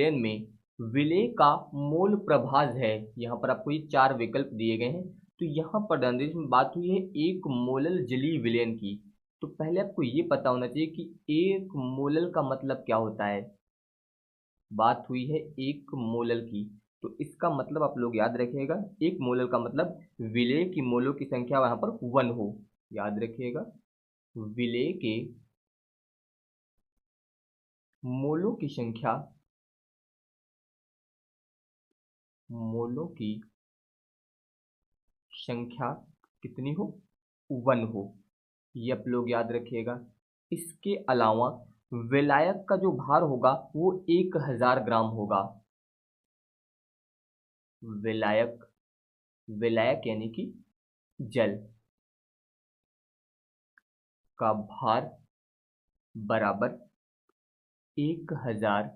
Villain में विलेय का मोल प्रभाज है। यहाँ पर आपको ये 4 विकल्प दिए गए हैं। तो यहाँ पर ध्यान दीजिए, इसमें बात हुई है एक मोलल जलीय विलेन की। तो पहले आपको ये पता होना चाहिए कि एक मोलल का मतलब क्या होता है। बात हुई है एक मोलल की, तो इसका मतलब आप लोग याद रखिएगा, एक मोलल का मतलब विलेय की मोलों की संख्या वहां पर 1 हो। याद रखिएगा, विलेय के मोलों की संख्या, मोलों की संख्या कितनी हो, 1 हो। ये आप लोग याद रखिएगा। इसके अलावा विलायक का जो भार होगा वो 1000 ग्राम होगा। विलायक, विलायक यानी कि जल का भार बराबर 1000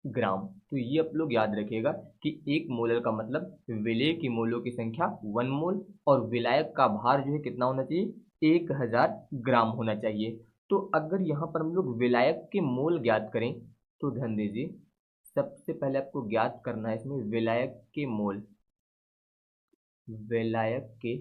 ग्राम। तो ये आप लोग याद रखिएगा कि एक मोलर का मतलब विलेय की मोलों की संख्या 1 मोल और विलायक का भार जो है कितना होना चाहिए, 1000 ग्राम होना चाहिए। तो अगर यहाँ पर हम लोग विलायक के मोल ज्ञात करें तो ध्यान दीजिए, सबसे पहले आपको ज्ञात करना है इसमें विलायक के मोल, विलायक के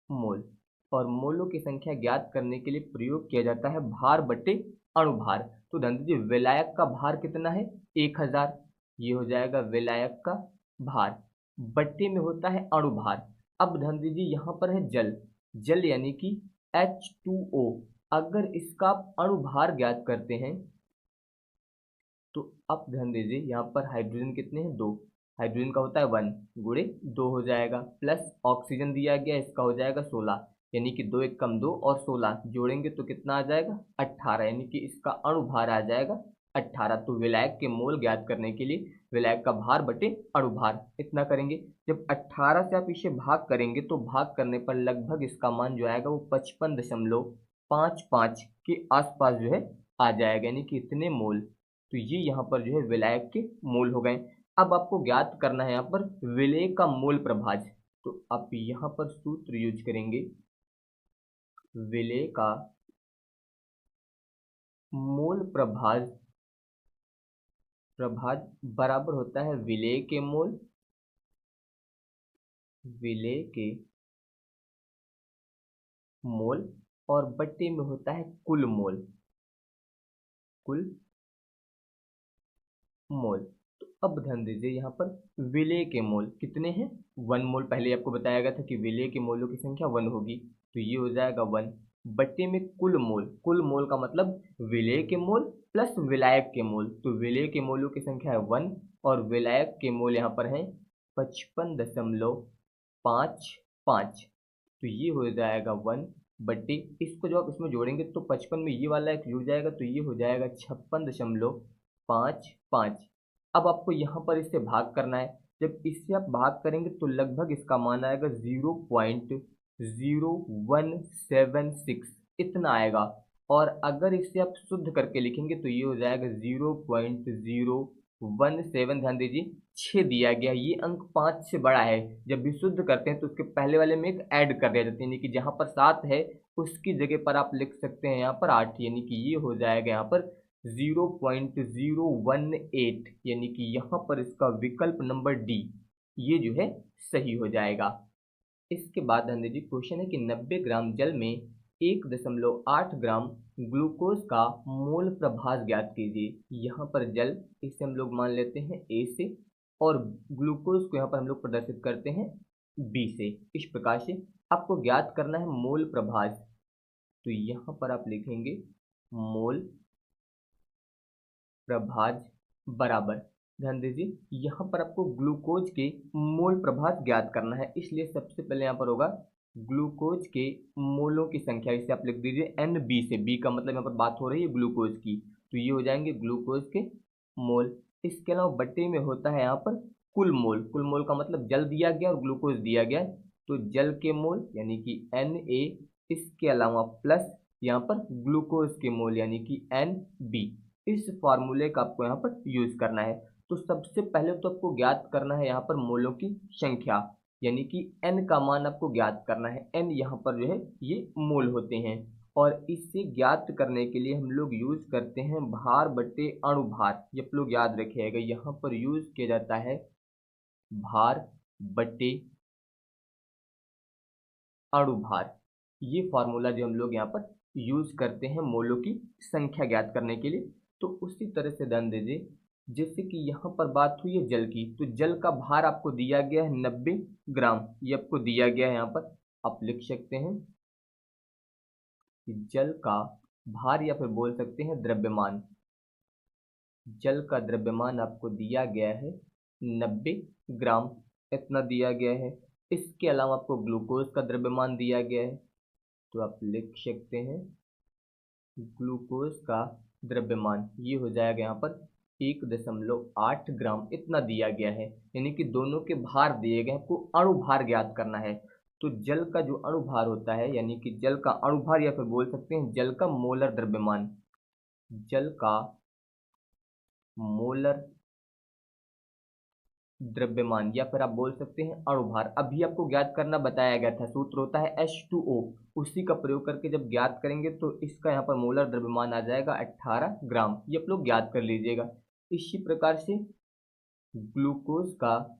मोल। और मोलों की संख्या ज्ञात करने के लिए प्रयोग किया जाता है भार बटे अणुभार। तो ध्यान दीजिए, विलायक का भार कितना है, 1000। ये हो जाएगा विलायक का भार, बट्टे में होता है अणुभार। अब ध्यान दीजिए, यहाँ पर है जल, जल यानी कि H2O। अगर इसका आप अणुभार ज्ञात करते हैं तो अब ध्यान दीजिए, यहाँ पर हाइड्रोजन कितने हैं, 2। हाइड्रोजन का होता है 1 गुणे 2 हो जाएगा, प्लस ऑक्सीजन दिया गया, इसका हो जाएगा 16। यानी कि 2 1 कम 2 और 16 जोड़ेंगे तो कितना आ जाएगा, 18। यानी कि इसका अणुभार आ जाएगा 18। तो विलायक के मोल ज्ञात करने के लिए विलायक का भार बटे अणुभार इतना करेंगे। जब 18 से आप इसे भाग करेंगे तो भाग करने पर लगभग इसका मान जो आएगा वो 55.55 के आसपास जो है आ जाएगा, यानी कि इतने मोल। तो ये यहाँ पर जो है विलायक के मोल हो गए। अब आपको ज्ञात करना है यहाँ पर विलेय का मोल प्रभाज। तो आप यहाँ पर सूत्र यूज करेंगे, विलेय का मोल प्रभाज, प्रभाज बराबर होता है विलेय के मोल, विलेय के मोल और बट्टे में होता है कुल मोल, कुल मोल। तो अब ध्यान दीजिए, यहाँ पर विलेय के मोल कितने हैं, 1 मोल। पहले आपको बताया गया था कि विलेय के मोलों की संख्या 1 होगी, तो ये हो जाएगा 1 बट्टे में कुल मोल। कुल मोल का मतलब विलेय के मोल प्लस विलायक के मोल। तो विलेय के मोलों की संख्या है 1 और विलायक के मोल यहाँ पर है 55.55। तो ये हो जाएगा 1 बट्टे, इसको जब आप इसमें जोड़ेंगे तो 55 में ये वाला एक जुड़ जाएगा, तो ये हो जाएगा 56.55। अब आपको यहाँ पर इससे भाग करना है। जब इससे आप भाग करेंगे तो लगभग इसका मान आएगा 0.0176 इतना आएगा। और अगर इसे आप शुद्ध करके लिखेंगे तो ये हो जाएगा 0.017। ध्यान दीजिए, 6 दिया गया, ये अंक 5 से बड़ा है। जब भी शुद्ध करते हैं तो उसके पहले वाले में एक ऐड कर दिया जाता है, यानी कि जहाँ पर 7 है उसकी जगह पर आप लिख सकते हैं यहाँ पर 8। यानी कि ये हो जाएगा यहाँ पर 0.018। यानी कि यहाँ पर इसका विकल्प नंबर डी ये जो है सही हो जाएगा। इसके बाद ध्यान दीजिए, क्वेश्चन है कि 90 ग्राम जल में 1.8 ग्राम ग्लूकोज का मोल प्रभाज ज्ञात कीजिए। यहाँ पर जल, इसे हम लोग मान लेते हैं ए से, और ग्लूकोज को यहाँ पर हम लोग प्रदर्शित करते हैं बी से। इस प्रकार से आपको ज्ञात करना है मोल प्रभाज। तो यहाँ पर आप लिखेंगे मोल प्रभाज बराबर, ध्यान दीजिए यहाँ पर आपको ग्लूकोज के मोल प्रभाज ज्ञात करना है। इसलिए सबसे पहले यहाँ पर होगा ग्लूकोज के मोलों की संख्या, इसे आप लिख दीजिए एन बी से। बी का मतलब यहाँ पर बात हो रही है ग्लूकोज की, तो ये हो जाएंगे ग्लूकोज के मोल। इसके अलावा बट्टे में होता है यहाँ पर कुल मोल। कुल मोल का मतलब जल दिया गया और ग्लूकोज दिया गया, तो जल के मोल यानी कि एन ए, इसके अलावा प्लस यहाँ पर ग्लूकोज के मोल यानी कि एन बी। इस फॉर्मूले का आपको यहाँ पर यूज करना है। तो सबसे पहले तो आपको ज्ञात करना है यहाँ पर मोलों की संख्या, यानी कि n का मान आपको ज्ञात करना है। n यहाँ पर जो है ये मोल होते हैं। और इसे ज्ञात करने के लिए हम लोग यूज करते हैं भार बटे अणुभार। ये आप लोग याद रखिएगा, यहाँ पर यूज किया जाता है भार बटे अणुभार। ये फॉर्मूला जो हम लोग यहाँ पर यूज करते हैं मोलों की संख्या ज्ञात करने के लिए। तो उसी तरह से ध्यान दीजिए, जैसे कि यहाँ पर बात हुई है जल की, तो जल का भार आपको दिया गया है 90 ग्राम। ये आपको दिया गया है, यहाँ पर आप लिख सकते हैं कि जल का भार, या फिर बोल सकते हैं द्रव्यमान। जल का द्रव्यमान आपको दिया गया है 90 ग्राम, इतना दिया गया है। इसके अलावा आपको ग्लूकोज का द्रव्यमान दिया गया है, तो आप लिख सकते हैं ग्लूकोज का द्रव्यमान ये हो जाएगा यहाँ पर 1.8 ग्राम, इतना दिया गया है। यानी कि दोनों के भार दिए गए हैं, आपको अणुभार ज्ञात करना है। तो जल का जो अणुभार होता है, यानी कि जल का अणुभार, या फिर बोल सकते हैं जल का मोलर द्रव्यमान, जल का मोलर द्रव्यमान, या फिर आप बोल सकते हैं अणुभार, अभी आपको ज्ञात करना बताया गया था। सूत्र होता है H2O, उसी का प्रयोग करके जब ज्ञात करेंगे तो इसका यहाँ पर मोलर द्रव्यमान आ जाएगा 18 ग्राम। ये आप लोग ज्ञात कर लीजिएगा। इसी प्रकार से ग्लूकोज का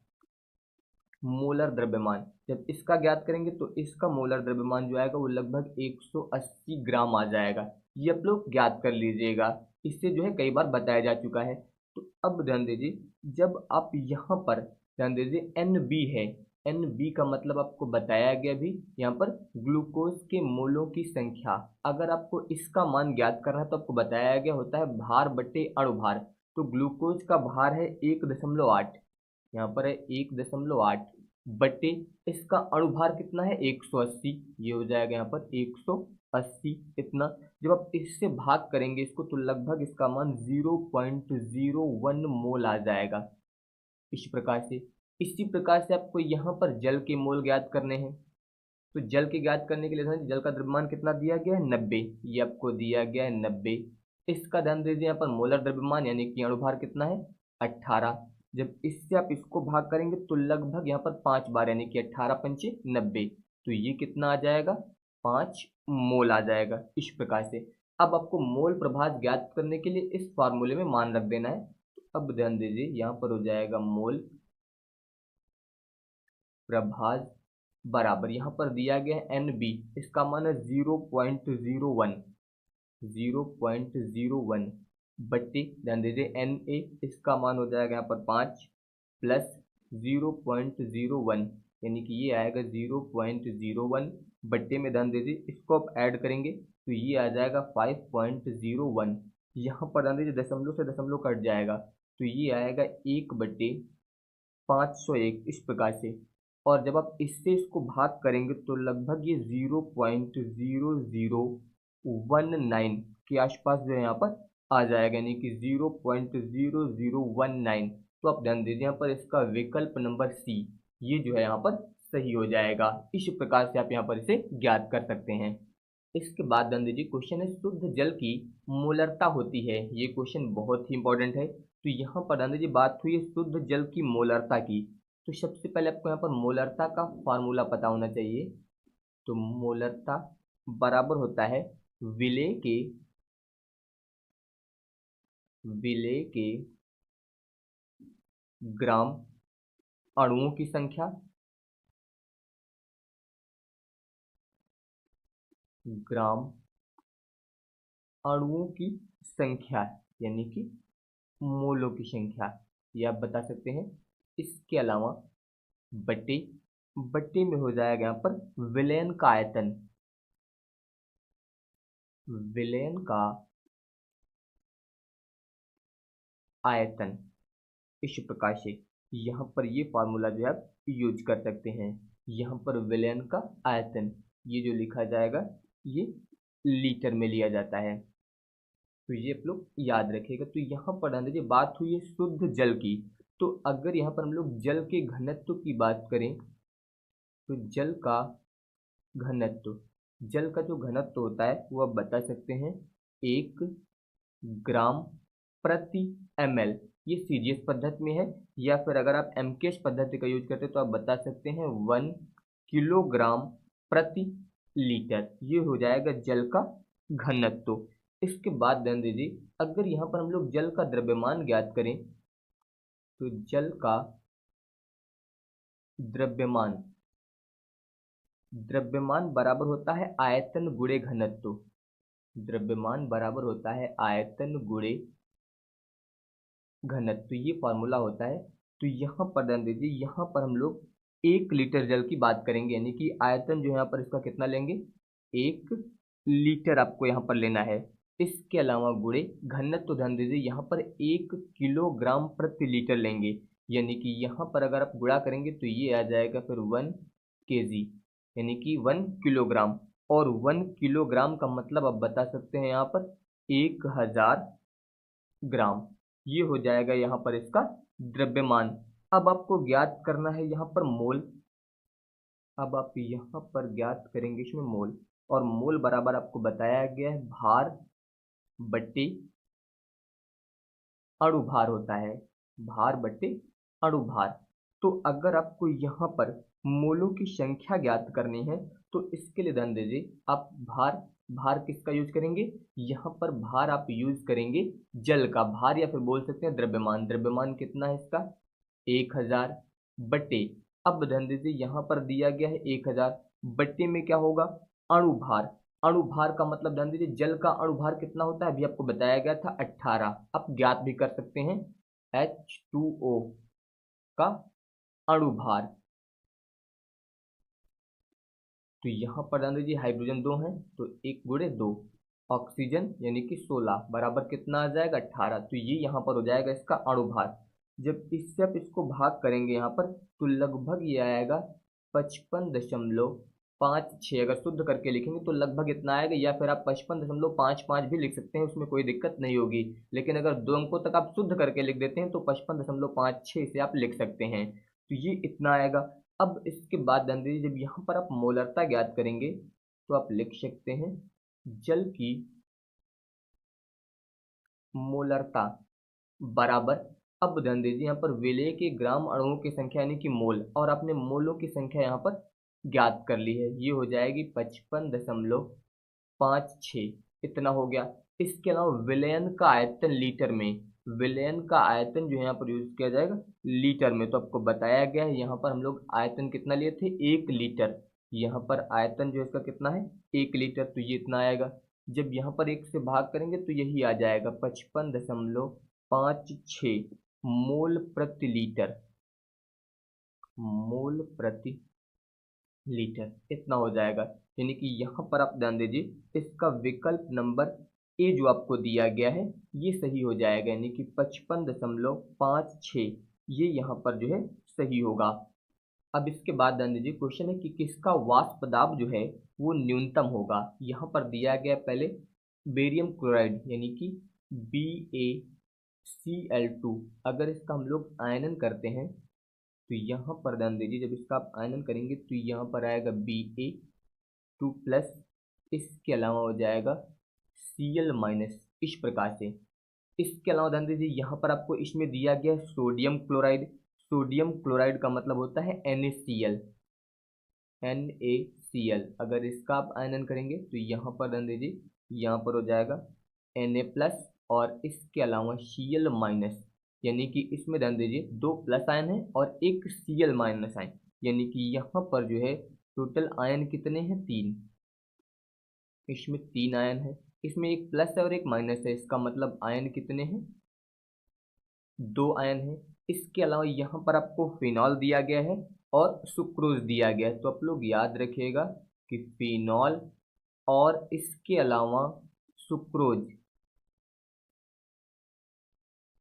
मोलर द्रव्यमान, जब इसका ज्ञात करेंगे तो इसका मोलर द्रव्यमान जो आएगा वो लगभग 180 ग्राम आ जाएगा। ये आप लोग ज्ञात कर लीजिएगा, इससे जो है कई बार बताया जा चुका है। तो अब ध्यान दीजिए, जब आप यहाँ पर ध्यान दीजिए NB है, NB का मतलब आपको बताया गया भी यहाँ पर ग्लूकोज के मोलों की संख्या। अगर आपको इसका मान ज्ञात करना है तो आपको बताया गया होता है भार बटे अणुभार। तो ग्लूकोज का भार है 1.8, यहाँ पर है 1.8 बटे इसका अणुभार कितना है 180, ये हो जाएगा यहाँ पर 180 इतना। जब आप इससे भाग करेंगे इसको तो लगभग इसका मान 0.01 मोल आ जाएगा। इसी प्रकार से आपको यहाँ पर जल के मोल ज्ञात करने हैं। तो जल के ज्ञात करने के लिए जल का द्रव्यमान कितना दिया गया है 90, ये आपको दिया गया है 90। इसका ध्यान दीजिए यहाँ पर मोलर द्रव्यमान यानी कि अणुभार कितना है 18। जब इससे आप इसको भाग करेंगे तो लगभग यहाँ पर 5 बार, यानी कि 18 पंचे 90, तो ये कितना आ जाएगा 5 मोल आ जाएगा। इस प्रकार से अब आपको मोल प्रभाज ज्ञात करने के लिए इस फॉर्मूले में मान रख देना है। तो अब ध्यान दीजिए यहाँ पर हो जाएगा मोल प्रभाज बराबर, यहाँ पर दिया गया है NB, इसका मान है 0.01 बट्टी ध्यान दीजिए Na, इसका मान हो जाएगा यहाँ पर 5 प्लस 0.01, यानी कि ये आएगा 0.01 बट्टे में ध्यान दीजिए इसको आप ऐड करेंगे तो ये आ जाएगा 5.01। यहाँ पर ध्यान दीजिए दशमलव से दशमलव कट जाएगा तो ये आएगा 1/501 इस प्रकार से। और जब आप इससे इसको भाग करेंगे तो लगभग ये 0.0019 के आसपास जो है यहाँ पर आ जाएगा, यानी कि 0.0019। तो आप ध्यान दीजिए यहाँ पर इसका विकल्प नंबर C ये जो है यहाँ पर सही हो जाएगा। इस प्रकार से आप यहाँ पर इसे ज्ञात कर सकते हैं। इसके बाद ध्यान दीजिए क्वेश्चन है शुद्ध जल की मोलरता होती है। ये क्वेश्चन बहुत ही इंपॉर्टेंट है। तो यहाँ पर ध्यान दीजिए बात हुई है शुद्ध जल की मोलरता की। तो सबसे पहले आपको यहाँ पर मोलरता का फॉर्मूला पता होना चाहिए। तो मोलरता बराबर होता है विलेय के ग्राम अणुओं की संख्या यानी कि मोलों की संख्या, ये आप बता सकते हैं। इसके अलावा बट्टे में हो जाएगा यहाँ पर विलयन का आयतन। इस प्रकार से यहाँ पर ये फार्मूला जो है आप यूज कर सकते हैं। यहाँ पर विलयन का आयतन ये जो लिखा जाएगा ये लीटर में लिया जाता है, तो ये आप लोग याद रखिएगा। तो यहाँ पर ध्यान दीजिए बात हुई है शुद्ध जल की। तो अगर यहाँ पर हम लोग जल के घनत्व की बात करें तो जल का जो घनत्व होता है वो आप बता सकते हैं 1 ग्राम प्रति ml, ये सीजीएस पद्धति में है। या फिर अगर आप एमकेएस पद्धति का यूज करते हैं तो आप बता सकते हैं 1 किलोग्राम प्रति लीटर, ये हो जाएगा जल का घनत्व। इसके बाद ध्यान दीजिए, अगर यहाँ पर हम लोग जल का द्रव्यमान ज्ञात करें तो जल का द्रव्यमान द्रव्यमान बराबर होता है आयतन गुणे घनत्व। द्रव्यमान बराबर होता है आयतन गुणे घनत्व, ये फॉर्मूला होता है। तो यहाँ पर ध्यान दीजिए, यहाँ पर हम लोग 1 लीटर जल की बात करेंगे, यानी कि आयतन जो यहाँ पर इसका कितना लेंगे, 1 लीटर आपको यहाँ पर लेना है। इसके अलावा गुणे घनत्व, ध्यान दीजिए यहाँ पर 1 किलोग्राम प्रति लीटर लेंगे, यानी कि यहाँ पर अगर आप गुणा करेंगे तो ये आ जाएगा फिर 1 kg, यानी कि 1 किलोग्राम। और 1 किलोग्राम का मतलब आप बता सकते हैं यहाँ पर 1000 ग्राम। ये हो जाएगा यहाँ पर इसका द्रव्यमान। अब आपको ज्ञात करना है यहाँ पर मोल। अब आप यहाँ पर ज्ञात करेंगे इसमें मोल, और मोल बराबर आपको बताया गया है भार बट्टे अणुभार होता है, भार बट्टे अणुभार। तो अगर आपको यहाँ पर मोलों की संख्या ज्ञात करनी है तो इसके लिए ध्यान दीजिए, आप भार भार किसका यूज करेंगे, यहाँ पर भार आप यूज करेंगे जल का भार, या फिर बोल सकते हैं द्रव्यमान। द्रव्यमान कितना है इसका 1000 बट्टे, अब ध्यान दीजिए यहाँ पर दिया गया है 1000 बट्टे में क्या होगा, अणुभार। अणुभार का मतलब ध्यान दीजिए जल का अणुभार कितना होता है, अभी आपको बताया गया था 18। आप ज्ञात भी कर सकते हैं H2O का अणुभार। तो यहाँ पर ध्यान दीजिए हाइड्रोजन 2 हैं तो 1 गुणे 2, ऑक्सीजन यानी कि 16 बराबर कितना आ जाएगा 18। तो ये यहाँ पर हो जाएगा इसका अणुभार। जब इससे आप इसको भाग करेंगे यहाँ पर तो लगभग ये आएगा 55.56। अगर शुद्ध करके लिखेंगे तो लगभग इतना आएगा, या फिर आप 55.55 भी लिख सकते हैं, उसमें कोई दिक्कत नहीं होगी। लेकिन अगर 2 अंकों तक आप शुद्ध करके लिख देते हैं तो 55.56 से आप लिख सकते हैं। तो ये इतना आएगा। अब इसके बाद ध्यान दीजिए, जब यहाँ पर आप मोलरता ज्ञात करेंगे तो आप लिख सकते हैं जल की मोलरता बराबर, अब ध्यान दीजिए यहाँ पर विलेय के ग्राम अणुओं की संख्या यानी कि मोल, और आपने मोलों की संख्या यहाँ पर ज्ञात कर ली है, ये हो जाएगी 55.56, इतना हो गया। इसके अलावा विलयन का आयतन लीटर में, विलयन का आयतन जो यहाँ पर यूज किया जाएगा लीटर में, तो आपको बताया गया है यहाँ पर हम लोग आयतन कितना लिए थे 1 लीटर, यहाँ पर आयतन जो है इसका कितना है 1 लीटर, तो ये इतना आएगा। जब यहाँ पर 1 से भाग करेंगे तो यही आ जाएगा 55.56 मोल प्रति लीटर, मोल प्रति लीटर इतना हो जाएगा। यानी कि यहाँ पर आप ध्यान दीजिए इसका विकल्प नंबर ए जो आपको दिया गया है ये सही हो जाएगा, यानी कि 55.56 ये यहाँ पर जो है सही होगा। अब इसके बाद ध्यान दीजिए क्वेश्चन है कि किसका वाष्प दाब जो है वो न्यूनतम होगा। यहाँ पर दिया गया पहले बेरियम क्लोराइड यानी कि BaCl2, अगर इसका हम लोग आयनन करते हैं तो यहाँ पर ध्यान दीजिए जब इसका आप आयनन करेंगे तो यहाँ पर आएगा Ba2+, इसके अलावा हो जाएगा Cl-, इस प्रकार से। इसके अलावा ध्यान दीजिए यहाँ पर आपको इसमें दिया गया है सोडियम क्लोराइड। सोडियम क्लोराइड का मतलब होता है NaCl, NaCl, अगर इसका आप आयनन करेंगे तो यहाँ पर ध्यान दीजिए यहाँ पर हो जाएगा Na+, और इसके अलावा Cl-, यानी कि इसमें ध्यान दीजिए 2 प्लस आयन है और एक Cl- आयन, यानी कि यहाँ पर जो है टोटल आयन कितने हैं 3, इसमें 3 आयन है, इसमें एक प्लस है और एक माइनस है, इसका मतलब आयन कितने हैं 2 आयन है। इसके अलावा यहाँ पर आपको फिनॉल दिया गया है और सुक्रोज दिया गया है, तो आप लोग याद रखिएगा कि फिनॉल और इसके अलावा सुक्रोज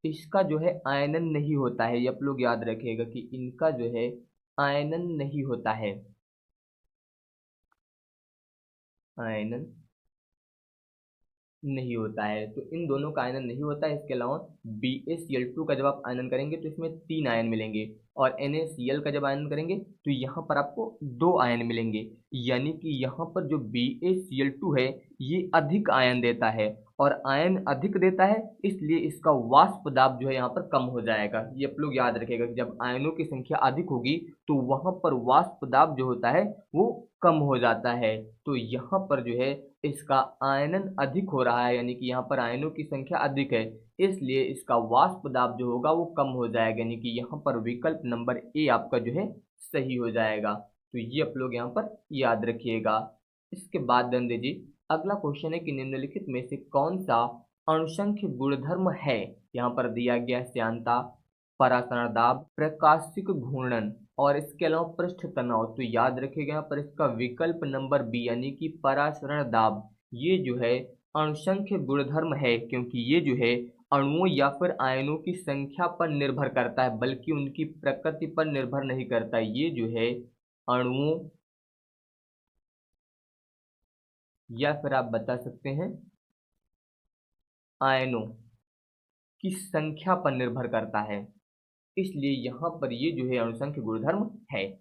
इसका जो है आयनन नहीं होता है, ये आप लोग याद रखिएगा कि इनका जो है आयनन नहीं होता है, आयनन नहीं होता है, तो इन दोनों का आयनन नहीं होता है। इसके अलावा BaCl2 का जब आप आयनन करेंगे तो इसमें 3 आयन मिलेंगे, और NaCl का जब आयनन करेंगे तो यहाँ पर आपको 2 आयन मिलेंगे, यानी कि यहाँ पर जो BaCl2 है ये अधिक आयन देता है, और आयन अधिक देता है, इसलिए इसका वाष्प दाब जो है यहाँ पर कम हो जाएगा। ये आप लोग याद रखिएगा कि जब आयनों की संख्या अधिक होगी तो वहां पर वाष्प दाब जो होता है वो कम हो जाता है। तो यहाँ पर जो है इसका आयनन अधिक हो रहा है, यानी कि यहाँ पर आयनों की संख्या अधिक है, इसलिए इसका वाष्प दाब जो होगा वो कम हो जाएगा, यानी कि यहाँ पर विकल्प नंबर ए आपका जो है सही हो जाएगा। तो ये आप लोग यहाँ पर याद रखिएगा। इसके बाद ध्यान दीजिए, अगला क्वेश्चन है कि निम्नलिखित में से कौन सा अणुसंख्य गुणधर्म है। यहाँ पर दिया गया है श्यानता, परासरण दाब, प्रकाशिक घूर्णन और इसके अलावा पृष्ठ तनाव। तो याद रखिएगा यहाँ पर इसका विकल्प नंबर बी यानी कि परासरण दाब, ये जो है अणुसंख्य गुणधर्म है, क्योंकि ये जो है अणुओं या फिर आयनों की संख्या पर निर्भर करता है, बल्कि उनकी प्रकृति पर निर्भर नहीं करता। ये जो है अणुओं या फिर आप बता सकते हैं आयनों की संख्या पर निर्भर करता है, इसलिए यहाँ पर ये जो है अणुसंख्य गुणधर्म है।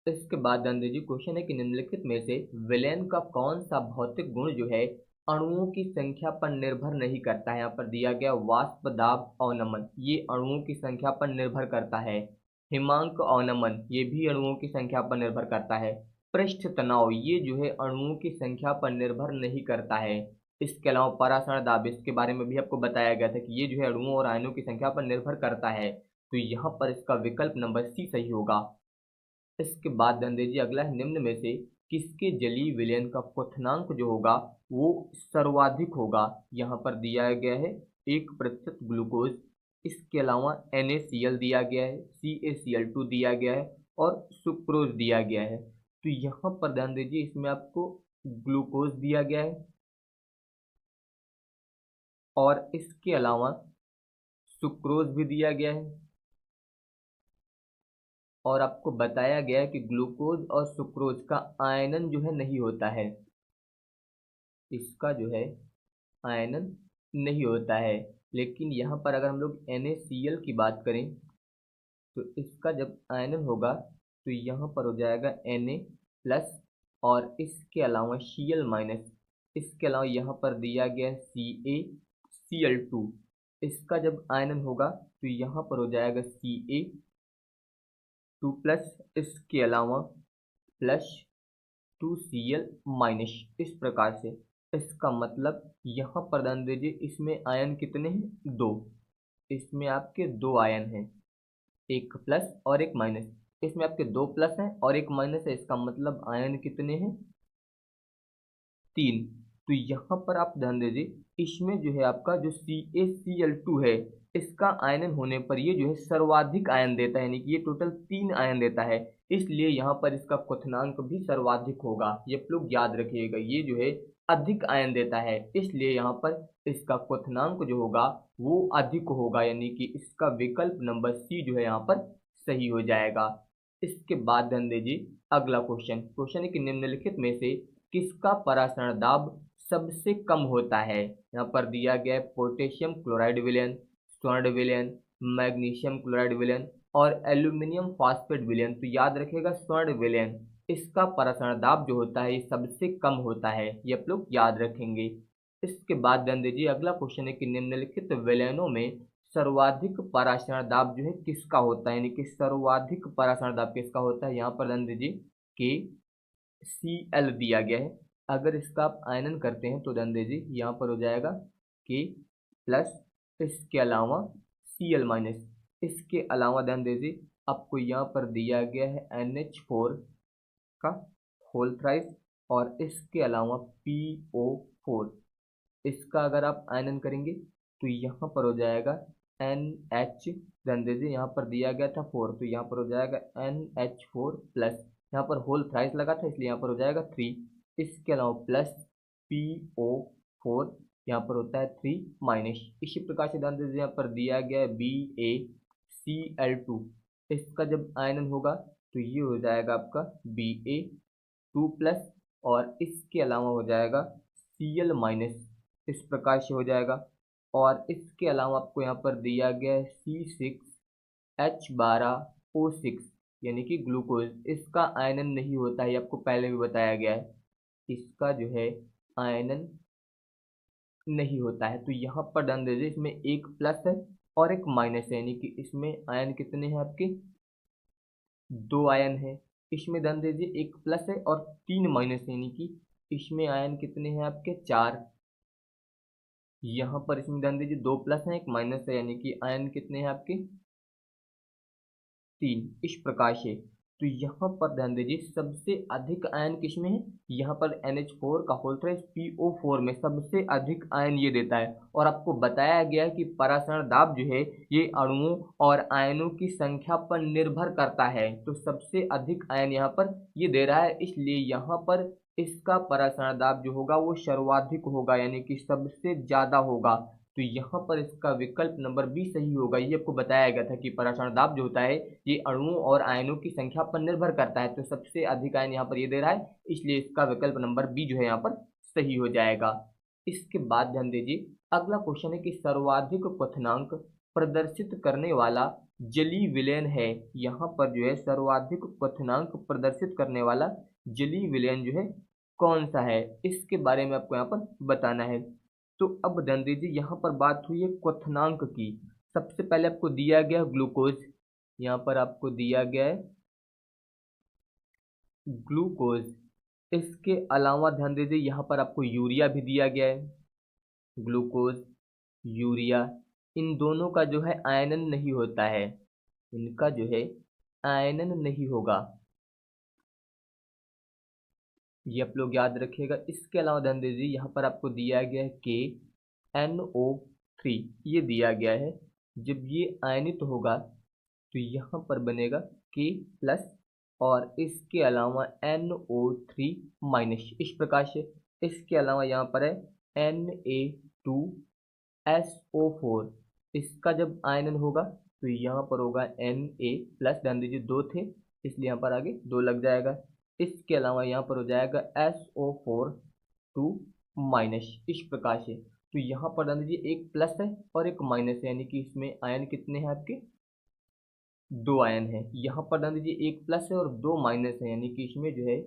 इसके बाद ध्यान दीजिए, क्वेश्चन है कि निम्नलिखित में से विलयन का कौन सा भौतिक गुण जो है अणुओं की संख्या पर निर्भर नहीं करता है। यहाँ पर दिया गया वाष्प दाब अवनमन, ये अणुओं की संख्या पर निर्भर करता है। हिमांक अवनमन, ये भी अणुओं की संख्या पर निर्भर करता है। पृष्ठ तनाव, ये जो है अणुओं की संख्या पर निर्भर नहीं करता है। इसके अलावा परासरण दाब, इसके बारे में भी आपको बताया गया था कि ये जो है अणुओं और आयनों की संख्या पर निर्भर करता है। तो यहाँ पर इसका विकल्प नंबर सी सही होगा। इसके बाद ध्यान दीजिए, अगला है निम्न में से किसके जलीय विलयन का क्वथनांक जो होगा वो सर्वाधिक होगा। यहाँ पर दिया गया है 1% ग्लूकोज, इसके अलावा NaCl दिया गया है, CaCl2 दिया गया है और सुक्रोज दिया गया है। तो यहाँ पर ध्यान दीजिए, इसमें आपको ग्लूकोज दिया गया है और इसके अलावा सुक्रोज भी दिया गया है, और आपको बताया गया है कि ग्लूकोज और सुक्रोज का आयनन जो है नहीं होता है, इसका जो है आयनन नहीं होता है। लेकिन यहाँ पर अगर हम लोग NaCl की बात करें तो इसका जब आयनन होगा तो यहाँ पर हो जाएगा Na प्लस और इसके अलावा Cl माइनस, इसके अलावा यहाँ पर दिया गया है CaCl2, इसका जब आयनन होगा तो यहाँ पर हो जाएगा Ca2 प्लस, इसके अलावा प्लस 2Cl माइनस। इस प्रकार से इसका मतलब यहाँ पर ध्यान दीजिए, इसमें आयन कितने हैं, दो, इसमें आपके दो आयन हैं, एक प्लस और एक माइनस। इसमें आपके दो प्लस हैं और एक माइनस है, इसका मतलब आयन कितने हैं, तीन। तो यहाँ पर आप ध्यान दीजिए, इसमें जो है आपका जो CaCl2 है, इसका आयनन होने पर ये जो है सर्वाधिक आयन देता है, यानी कि ये टोटल 3 आयन देता है, इसलिए यहाँ पर इसका क्वथनांक भी सर्वाधिक होगा। ये आप लोग याद रखिएगा, ये जो है अधिक आयन देता है, इसलिए यहाँ पर इसका क्वथनांक जो होगा वो अधिक होगा, यानी कि इसका विकल्प नंबर सी जो है यहाँ पर सही हो जाएगा। इसके बाद ध्यान दीजिए, अगला क्वेश्चन, क्वेश्चन है कि निम्नलिखित में से किसका परासरण दाब सबसे कम होता है। यहाँ पर दिया गया है पोटेशियम क्लोराइड विलयन, स्वर्ण विलयन, मैग्नीशियम क्लोराइड विलयन और एल्यूमिनियम फॉस्फेट विलयन। तो याद रखिएगा स्वर्ण विलयन, इसका परासरण दाब जो होता है ये सबसे कम होता है, ये आप लोग याद रखेंगे। इसके बाद ध्यान दीजिए, अगला क्वेश्चन है कि निम्नलिखित विलयनों में सर्वाधिक परासरण दाब जो है किसका होता है, यानी कि सर्वाधिक परासरण दाब किसका होता है। यहाँ पर ध्यान दीजिए कि Cl दिया गया है, अगर इसका आप आयनन करते हैं तो ध्यान दीजिए यहाँ पर हो जाएगा K प्लस, इसके अलावा Cl माइनस, इसके अलावा ध्यान दीजिए आपको यहाँ पर दिया गया है NH4 का होल थ्राइस और इसके अलावा PO4, इसका अगर आप आयनन करेंगे तो यहाँ पर हो जाएगा NH, ध्यान दीजिए यहाँ पर दिया गया था 4, तो यहाँ पर हो जाएगा NH4 प्लस, यहाँ पर होल थ्राइस लगा था इसलिए यहाँ पर हो जाएगा 3, इसके अलावा प्लस PO4, यहाँ पर होता है 3 माइनस। इसी प्रकार से ध्यान दीजिए यहाँ पर दिया गया है BaCl2, इसका जब आयनन होगा तो ये हो जाएगा आपका Ba2 प्लस और इसके अलावा हो जाएगा Cl माइनस, इस प्रकार से हो जाएगा। और इसके अलावा आपको यहाँ पर दिया गया है C6H12O6, यानी कि ग्लूकोज, इसका आयनन नहीं होता है, आपको पहले भी बताया गया है, इसका जो है आयनन नहीं होता है। तो यहाँ पर ध्यान दीजिए, इसमें एक प्लस है और एक माइनस है, यानी कि इसमें आयन कितने हैं आपके, 2 आयन है। इसमें ध्यान दीजिए एक प्लस है और 3 माइनस है, यानी कि इसमें आयन कितने हैं आपके, 4। यहाँ पर इसमें ध्यान दीजिए 2 प्लस है एक माइनस है, यानी कि आयन कितने हैं आपके, 3। इस प्रकार से तो यहाँ पर ध्यान दीजिए सबसे अधिक आयन किसमें है, यहाँ पर NH4 का होल थ्रेस PO4 में सबसे अधिक आयन ये देता है। और आपको बताया गया है कि परासरण दाब जो है ये अणुओं और आयनों की संख्या पर निर्भर करता है। तो सबसे अधिक आयन यहाँ पर ये दे रहा है, इसलिए यहाँ पर इसका परासरण दाब जो होगा वो सर्वाधिक होगा, यानी कि सबसे ज्यादा होगा। तो यहाँ पर इसका विकल्प नंबर बी सही होगा। ये आपको बताया गया था कि परासरण दाब जो होता है ये अणुओं और आयनों की संख्या पर निर्भर करता है। तो सबसे अधिक आयन यहाँ पर ये दे रहा है, इसलिए इसका विकल्प नंबर बी जो है यहाँ पर सही हो जाएगा। इसके बाद ध्यान दीजिए अगला क्वेश्चन है कि सर्वाधिक क्वथनांक प्रदर्शित करने वाला जलीय विलयन है। यहाँ पर जो है सर्वाधिक क्वथनांक प्रदर्शित करने वाला जलीय विलयन जो है कौन सा है, इसके बारे में आपको यहाँ पर बताना है। तो अब ध्यान दीजिए यहाँ पर बात हुई है क्वथनांक की। सबसे पहले आपको दिया गया ग्लूकोज, यहाँ पर आपको दिया गया है ग्लूकोज। इसके अलावा ध्यान दीजिए यहाँ पर आपको यूरिया भी दिया गया है। ग्लूकोज, यूरिया, इन दोनों का जो है आयनन नहीं होता है, इनका जो है आयनन नहीं होगा, ये आप लोग याद रखिएगा। इसके अलावा ध्यान दीजिए यहाँ पर आपको दिया गया है KNO3, ये दिया गया है। जब ये आयनित होगा तो यहाँ पर बनेगा K+ और इसके अलावा NO3-, इस प्रकार से। इसके अलावा यहाँ पर है Na2SO4, इसका जब आयनन होगा तो यहाँ पर होगा Na+, ध्यान दीजिए 2 थे इसलिए यहाँ पर आगे 2 लग जाएगा। इसके अलावा यहाँ पर हो जाएगा SO4-, इस प्रकार से। तो यहाँ पर ध्यान दीजिए एक प्लस है और एक माइनस है, यानी कि इसमें आयन कितने हैं आपके, 2 आयन है। यहाँ पर ध्यान दीजिए एक प्लस है और 2 माइनस है, यानी कि इसमें जो है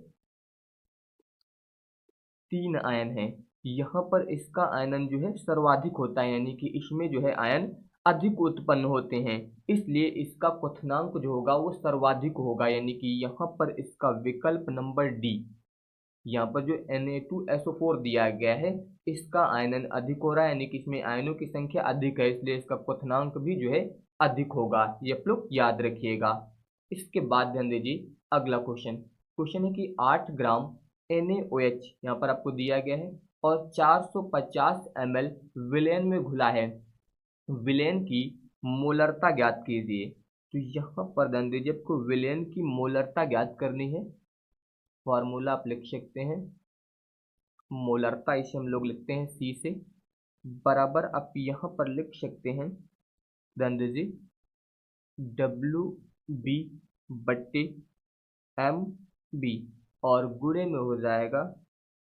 3 आयन है। यहाँ पर इसका आयनन जो है सर्वाधिक होता है, यानी कि इसमें जो है आयन अधिक उत्पन्न होते हैं, इसलिए इसका क्वथनांक जो होगा वो सर्वाधिक होगा, यानी कि यहाँ पर इसका विकल्प नंबर डी। यहाँ पर जो Na2SO4 दिया गया है इसका आयनन अधिक हो रहा है, यानी कि इसमें आयनों की संख्या अधिक है, इसलिए इसका क्वथनांक भी जो है अधिक होगा, ये आप लोग याद रखिएगा। इसके बाद ध्यान दीजिए अगला क्वेश्चन है कि 8 ग्राम NaOH यहाँ पर आपको दिया गया है और 450 ml विलयन में घुला है, विलयन की मोलरता ज्ञात कीजिए। तो यहाँ पर ध्यान दीजिए आपको विलयन की मोलरता ज्ञात करनी है। फॉर्मूला आप लिख सकते हैं, मोलरता इसे हम लोग लिखते हैं C से, बराबर आप यहाँ पर लिख सकते हैं ध्यान दीजिए WB/MB और गुणे में हो जाएगा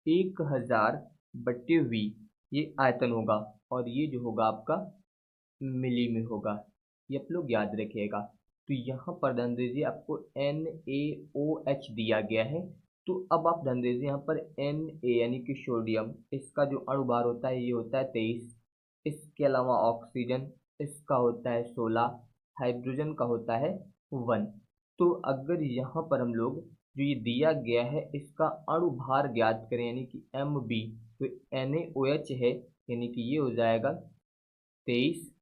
1000/V, ये आयतन होगा और ये जो होगा आपका मिली में होगा, ये आप लोग याद रखिएगा। तो यहाँ पर ध्यान दीजिए आपको NaOH दिया गया है। तो अब आप ध्यान दीजिए यहाँ पर Na यानी कि सोडियम, इसका जो अणुभार होता है ये होता है 23। इसके अलावा ऑक्सीजन इसका होता है 16, हाइड्रोजन का होता है 1। तो अगर यहाँ पर हम लोग जो ये दिया गया है इसका अणुभार ज्ञात करें यानी कि MB, तो NaOH है यानी कि ये हो जाएगा 23,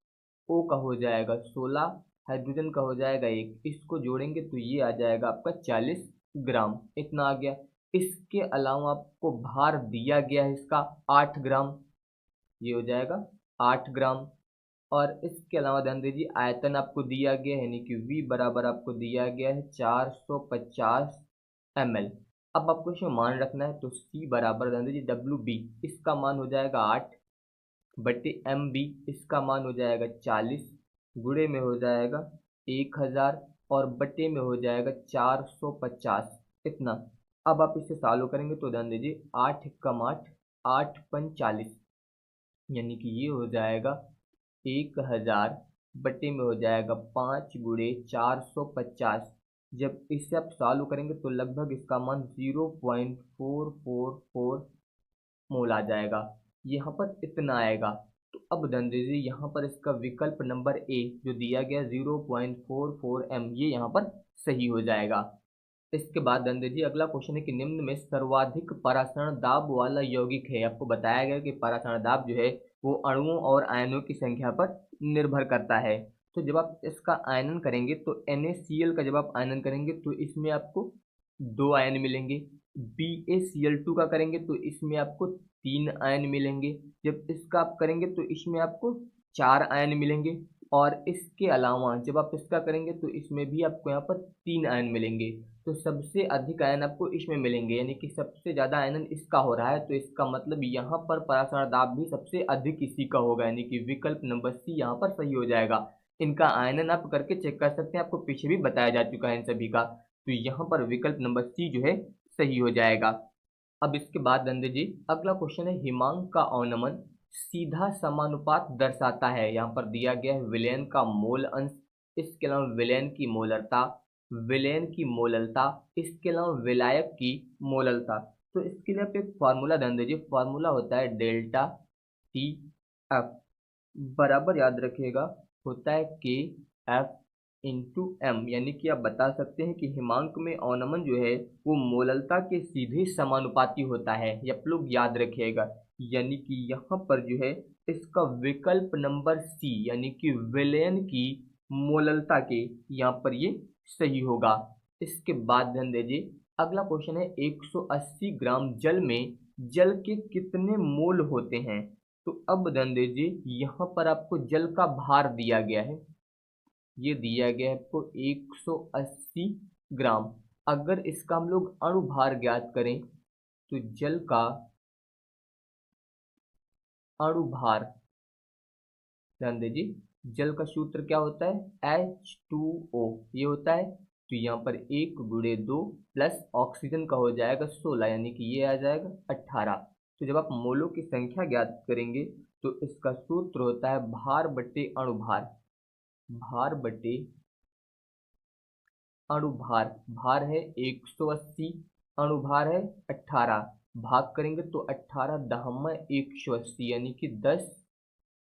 O का हो जाएगा 16, हाइड्रोजन का हो जाएगा 1, इसको जोड़ेंगे तो ये आ जाएगा आपका 40 ग्राम, इतना आ गया। इसके अलावा आपको भार दिया गया है इसका 8 ग्राम, ये हो जाएगा 8 ग्राम। और इसके अलावा ध्यान दीजिए आयतन आपको दिया गया है यानी कि V बराबर आपको दिया गया है 450 ml। अब आपको इसमें मान रखना है तो C बराबर ध्यान दीजिए WB, इसका मान हो जाएगा 8/MB, इसका मान हो जाएगा 40, गुणे में हो जाएगा 1000 और बटे में हो जाएगा 450, इतना। अब आप इसे सॉल्व करेंगे तो ध्यान दीजिए 8 कम 8, 8×5 = 40, यानी कि ये हो जाएगा 1000 बटे में हो जाएगा 5×450। जब इसे आप सॉल्व करेंगे तो लगभग इसका मान 0.444 मोल आ जाएगा। यहाँ पर इतना आएगा। तो अब ध्यान दीजिए यहाँ पर इसका विकल्प नंबर ए जो दिया गया 0.44 m, ये यहाँ पर सही हो जाएगा। इसके बाद ध्यान दीजिए अगला क्वेश्चन है कि निम्न में सर्वाधिक परासरण दाब वाला यौगिक है। आपको बताया गया कि परासरण दाब जो है वो अणुओं और आयनों की संख्या पर निर्भर करता है। तो जब आप इसका आयनन करेंगे तो NaCl का जब आप आयनन करेंगे तो इसमें आपको 2 आयन मिलेंगे। BaCl2 का करेंगे तो इसमें आपको 3 आयन मिलेंगे। जब इसका आप करेंगे तो इसमें आपको 4 आयन मिलेंगे। और इसके अलावा जब आप इसका करेंगे तो इसमें भी आपको यहाँ पर 3 आयन मिलेंगे। तो सबसे अधिक आयन आपको इसमें मिलेंगे, यानी कि सबसे ज़्यादा आयनन इसका हो रहा है। तो इसका मतलब यहाँ पर परासरण दाब भी सबसे अधिक इसी का होगा, यानी कि विकल्प नंबर सी यहाँ पर सही हो जाएगा। इनका आयनन आप करके चेक कर सकते हैं, आपको पीछे भी बताया जा चुका है इन सभी का। तो यहाँ पर विकल्प नंबर सी जो है सही हो जाएगा। अब इसके बाद नंद जी अगला क्वेश्चन है हिमांक का अवनमन सीधा समानुपात दर्शाता है। यहाँ पर दिया गया है विलयन का मोल अंश, इसके अलावा विलयन की मोलरता, विलयन की मोललता, इसके अलावा विलायक की मोललता। तो इसके लिए आप एक फार्मूला ध्यान दीजिए, फार्मूला होता है डेल्टा टी एफ बराबर याद रखिएगा होता है के एफ इंटू एम, यानी कि आप बता सकते हैं कि हिमांक में अवनमन जो है वो मोललता के सीधे समानुपाती होता है। ये आप लोग याद रखिएगा, यानी कि यहाँ पर जो है इसका विकल्प नंबर सी यानी कि विलयन की मोललता के यहाँ पर ये सही होगा। इसके बाद ध्यान दीजिए अगला क्वेश्चन है 180 ग्राम जल में जल के कितने मोल होते हैं। तो अब ध्यान दीजिए यहाँ पर आपको जल का भार दिया गया है, ये दिया गया है आपको 180 ग्राम। अगर इसका हम लोग अणुभार ज्ञात करें तो जल का अणुभार ध्यान दीजिए, जल का सूत्र क्या होता है H2O, ये होता है। तो यहाँ पर 1/2 प्लस ऑक्सीजन का हो जाएगा 16, यानी कि ये आ जाएगा 18। तो जब आप मोलों की संख्या ज्ञात करेंगे तो इसका सूत्र होता है भार बटे अणुभार, भार बटे अणुभार। भार है 180, अणुभार है 18, भाग करेंगे तो 18 दहम 180 यानी कि 10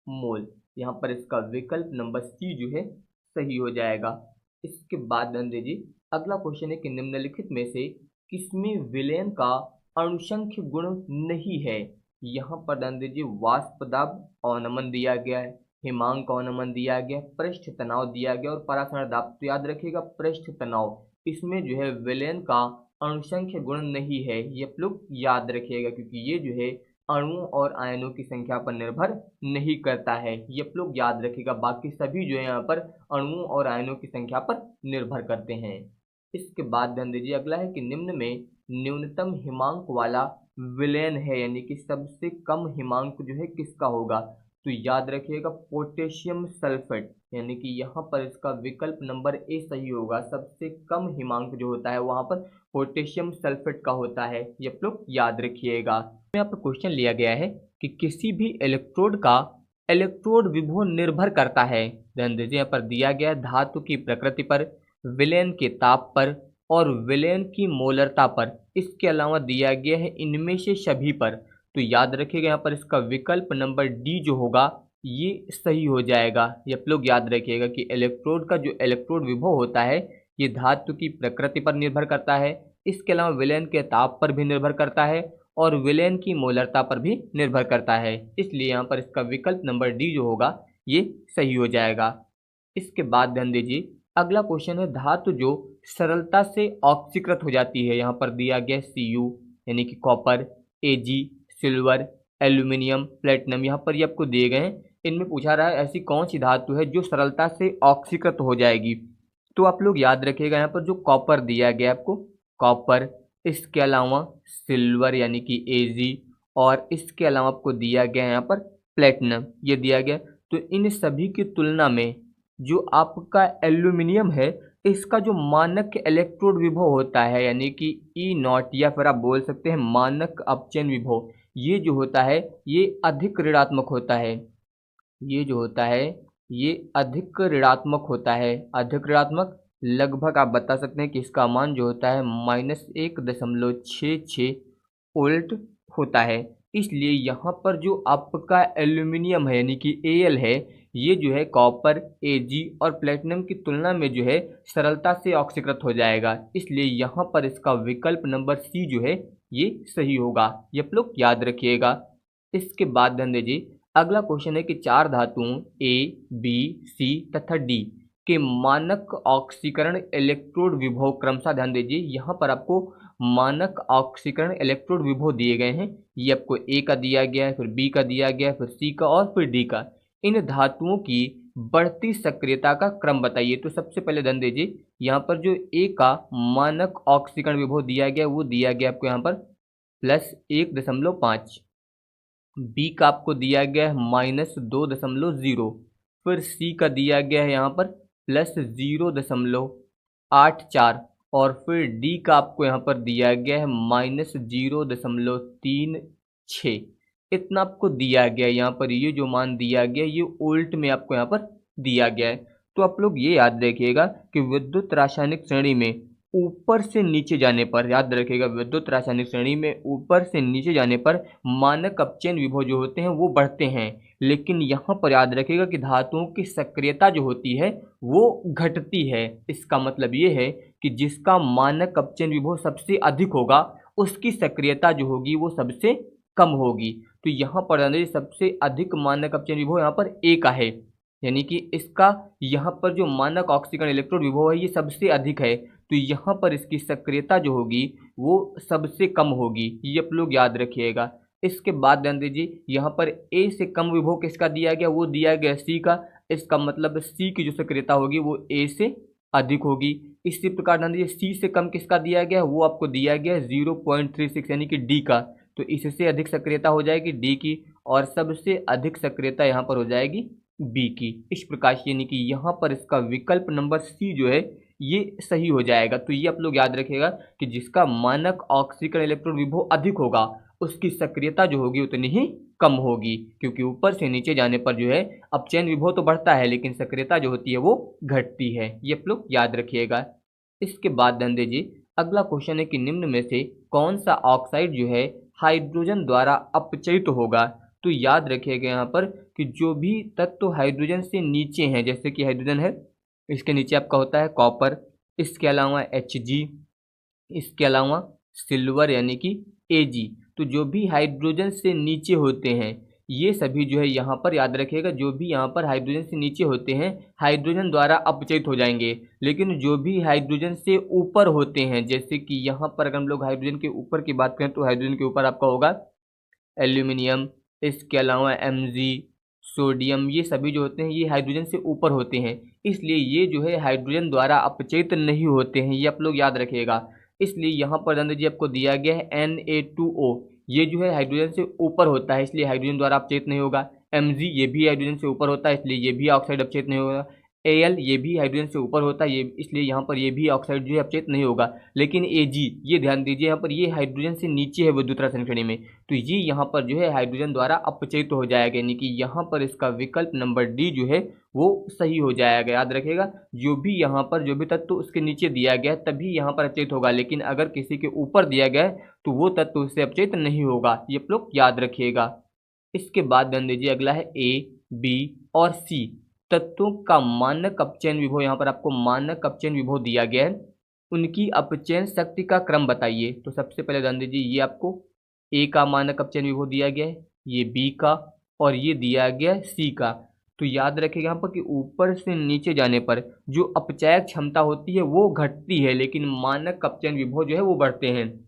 मोल। यहाँ पर इसका विकल्प नंबर सी जो है सही हो जाएगा। इसके बाद ध्यान दीजिए अगला क्वेश्चन है कि निम्नलिखित में से किसमें विलयन का अणुसंख्य गुण नहीं है। यहाँ पर ध्यान दीजिए वाष्प दाब अवनमन दिया गया है, हिमांक अवनमन दिया गया, पृष्ठ तनाव दिया गया और परासरण दाब। तो याद रखिएगा पृष्ठ तनाव, इसमें जो है विलयन का अणुसंख्य गुण नहीं है, ये आप लोग याद रखिएगा क्योंकि ये जो है अणुओं और आयनों की संख्या पर निर्भर नहीं करता है, ये आप लोग याद रखिएगा। बाकी सभी जो है यहाँ पर अणुओं और आयनों की संख्या पर निर्भर करते हैं। इसके बाद ध्यान दीजिए अगला है कि निम्न में न्यूनतम हिमांक वाला विलयन है, यानी कि सबसे कम हिमांक जो है किसका होगा। तो याद रखिएगा पोटेशियम सल्फेट, यानी कि यहाँ पर इसका विकल्प नंबर ए सही होगा। सबसे कम हिमांक जो होता है वहाँ पर पोटेशियम सल्फेट का होता है, ये आप लोग याद रखिएगा। यहाँ पर क्वेश्चन लिया गया है कि किसी भी इलेक्ट्रोड का इलेक्ट्रोड विभव निर्भर करता है। ध्यान दीजिए यहाँ पर दिया गया है धातु की प्रकृति पर, विलयन के ताप पर और विलयन की मोलरता पर। इसके अलावा दिया गया है इनमें से सभी पर। तो याद रखिएगा यहाँ पर इसका विकल्प नंबर डी जो होगा ये सही हो जाएगा। ये आप लोग याद रखिएगा कि इलेक्ट्रोड का जो इलेक्ट्रोड विभव होता है ये धातु की प्रकृति पर निर्भर करता है, इसके अलावा विलयन के ताप पर भी निर्भर करता है और विलयन की मोलरता पर भी निर्भर करता है। इसलिए यहाँ पर इसका विकल्प नंबर डी जो होगा ये सही हो जाएगा। इसके बाद ध्यान दीजिए अगला क्वेश्चन है धातु जो सरलता से ऑक्सीकृत हो जाती है। यहाँ पर दिया गया Cu यानी कि copper, Ag, silver, aluminium, platinum, यहाँ पर ये आपको दिए गए हैं। इनमें पूछा रहा है ऐसी कौन सी धातु है जो सरलता से ऑक्सीकृत हो जाएगी। तो आप लोग याद रखिएगा यहाँ पर जो कॉपर दिया गया आपको कॉपर, इसके अलावा सिल्वर यानी कि Ag और इसके अलावा आपको दिया गया है यहाँ पर प्लेटिनम, ये दिया गया। तो इन सभी की तुलना में जो आपका एल्यूमिनियम है इसका जो मानक इलेक्ट्रोड विभव होता है यानी कि E0 या फिर आप बोल सकते हैं मानक अपचयन विभव, ये जो होता है ये अधिक ऋणात्मक होता है। ये जो होता है ये अधिक ऋणात्मक होता है। अधिक ऋणात्मक लगभग आप बता सकते हैं कि इसका मान जो होता है -1.66 वोल्ट होता है। इसलिए यहाँ पर जो आपका एल्यूमिनियम है यानी कि Al है, ये जो है कॉपर, Ag और प्लेटिनम की तुलना में जो है सरलता से ऑक्सीकृत हो जाएगा। इसलिए यहाँ पर इसका विकल्प नंबर सी जो है ये सही होगा। ये आप लोग याद रखिएगा। इसके बाद ध्यान दीजिए, अगला क्वेश्चन है कि चार धातुओं A, B, C तथा D के मानक ऑक्सीकरण इलेक्ट्रोड विभव क्रमशः, ध्यान दीजिए यहाँ पर आपको मानक ऑक्सीकरण इलेक्ट्रोड विभव दिए गए हैं। ये आपको ए का दिया गया है, फिर बी का दिया गया है, फिर सी का और फिर डी का। इन धातुओं की बढ़ती सक्रियता का क्रम बताइए। तो सबसे पहले ध्यान दीजिए, यहाँ पर जो ए का मानक ऑक्सीकरण विभव दिया गया वो दिया गया आपको यहाँ पर +1.5, बी का आपको दिया गया है -2.0, फिर सी का दिया गया है यहाँ पर +0.84 और फिर डी का आपको यहाँ पर दिया गया है -0.36। इतना आपको दिया गया है। यहाँ पर ये जो मान दिया गया ये उल्ट में आपको यहाँ पर दिया गया है। तो आप लोग ये याद रखिएगा कि विद्युत रासायनिक श्रेणी में ऊपर से नीचे जाने पर, याद रखिएगा विद्युत रासायनिक श्रेणी में ऊपर से नीचे जाने पर मानक अपचयन विभव जो होते हैं वो बढ़ते हैं, लेकिन यहाँ पर याद रखिएगा कि धातुओं की सक्रियता जो होती है वो घटती है। इसका मतलब ये है कि जिसका मानक अपचयन विभव सबसे अधिक होगा उसकी सक्रियता जो होगी वो सबसे कम होगी। तो यहाँ पर सबसे अधिक मानक अपचयन विभव यहाँ पर ए का है, यानी कि इसका यहाँ पर जो मानक ऑक्सीकरण इलेक्ट्रोड विभव है ये सबसे अधिक है। तो यहाँ पर इसकी सक्रियता जो होगी वो सबसे कम होगी। ये आप लोग याद रखिएगा। इसके बाद ध्यान दीजिए, यहाँ पर ए से कम विभव किसका दिया गया, वो दिया गया सी का। इसका मतलब सी की जो सक्रियता होगी वो ए से अधिक होगी। इसी प्रकार ध्यान दीजिए, सी से कम किसका दिया गया, वो आपको दिया गया 0.36 यानी कि डी का। तो इससे अधिक सक्रियता हो जाएगी डी की, और सबसे अधिक सक्रियता यहाँ पर हो जाएगी बी की। इस प्रकार से यानी कि यहाँ पर इसका विकल्प नंबर सी जो है ये सही हो जाएगा। तो ये आप लोग याद रखिएगा कि जिसका मानक ऑक्सीकरण इलेक्ट्रोड विभव अधिक होगा उसकी सक्रियता जो होगी उतनी ही कम होगी, क्योंकि ऊपर से नीचे जाने पर जो है अपचयन विभव तो बढ़ता है लेकिन सक्रियता जो होती है वो घटती है। ये आप लोग याद रखिएगा। इसके बाद ध्यान दीजिए, अगला क्वेश्चन है कि निम्न में से कौन सा ऑक्साइड जो है हाइड्रोजन द्वारा अपचयित होगा। तो याद रखिएगा यहाँ पर कि जो भी तत्व हाइड्रोजन से नीचे हैं, जैसे कि हाइड्रोजन है, इसके नीचे आपका होता है कॉपर, इसके अलावा Hg, इसके अलावा सिल्वर यानी कि Ag। तो जो भी हाइड्रोजन से नीचे होते हैं ये सभी जो है यहाँ पर याद रखिएगा, जो भी यहाँ पर हाइड्रोजन से नीचे होते हैं हाइड्रोजन द्वारा अपचयित हो जाएंगे। लेकिन जो भी हाइड्रोजन से ऊपर होते हैं, जैसे कि यहाँ पर अगर हम लोग हाइड्रोजन के ऊपर की बात करें तो हाइड्रोजन के ऊपर आपका होगा एल्यूमिनियम, इसके अलावा Mg, सोडियम, ये सभी जो होते हैं ये हाइड्रोजन से ऊपर होते हैं, इसलिए ये जो है हाइड्रोजन द्वारा अपचयित नहीं होते हैं। ये आप लोग याद रखिएगा। इसलिए यहाँ पर ध्यान दीजिए, आपको दिया गया है Na2O, ये जो है हाइड्रोजन से ऊपर होता है इसलिए हाइड्रोजन द्वारा अपचयित नहीं होगा। Mg ये भी हाइड्रोजन से ऊपर होता है इसलिए ये भी ऑक्साइड अपचयित नहीं होगा। Al ये भी हाइड्रोजन से ऊपर होता है ये, इसलिए यहाँ पर ये भी ऑक्साइड जो है अपचयित नहीं होगा। लेकिन Ag ये ध्यान दीजिए, यहाँ पर ये हाइड्रोजन से नीचे है विद्युत रासायनिक श्रेणी में, तो ये यहाँ पर जो है हाइड्रोजन द्वारा अपचयित हो जाएगा, यानी कि यहाँ पर इसका विकल्प नंबर डी जो है वो सही हो जाएगा। याद रखिएगा, जो भी यहाँ पर जो भी तत्व उसके नीचे दिया गया है तभी यहाँ पर अपचयित होगा, लेकिन अगर किसी के ऊपर दिया गया है तो वो तत्व उससे अपचयित नहीं होगा। ये आप लोग याद रखिएगा। इसके बाद ध्यान दीजिए, अगला है ए, बी और सी तत्वों का मानक अपचयन विभव। यहाँ पर आपको मानक अपचयन विभव दिया गया है, उनकी अपचयन शक्ति का क्रम बताइए। तो सबसे पहले ध्यान दीजिए, ये आपको ए का मानक अपचयन विभव दिया गया है, ये बी का और ये दिया गया है सी का। तो याद रखिएगा यहाँ पर कि ऊपर से नीचे जाने पर जो अपचयक क्षमता होती है वो घटती है, लेकिन मानक अपचयन विभव जो है वो बढ़ते हैं।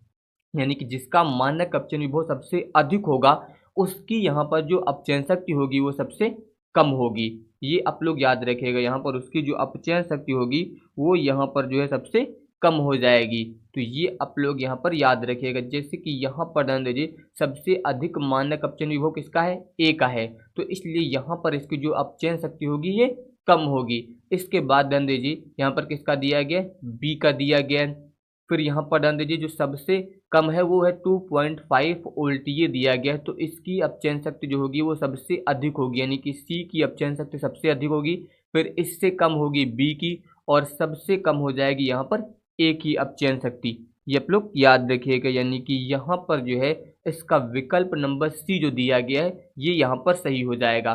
यानी कि जिसका मानक अपचयन विभव सबसे अधिक होगा उसकी यहाँ पर जो अपचयन शक्ति होगी वो सबसे कम होगी। ये आप लोग याद रखिएगा, यहाँ पर उसकी जो अपचयन शक्ति होगी वो यहाँ पर जो है सबसे कम हो जाएगी। तो ये आप लोग यहाँ पर याद रखिएगा। जैसे कि यहाँ पर ध्यान दीजिए, सबसे अधिक मानक अपचयन विभव किसका है, ए का है, तो इसलिए यहाँ पर इसकी जो अपचयन शक्ति होगी ये कम होगी। इसके बाद ध्यान दीजिए, यहाँ पर किसका दिया गया, बी का दिया गया। फिर यहाँ पर ध्यान दीजिए, जो सबसे कम है वो है 2.5 वोल्ट, ये दिया गया है, तो इसकी अपचयन शक्ति जो होगी वो सबसे अधिक होगी, यानी कि सी की अपचयन शक्ति सबसे अधिक होगी। फिर इससे कम होगी बी की और सबसे कम हो जाएगी यहाँ पर ए की अपचयन शक्ति। ये आप लोग याद रखिएगा, यानी कि यहाँ पर जो है इसका विकल्प नंबर सी जो दिया गया है ये यहाँ पर सही हो जाएगा।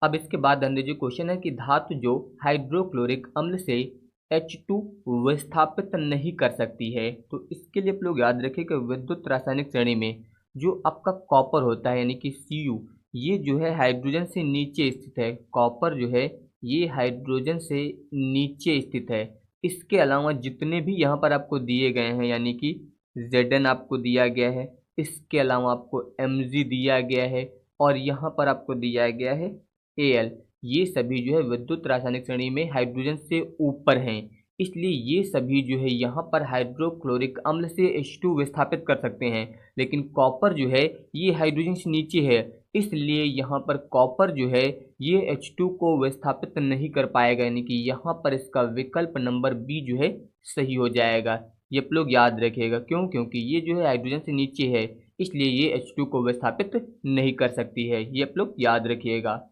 अब इसके बाद ध्यान दीजिए, क्वेश्चन है कि धातु जो हाइड्रोक्लोरिक अम्ल से H2 विस्थापित नहीं कर सकती है, तो इसके लिए आप लोग याद रखें कि विद्युत रासायनिक श्रेणी में जो आपका कॉपर होता है यानी कि Cu, ये जो है हाइड्रोजन से नीचे स्थित है। कॉपर जो है ये हाइड्रोजन से नीचे स्थित है। इसके अलावा जितने भी यहाँ पर आपको दिए गए हैं, यानी कि Zn आपको दिया गया है, इसके अलावा आपको Mg दिया गया है, और यहाँ पर आपको दिया गया है Al, ये सभी जो है विद्युत रासायनिक श्रेणी में हाइड्रोजन से ऊपर हैं। इसलिए ये सभी जो है यहाँ पर हाइड्रोक्लोरिक अम्ल से H2 विस्थापित कर सकते हैं, लेकिन कॉपर जो है ये हाइड्रोजन से नीचे है, इसलिए यहाँ पर कॉपर जो है ये H2 को विस्थापित नहीं कर पाएगा, यानी कि यहाँ पर इसका विकल्प नंबर बी जो है सही हो जाएगा। ये आप लोग याद रखिएगा, क्यों? क्योंकि ये जो है हाइड्रोजन से नीचे है, इसलिए ये H2 को विस्थापित नहीं कर सकती है। ये आप लोग याद रखिएगा।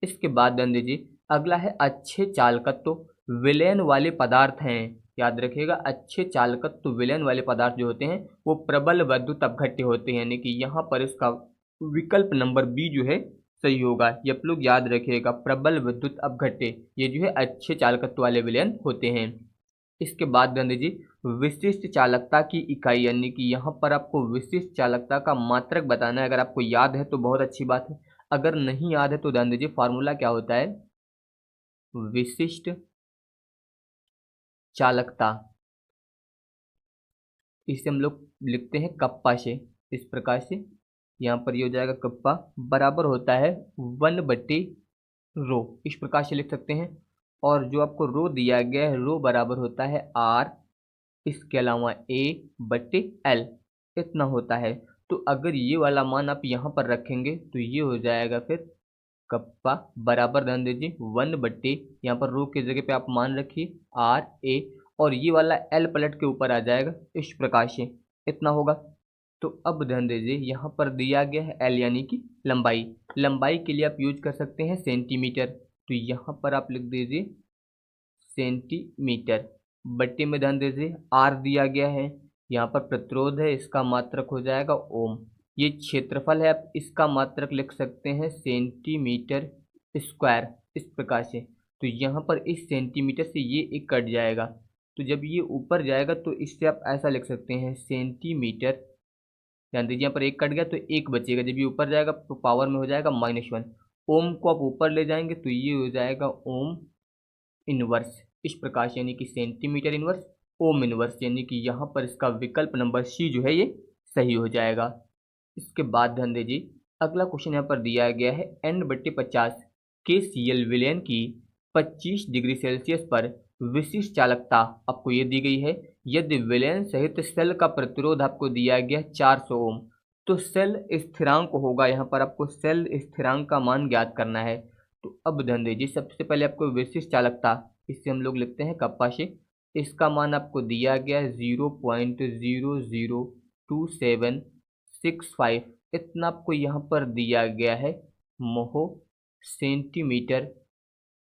इसके बाद ध्यान दीजिए, अगला है अच्छे चालकत्व विलयन वाले पदार्थ हैं। याद रखिएगा, अच्छे चालकत्व विलयन वाले पदार्थ जो होते हैं वो प्रबल विद्युत अपघट्य होते हैं, यानी कि यहाँ पर इसका विकल्प नंबर बी जो है सही होगा। ये आप लोग याद रखिएगा, प्रबल विद्युत अपघट्य ये जो है अच्छे चालकत्व वाले विलयन होते हैं। इसके बाद ध्यान दीजिए, विशिष्ट चालकता की इकाई, यानी कि यहाँ पर आपको विशिष्ट चालकता का मात्रक बताना है। अगर आपको याद है तो बहुत अच्छी बात है, अगर नहीं याद है तो ध्यान दीजिए फार्मूला क्या होता है। विशिष्ट चालकता, इसे हम लोग लिखते हैं कप्पा से, इस प्रकार से। यहाँ पर ये हो जाएगा कप्पा बराबर होता है 1/रो, इस प्रकार से लिख सकते हैं। और जो आपको रो दिया गया है, रो बराबर होता है आर, इसके अलावा A/L, इतना होता है। तो अगर ये वाला मान आप यहाँ पर रखेंगे तो ये हो जाएगा फिर कप्पा बराबर, ध्यान दीजिए 1/, यहाँ पर रो की जगह पे आप मान रखिए RA, और ये वाला L पलट के ऊपर आ जाएगा, इस प्रकार से इतना होगा। तो अब ध्यान दीजिए, यहाँ पर दिया गया है L यानी कि लंबाई। लंबाई के लिए आप यूज कर सकते हैं सेंटीमीटर, तो यहाँ पर आप लिख दीजिए सेंटीमीटर। बट्टे में ध्यान दीजिए R दिया गया है, यहाँ पर प्रतिरोध है, इसका मात्रक हो जाएगा ओम। ये क्षेत्रफल है, आप इसका मात्रक लिख सकते हैं सेंटीमीटर स्क्वायर, इस प्रकार से। तो यहाँ पर इस सेंटीमीटर से ये एक कट जाएगा, तो जब ये ऊपर जाएगा तो इससे आप ऐसा लिख सकते हैं सेंटीमीटर। ध्यान दीजिए, यहाँ पर एक कट गया तो एक बचेगा, जब ये ऊपर जाएगा तो पावर में हो जाएगा -1। ओम को आप ऊपर ले जाएंगे तो ये हो जाएगा ओम इनवर्स, इस प्रकार से, यानी कि सेंटीमीटर इनवर्स ओम इनवर्स, यानी कि यहाँ पर इसका विकल्प नंबर सी जो है ये सही हो जाएगा। इसके बाद ध्यान दीजिए, अगला क्वेश्चन यहाँ पर दिया गया है N/50 के Cl विलयन की 25 डिग्री सेल्सियस पर विशिष्ट चालकता आपको ये दी गई है। यदि विलयन सहित सेल का प्रतिरोध आपको दिया गया 400 ओम, तो सेल स्थिरांक होगा, यहाँ पर आपको सेल स्थिरांक का मान ज्ञात करना है। तो अब ध्यान दीजिए, सबसे पहले आपको विशिष्ट चालकता, इससे हम लोग लिखते हैं कप्पा से, इसका मान आपको दिया गया है 0.002765, इतना आपको यहाँ पर दिया गया है मोहो सेंटीमीटर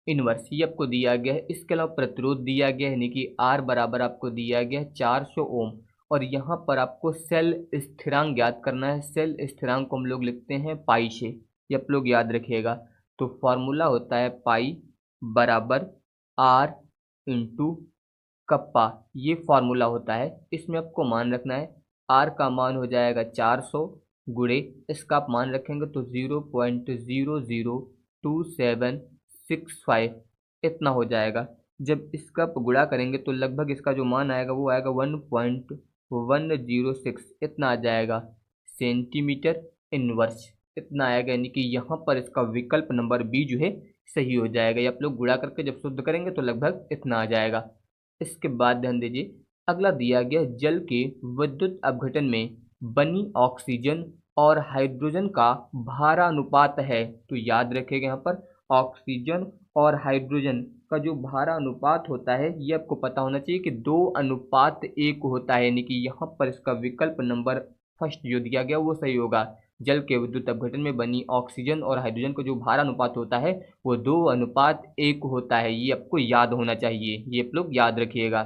इनवर्स, ये आपको दिया गया है। इसके अलावा प्रतिरोध दिया गया है, यानी कि R बराबर आपको दिया गया है 400 ओम, और यहाँ पर आपको सेल स्थिरांक ज्ञात करना है। सेल स्थिरांक को हम लोग लिखते हैं पाई से, ये आप लोग याद रखिएगा। तो फॉर्मूला होता है पाई बराबर R इंटू कप्पा, ये फॉर्मूला होता है। इसमें आपको मान रखना है R का मान हो जाएगा 400 गुणे, इसका आप मान रखेंगे तो 0.002765 इतना हो जाएगा। जब इसका आप गुणा करेंगे तो लगभग इसका जो मान आएगा वो आएगा 1.106, इतना आ जाएगा सेंटीमीटर इनवर्स, इतना आएगा, यानी कि यहाँ पर इसका विकल्प नंबर बी जो है सही हो जाएगा। ये आप लोग गुणा करके जब शुद्ध करेंगे तो लगभग इतना आ जाएगा। इसके बाद ध्यान दीजिए, अगला दिया गया जल के विद्युत अपघटन में बनी ऑक्सीजन और हाइड्रोजन का भारानुपात है। तो याद रखिएगा, यहाँ पर ऑक्सीजन और हाइड्रोजन का जो भारानुपात होता है ये आपको पता होना चाहिए कि 2:1 होता है, यानी कि यहाँ पर इसका विकल्प नंबर फर्स्ट जो दिया गया वो सही होगा। जल के विद्युत अपघटन में बनी ऑक्सीजन और हाइड्रोजन का जो भारानुपात होता है वो 2:1 होता है, ये आपको याद होना चाहिए, ये आप लोग याद रखिएगा।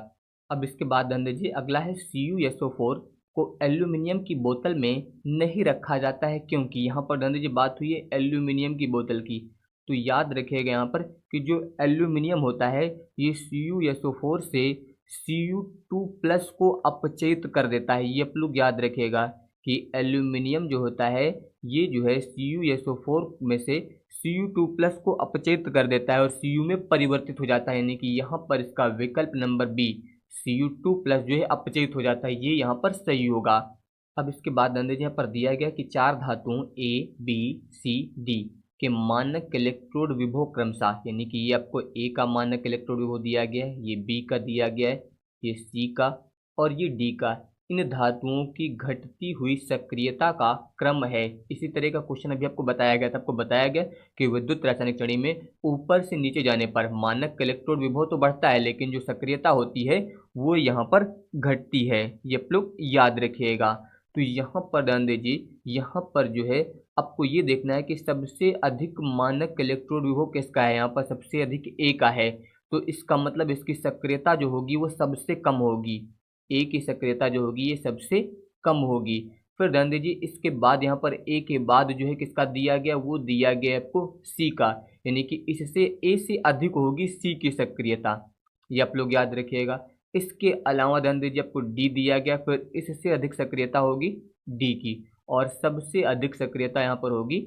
अब इसके बाद ध्यान दीजिए, अगला है CuSO4 को एल्यूमिनियम की बोतल में नहीं रखा जाता है क्योंकि यहाँ पर ध्यान दीजिए बात हुई है एल्यूमिनियम की बोतल की। तो याद रखिएगा यहाँ पर कि जो एल्यूमिनियम होता है ये CuSO4 से Cu2+ को अपचयित कर देता है। ये आप लोग याद रखिएगा कि एल्यूमिनियम जो होता है ये जो है CuSO4 में से Cu2+ को अपचयित कर देता है और Cu में परिवर्तित हो जाता है, यानी कि यहाँ पर इसका विकल्प नंबर बी Cu2+ जो है अपचयित हो जाता है, ये यहाँ पर सही होगा। अब इसके बाद ध्यान दीजिए यहाँ पर दिया गया कि चार धातुओं A, B, C, D के मानक इलेक्ट्रोड विभव क्रमशः, यानी कि ये आपको A का मानक इलेक्ट्रोड विभव दिया गया है, ये B का दिया गया है, ये C का और ये D का। इन धातुओं की घटती हुई सक्रियता का क्रम है। इसी तरह का क्वेश्चन अभी आपको बताया गया था। आपको बताया गया कि विद्युत रासायनिक श्रेणी में ऊपर से नीचे जाने पर मानक इलेक्ट्रोड विभव तो बढ़ता है लेकिन जो सक्रियता होती है वो यहाँ पर घटती है। ये आप लोग याद रखिएगा। तो यहाँ पर ध्यान दीजिए, यहाँ पर जो है आपको ये देखना है कि सबसे अधिक मानक इलेक्ट्रोड विभव किसका है। यहाँ पर सबसे अधिक ए का है, तो इसका मतलब इसकी सक्रियता जो होगी वो सबसे कम होगी। ए की सक्रियता जो होगी ये सबसे कम होगी। फिर ध्यान दीजिए इसके बाद यहाँ पर ए के बाद जो है किसका दिया गया, वो दिया गया आपको सी का, यानी कि इससे ए से अधिक होगी सी की सक्रियता। ये आप लोग याद रखिएगा। इसके अलावा ध्यान दीजिए आपको डी दिया गया, फिर इससे अधिक सक्रियता होगी डी की और सबसे अधिक सक्रियता यहाँ पर होगी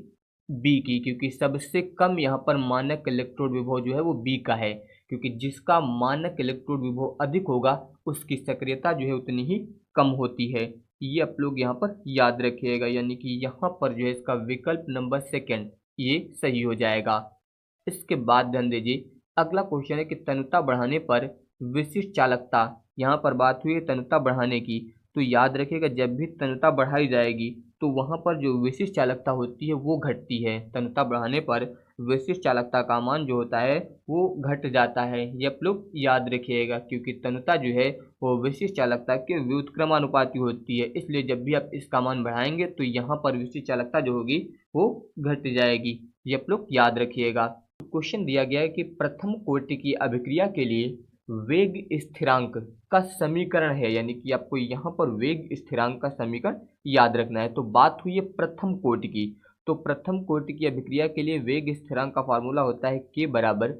बी की, क्योंकि सबसे कम यहाँ पर मानक इलेक्ट्रोड विभव जो है वो बी का है, क्योंकि जिसका मानक इलेक्ट्रोड विभव अधिक होगा उसकी सक्रियता जो है उतनी ही कम होती है। ये आप लोग यहाँ पर याद रखिएगा, यानी कि यहाँ पर जो है इसका विकल्प नंबर सेकंड ये सही हो जाएगा। इसके बाद ध्यान दीजिए अगला क्वेश्चन है कि तन्यता बढ़ाने पर विशिष्ट चालकता। यहाँ पर बात हुई है तन्यता बढ़ाने की, तो याद रखिएगा जब भी तन्यता बढ़ाई जाएगी तो वहाँ पर जो विशिष्ट चालकता होती है वो घटती है। तन्यता बढ़ाने पर विशिष्ट चालकता का मान जो होता है वो घट जाता है। ये आप लोग याद रखिएगा, क्योंकि तन्यता जो है वो विशिष्ट चालकता के व्युत्क्रमानुपाती होती है, इसलिए जब भी आप इसका मान बढ़ाएंगे तो यहाँ पर विशिष्ट चालकता जो होगी वो घट जाएगी। ये आप लोग याद रखिएगा। क्वेश्चन दिया गया है कि प्रथम कोटि की अभिक्रिया के लिए वेग स्थिरांक का समीकरण है, यानी कि आपको यहाँ पर वेग स्थिरांक का समीकरण याद रखना है। तो बात हुई है प्रथम कोटि की, तो प्रथम कोटि की अभिक्रिया के लिए वेग स्थिरांक का फार्मूला होता है k बराबर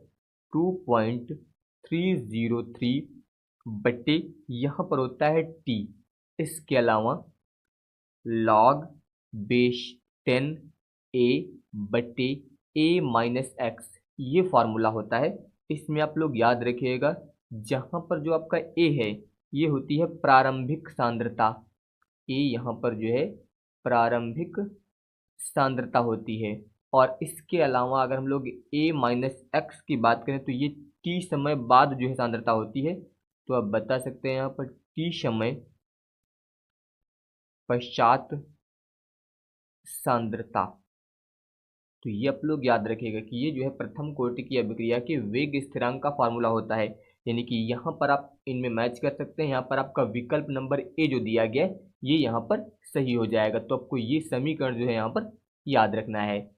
2.303 बट्टे यहाँ पर होता है t, इसके अलावा log बेस 10 a बट्टे a माइनस एक्स, ये फार्मूला होता है। इसमें आप लोग याद रखिएगा जहाँ पर जो आपका a है ये होती है प्रारंभिक सांद्रता। a यहाँ पर जो है प्रारंभिक सांद्रता होती है, और इसके अलावा अगर हम लोग a माइनस एक्स की बात करें तो ये t समय बाद जो है सांद्रता होती है। तो आप बता सकते हैं यहाँ पर t समय पश्चात सांद्रता। तो ये आप लोग याद रखिएगा कि ये जो है प्रथम कोटि की अभिक्रिया के वेग स्थिरांक का फार्मूला होता है, यानी कि यहाँ पर आप इनमें मैच कर सकते हैं। यहाँ पर आपका विकल्प नंबर ए जो दिया गया है ये यहाँ पर सही हो जाएगा। तो आपको ये समीकरण जो है यहाँ पर याद रखना है।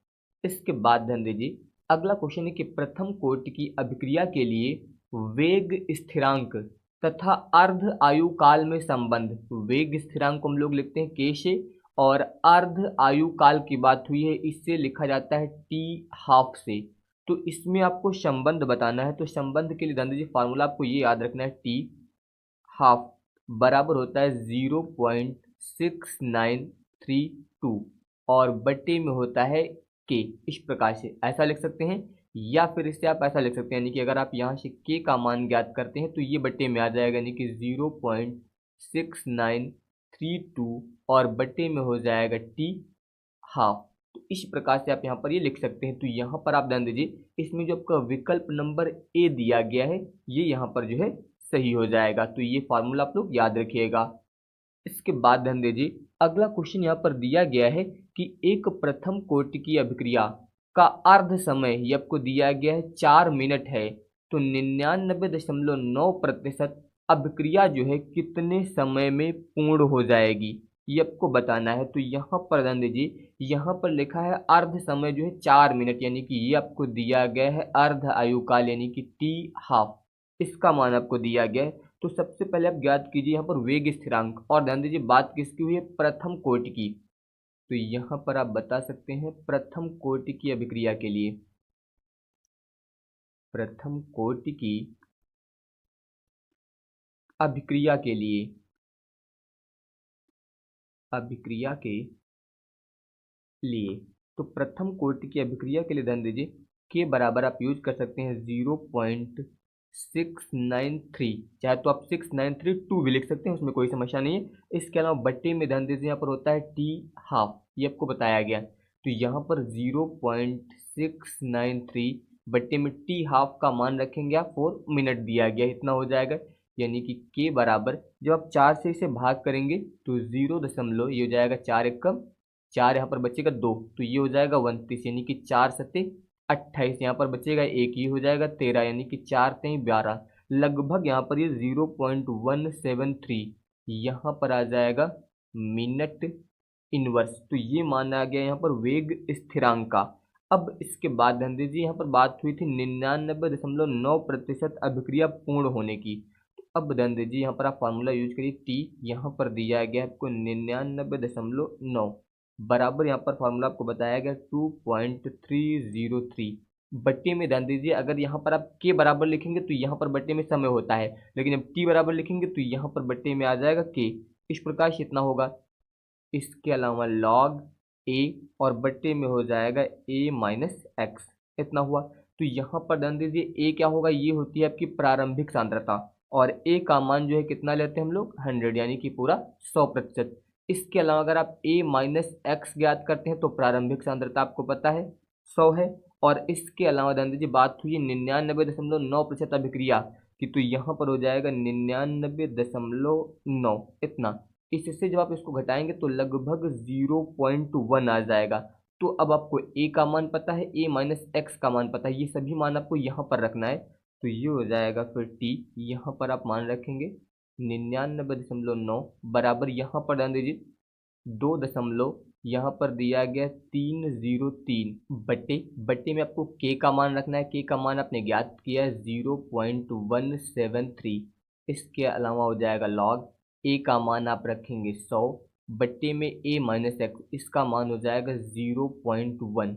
इसके बाद ध्यान दीजिए अगला क्वेश्चन है कि प्रथम कोटि की अभिक्रिया के लिए वेग स्थिरांक तथा अर्ध आयु काल में संबंध। वेग स्थिरांक को हम लोग लिखते हैं के से, और अर्ध आयु काल की बात हुई है इससे लिखा जाता है टी हाफ से। तो इसमें आपको संबंध बताना है, तो संबंध के लिए ध्यान दीजिए फार्मूला आपको ये याद रखना है टी हाफ बराबर होता है 0.6932 और बट्टे में होता है के। इस प्रकार से ऐसा लिख सकते हैं, या फिर इससे आप ऐसा लिख सकते हैं, यानी कि अगर आप यहाँ से के का मान ज्ञात करते हैं तो ये बट्टे में आ जाएगा, यानी कि 0.6932 और बट्टे में हो जाएगा टी हाफ। तो इस प्रकार से आप यहाँ पर ये लिख सकते हैं। तो यहाँ पर आप ध्यान दीजिए इसमें जो आपका विकल्प नंबर ए दिया गया है ये यहाँ पर जो है सही हो जाएगा। तो ये फार्मूला आप लोग याद रखिएगा। इसके बाद ध्यान दीजिए अगला क्वेश्चन यहाँ पर दिया गया है कि एक प्रथम कोटि की अभिक्रिया का अर्ध समय ये आपको दिया गया है 4 मिनट है, तो 99.9% अभिक्रिया जो है कितने समय में पूर्ण हो जाएगी ये आपको बताना है। तो यहाँ पर ध्यान दीजिए यहाँ पर लिखा है अर्ध समय जो है 4 मिनट, यानी कि ये आपको दिया गया है अर्ध आयुकाल यानी कि टी हाफ। इसका मान आपको दिया गया है। तो सबसे पहले आप ज्ञात कीजिए यहाँ पर वेग स्थिरांक, और ध्यान दीजिए बात किसकी हुई है, प्रथम कोटि की। तो यहाँ पर आप बता सकते हैं प्रथम कोटि की अभिक्रिया के लिए, प्रथम कोटि की अभिक्रिया के लिए, अभिक्रिया के लिए तो प्रथम कोटि की अभिक्रिया के लिए ध्यान दीजिए के बराबर आप यूज कर सकते हैं 0.693, चाहे तो आप 6932 भी लिख सकते हैं, उसमें कोई समस्या नहीं है। इसके अलावा बट्टे में ध्यान दीजिए यहाँ पर होता है टी हाफ, ये आपको बताया गया। तो यहाँ पर 0.693 बट्टे में टी हाफ का मान रखेंगे आप, 4 मिनट दिया गया, इतना हो जाएगा। यानी कि के बराबर जब आप 4 से इसे भाग करेंगे तो 0 ये हो जाएगा 4 एकम 4, यहाँ पर बचेगा 2, तो ये हो जाएगा 29, यानी कि 4 सत्ते 28, यहाँ पर बचेगा 1, ये हो जाएगा 13, यानी कि 4 तेई 12, लगभग यहाँ पर ये 0.173 यहाँ पर आ जाएगा मिनट इनवर्स। तो ये माना गया यहाँ पर वेग स्थिरांक का। अब इसके बाद ध्यान दीजिए यहाँ पर बात हुई थी 99.9% अभिक्रिया पूर्ण होने की। तो अब ध्यान दीजिए यहाँ पर आप फार्मूला यूज करिए, टी यहाँ पर दिया गया है आपको 99.9 बराबर, यहाँ पर फार्मूला आपको बताया गया 2.303 बट्टे में। ध्यान दीजिए अगर यहाँ पर आप के बराबर लिखेंगे तो यहाँ पर बट्टे में समय होता है, लेकिन जब टी बराबर लिखेंगे तो यहाँ पर बट्टे में आ जाएगा के, इस प्रकार से इतना होगा। इसके अलावा लॉग ए और बट्टे में हो जाएगा ए माइनस एक्स, इतना हुआ। तो यहाँ पर ध्यान दीजिए ए क्या होगा, ये होती है आपकी प्रारंभिक सांद्रता, और ए का मान जो है कितना लेते हैं हम लोग 100, यानी कि पूरा 100%। इसके अलावा अगर आप ए माइनस एक्स ज्ञात करते हैं तो प्रारंभिक सांद्रता आपको पता है 100 है। और इसके अलावा ध्यान दीजिए बात हुई 99.9% अभिक्रिया की, तो यहाँ पर हो जाएगा 99.9 इतना। इससे जब आप इसको घटाएंगे तो लगभग 0.1 आ जाएगा। तो अब आपको ए का मान पता है, ए माइनस एक्स का मान पता है, ये सभी मान आपको यहाँ पर रखना है। तो ये हो जाएगा फिर टी, यहाँ पर आप मान रखेंगे 99.9 बराबर, यहाँ पर ध्यान दीजिए 2 दशमलव यहाँ पर दिया गया 303 बट्टे बट्टे में आपको के का मान रखना है, के का मान आपने ज्ञात किया है 0.173। इसके अलावा हो जाएगा लॉग ए का मान आप रखेंगे 100 बट्टे में ए माइनस एक्स, इसका मान हो जाएगा 0.1,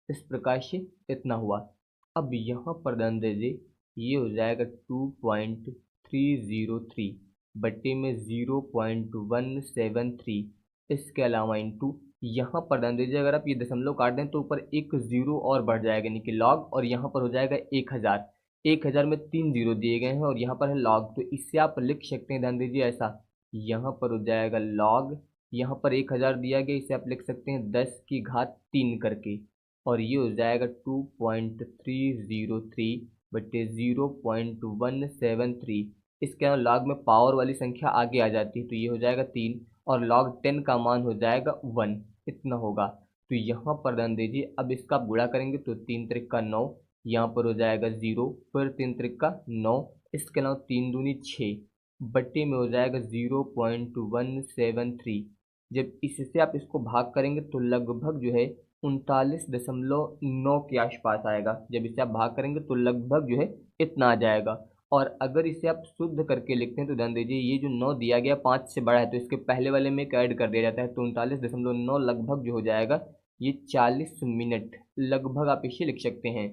इस प्रकार से इतना हुआ। अब यहाँ पर ध्यान दीजिए ये हो जाएगा 2.303 बट्टे में 0.173, इसके अलावा इंटू यहाँ पर ध्यान दीजिए अगर आप ये दशमलव काट दें तो ऊपर एक जीरो और बढ़ जाएगा, यानी कि लॉग, और यहाँ पर हो जाएगा 1000, 1000 में 3 जीरो दिए गए हैं और यहाँ पर है लॉग, तो इससे आप लिख सकते हैं ध्यान दीजिए ऐसा, यहाँ पर हो जाएगा लॉग, यहाँ पर 1000 दिया गया, इसे आप लिख सकते हैं 10 की घात 3 करके, और ये हो जाएगा 2.303 बटे 0.173। इसके अलावा लॉग में पावर वाली संख्या आगे आ जाती है, तो ये हो जाएगा 3, और log 10 का मान हो जाएगा 1, इतना होगा। तो यहाँ पर ध्यान दीजिए अब इसका आप गुणा करेंगे तो 3 त्रिक का 9, यहाँ पर हो जाएगा 0, फिर 3 त्रिक का 9, इसके अलावा 3 दूनी 6 बट्टे में हो जाएगा 0.173। जब इससे आप इसको भाग करेंगे तो लगभग जो है 39.9 के आसपास आएगा, जब इसे आप भाग करेंगे तो लगभग जो है इतना आ जाएगा। और अगर इसे आप शुद्ध करके लिखते हैं तो ध्यान दीजिए ये जो 9 दिया गया 5 से बड़ा है, तो इसके पहले वाले में ऐड कर दिया जाता है, तो 39.9 लगभग जो हो जाएगा ये 40 मिनट लगभग आप इसे लिख सकते हैं।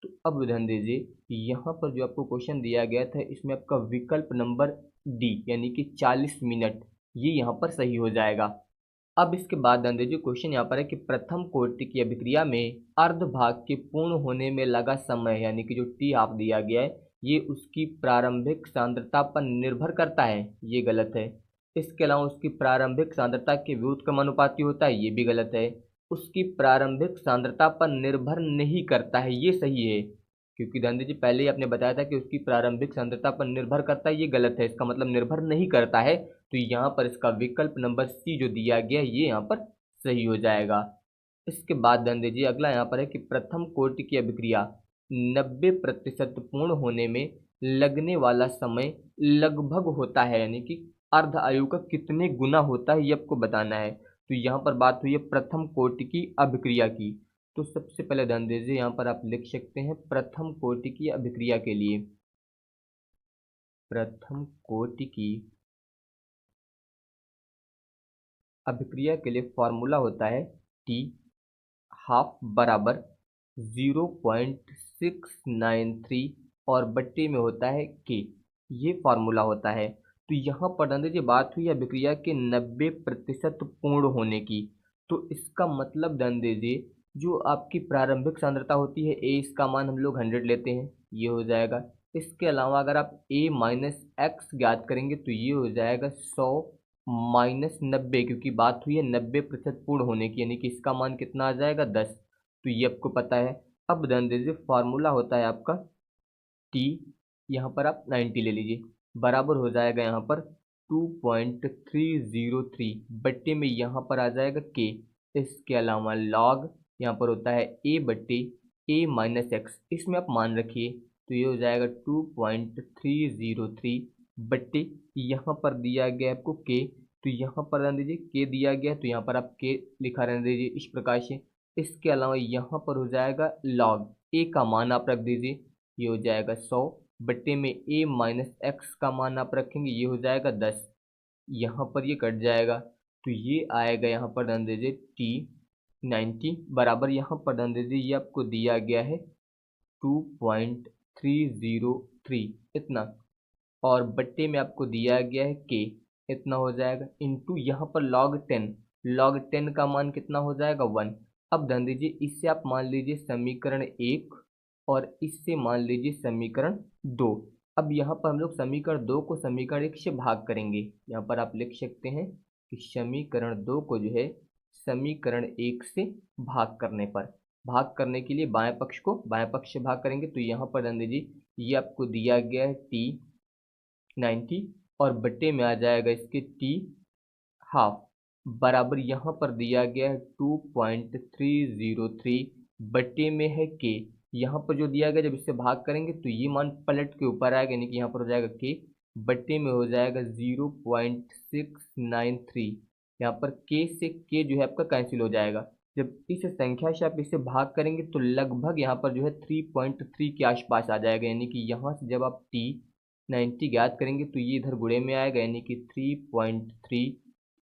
तो अब ध्यान दीजिए यहाँ पर जो आपको क्वेश्चन दिया गया था इसमें आपका विकल्प नंबर डी यानी कि 40 मिनट ये यहाँ पर सही हो जाएगा। अब इसके बाद ध्यान दीजिए क्वेश्चन यहाँ पर है कि प्रथम कोटि की अभिक्रिया में अर्धभाग के पूर्ण होने में लगा समय यानी कि जो टी हाफ दिया गया है ये उसकी प्रारंभिक सांद्रता पर निर्भर करता है, ये गलत है। इसके अलावा उसकी प्रारंभिक सांद्रता के व्युत्क्रमानुपाती होता है, ये भी गलत है। उसकी प्रारंभिक सांद्रता पर निर्भर नहीं करता है, ये सही है, क्योंकि ध्यान दीजिए पहले ही आपने बताया था कि उसकी प्रारंभिक सांद्रता पर निर्भर करता है, ये गलत है, इसका मतलब निर्भर नहीं करता है। तो यहाँ पर इसका विकल्प नंबर सी जो दिया गया ये यहाँ पर सही हो जाएगा। इसके बाद ध्यान दीजिए अगला यहाँ पर है कि प्रथम कोटि की अभिक्रिया 90% पूर्ण होने में लगने वाला समय लगभग होता है, यानी कि अर्ध आयु का कितने गुना होता है ये आपको बताना है। तो यहाँ पर बात हुई है प्रथम कोटि की अभिक्रिया की, तो सबसे पहले ध्यान दीजिए यहाँ पर आप लिख सकते हैं प्रथम कोटि की अभिक्रिया के लिए प्रथम कोटि की अभिक्रिया के लिए फॉर्मूला होता है टी हाफ बराबर 0.693 और बट्टे में होता है के। ये फॉर्मूला होता है। तो यहाँ पर ध्यान दीजिए, बात हुई अभिक्रिया के 90% पूर्ण होने की। तो इसका मतलब ध्यान दीजिए, जो आपकी प्रारंभिक सांद्रता होती है ए, इसका मान हम लोग 100 लेते हैं, ये हो जाएगा। इसके अलावा अगर आप ए माइनस एक्स ज्ञात करेंगे तो ये हो जाएगा 100 माइनस 90, क्योंकि बात हुई है 90% पूर्ण होने की, यानी कि इसका मान कितना आ जाएगा 10। तो ये आपको पता है। अब ध्यान दीजिए, फॉर्मूला होता है आपका टी, यहाँ पर आप 90 ले लीजिए, बराबर हो जाएगा यहाँ पर 2.303 बट्टे में यहाँ पर आ जाएगा के। इसके अलावा लॉग यहाँ पर होता है ए बट्टे ए माइनस एक्स, इसमें आप मान रखिए, तो ये हो जाएगा 2.303 बट्टे यहाँ पर दिया गया आपको के, तो यहाँ पर रहने दीजिए के दिया गया, तो यहाँ पर आप के लिखा रहने दीजिए इस प्रकार से। इसके अलावा यहाँ पर हो जाएगा लॉग ए का मान आप रख दीजिए, ये हो जाएगा 100 बट्टे में ए माइनस एक्स का मान आप रखेंगे, ये हो जाएगा 10। यहाँ पर ये कट जाएगा, तो ये आएगा यहाँ पर ध्यान दीजिए टी 90 बराबर, यहाँ पर ध्यान दीजिए ये आपको दिया गया है 2.303 इतना, और बट्टे में आपको दिया गया है के, इतना हो जाएगा, इंटू यहाँ पर लॉग 10 का मान कितना हो जाएगा 1। अब ध्यान दीजिए, इससे आप मान लीजिए समीकरण 1 और इससे मान लीजिए समीकरण 2। अब यहाँ पर हम लोग समीकरण 2 को समीकरण 1 से भाग करेंगे। यहाँ पर आप लिख सकते हैं कि समीकरण 2 को जो है समीकरण 1 से भाग करने पर, भाग करने के लिए बाएं पक्ष को बाएं पक्ष से भाग करेंगे, तो यहाँ पर ध्यान दीजिए ये आपको दिया गया है टी 90 और बट्टे में आ जाएगा इसके टी हाफ बराबर, यहाँ पर दिया गया है 2.303 बट्टे में है के। यहाँ पर जो दिया गया, जब इससे भाग करेंगे तो ये मान पलट के ऊपर आएगा, यानी कि यहाँ पर हो जाएगा के बट्टे में हो जाएगा 0.693। यहाँ पर के से के जो है आपका कैंसिल हो जाएगा। जब इस संख्या से आप इसे भाग करेंगे तो लगभग यहाँ पर जो है 3.3 के आसपास आ जाएगा, यानी कि यहाँ से जब आप टी 90 ज्ञात करेंगे तो ये इधर गुणे में आएगा, यानी कि 3.3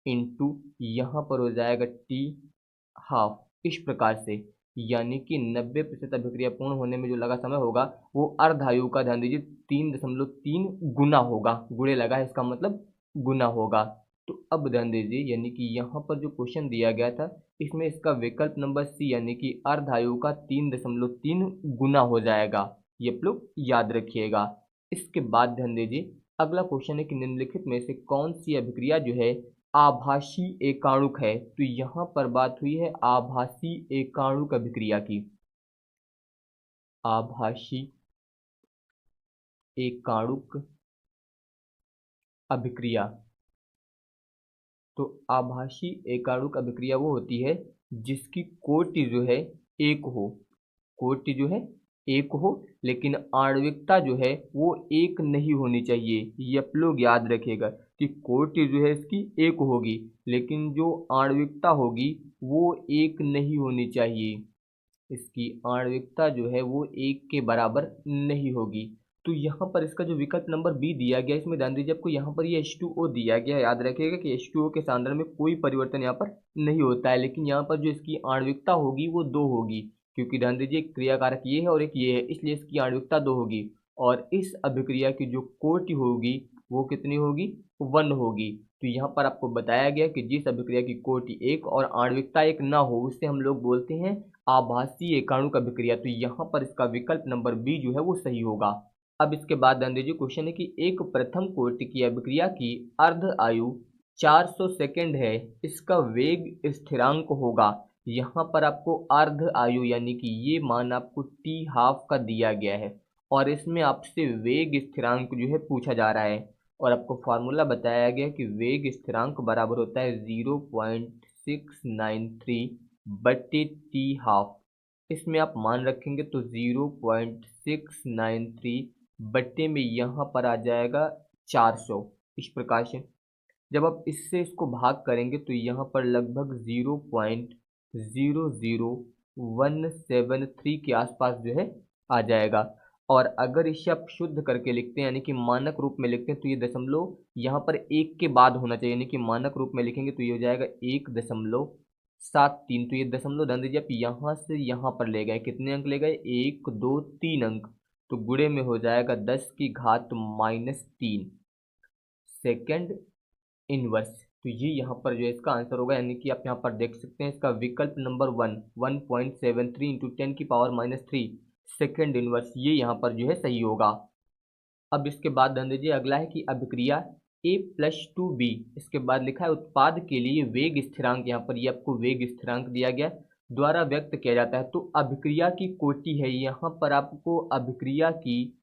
इंटू यहाँ पर हो जाएगा टी हाफ, इस प्रकार से, यानी कि 90% अभिक्रिया पूर्ण होने में जो लगा समय होगा वो अर्धायु का ध्यान दीजिए 3.3 गुना होगा। गुणे लगा है, इसका मतलब गुना होगा। तो अब ध्यान दीजिए, यानी कि यहाँ पर जो क्वेश्चन दिया गया था इसमें इसका विकल्प नंबर सी, यानी कि अर्धायु का 3.3 गुना हो जाएगा। ये आप लोग याद रखिएगा। इसके बाद ध्यान दीजिए, अगला क्वेश्चन है कि निम्नलिखित में से कौन सी अभिक्रिया जो है आभासी एकाणुक है। तो यहाँ पर बात हुई है आभासी एकाणुक अभिक्रिया की। आभासी एकाणुक अभिक्रिया, तो आभासी एकाणुक अभिक्रिया वो होती है जिसकी कोटि जो है एक हो, कोटि जो है एक हो, लेकिन आणविकता जो है वो एक नहीं होनी चाहिए। ये आप लोग याद रखिएगा कि कोटि जो है इसकी एक होगी, लेकिन जो आणविकता होगी वो एक नहीं होनी चाहिए। इसकी आणविकता जो है वो एक के बराबर नहीं होगी। तो यहाँ पर इसका जो विकल्प नंबर बी दिया गया, इसमें ध्यान दीजिए, आपको यहाँ पर ये H2O दिया गया है। याद रखिएगा कि H2O के सांद्रण में कोई परिवर्तन यहाँ पर नहीं होता है, लेकिन यहाँ पर जो इसकी आणविकता होगी वो 2 होगी, क्योंकि ध्यान दीजिए क्रियाकारक ये है और एक ये है, इसलिए इसकी आणविकता 2 होगी। और इस अभिक्रिया की जो कोटि होगी वो कितनी होगी, 1 होगी। तो यहाँ पर आपको बताया गया कि जिस अभिक्रिया की कोटि 1 और आणविकता 1 ना हो उसे हम लोग बोलते हैं आभासी एकाणुक अभिक्रिया। तो यहाँ पर इसका विकल्प नंबर बी जो है वो सही होगा। अब इसके बाद ध्यान दीजिए, क्वेश्चन है कि एक प्रथम कोटि की अभिक्रिया की अर्ध आयु 400 सेकेंड है, इसका वेग स्थिरांक होगा। यहाँ पर आपको अर्ध आयु यानी कि ये मान आपको टी हाफ का दिया गया है, और इसमें आपसे वेग स्थिरांक जो है पूछा जा रहा है, और आपको फॉर्मूला बताया गया कि वेग स्थिरांक बराबर होता है 0.693 बट्टे टी हाफ। इसमें आप मान रखेंगे तो 0.693 बट्टे में यहाँ पर आ जाएगा 400, इस प्रकार से। जब आप इससे इसको भाग करेंगे तो यहाँ पर लगभग 0.00173 के आसपास जो है आ जाएगा। और अगर इसे आप शुद्ध करके लिखते हैं यानी कि मानक रूप में लिखते हैं तो ये दशमलव यहाँ पर एक के बाद होना चाहिए, यानी कि मानक रूप में लिखेंगे तो ये हो जाएगा 1.73। तो ये दशमलव ध्यान दीजिए, आप यहाँ से यहाँ पर ले गए, कितने अंक ले गए, 1 2 3 अंक, तो गुणे में हो जाएगा 10 की घात -3 सेकेंड इनवर्स। तो ये यहाँ पर जो है इसका आंसर होगा, यानी कि आप यहाँ पर देख सकते हैं इसका विकल्प नंबर 1.73 इंटू 10⁻³ सेकेंड इनवर्स, ये यहाँ पर जो है सही होगा। अब इसके बाद ध्यान दीजिए, अगला है कि अभिक्रिया A+2B, इसके बाद लिखा है उत्पाद के लिए वेग स्थिरांक, यहाँ पर ये आपको वेग स्थिरांक दिया गया द्वारा व्यक्त किया जाता है। तो अभिक्रिया की कोटि है, यहाँ पर आपको अभिक्रिया की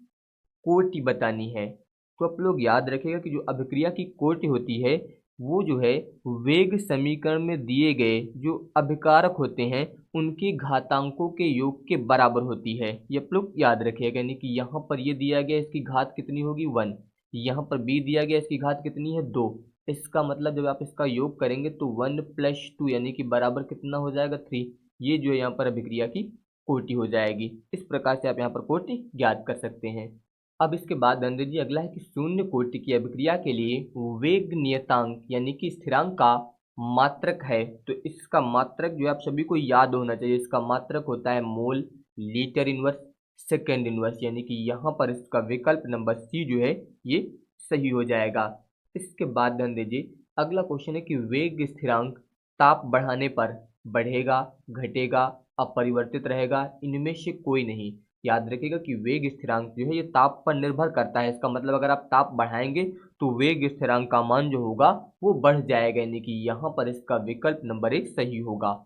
कोटि बतानी है। तो आप लोग याद रखिएगा कि जो अभिक्रिया की कोटि होती है वो जो है वेग समीकरण में दिए गए जो अभिकारक होते हैं उनके घातांकों के योग के बराबर होती है। ये आप लोग याद रखिएगा, यानी कि यहाँ पर ये दिया गया इसकी घात कितनी होगी 1, यहाँ पर b दिया गया इसकी घात कितनी है 2। इसका मतलब जब आप इसका योग करेंगे तो 1+2 यानी कि बराबर कितना हो जाएगा 3। ये जो है यहाँ पर अभिक्रिया की कोटि हो जाएगी। इस प्रकार से आप यहाँ पर कोटि ज्ञात कर सकते हैं। अब इसके बाद ध्यान दीजिए, अगला है कि शून्य कोटि की अभिक्रिया के लिए वेग नियतांक यानी कि स्थिरांक का मात्रक है। तो इसका मात्रक जो है आप सभी को याद होना चाहिए, इसका मात्रक होता है मोल, लीटर इनवर्स, सेकेंड इनवर्स, यानी कि यहाँ पर इसका विकल्प नंबर सी जो है ये सही हो जाएगा। इसके बाद ध्यान दीजिए, अगला क्वेश्चन है कि वेग स्थिरांक ताप बढ़ाने पर बढ़ेगा, घटेगा, अपरिवर्तित रहेगा, इनमें से कोई नहीं। याद रखिएगा कि वेग स्थिरांक जो है ये ताप पर निर्भर करता है। इसका मतलब अगर आप ताप बढ़ाएंगे तो वेग स्थिरांक का मान जो होगा वो बढ़ जाएगा, यानी कि यहाँ पर इसका विकल्प नंबर 1 सही होगा।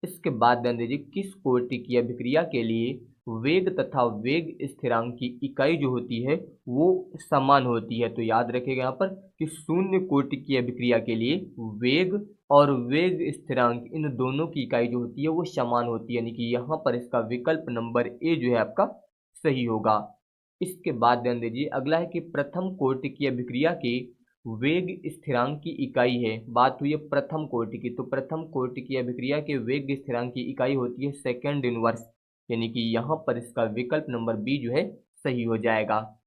इसके बाद ध्यान दीजिए, किस कोटि की अभिक्रिया के लिए वेग तथा वेग स्थिरांक की इकाई जो होती है वो समान होती है। तो याद रखिएगा यहाँ पर कि शून्य कोटि की अभिक्रिया के लिए वेग और वेग स्थिरांक इन दोनों की इकाई जो होती है वो समान होती है, यानी कि यहाँ पर इसका विकल्प नंबर ए जो है आपका सही होगा। इसके बाद ध्यान दीजिए, अगला है कि प्रथम कोटि की अभिक्रिया के वेग स्थिरांक की इकाई है। बात हुई है प्रथम कोटि की, तो प्रथम कोटि की अभिक्रिया के वेग स्थिरांक की इकाई होती है सेकेंड इनवर्स, यानी कि यहाँ पर इसका विकल्प नंबर बी जो है सही हो जाएगा।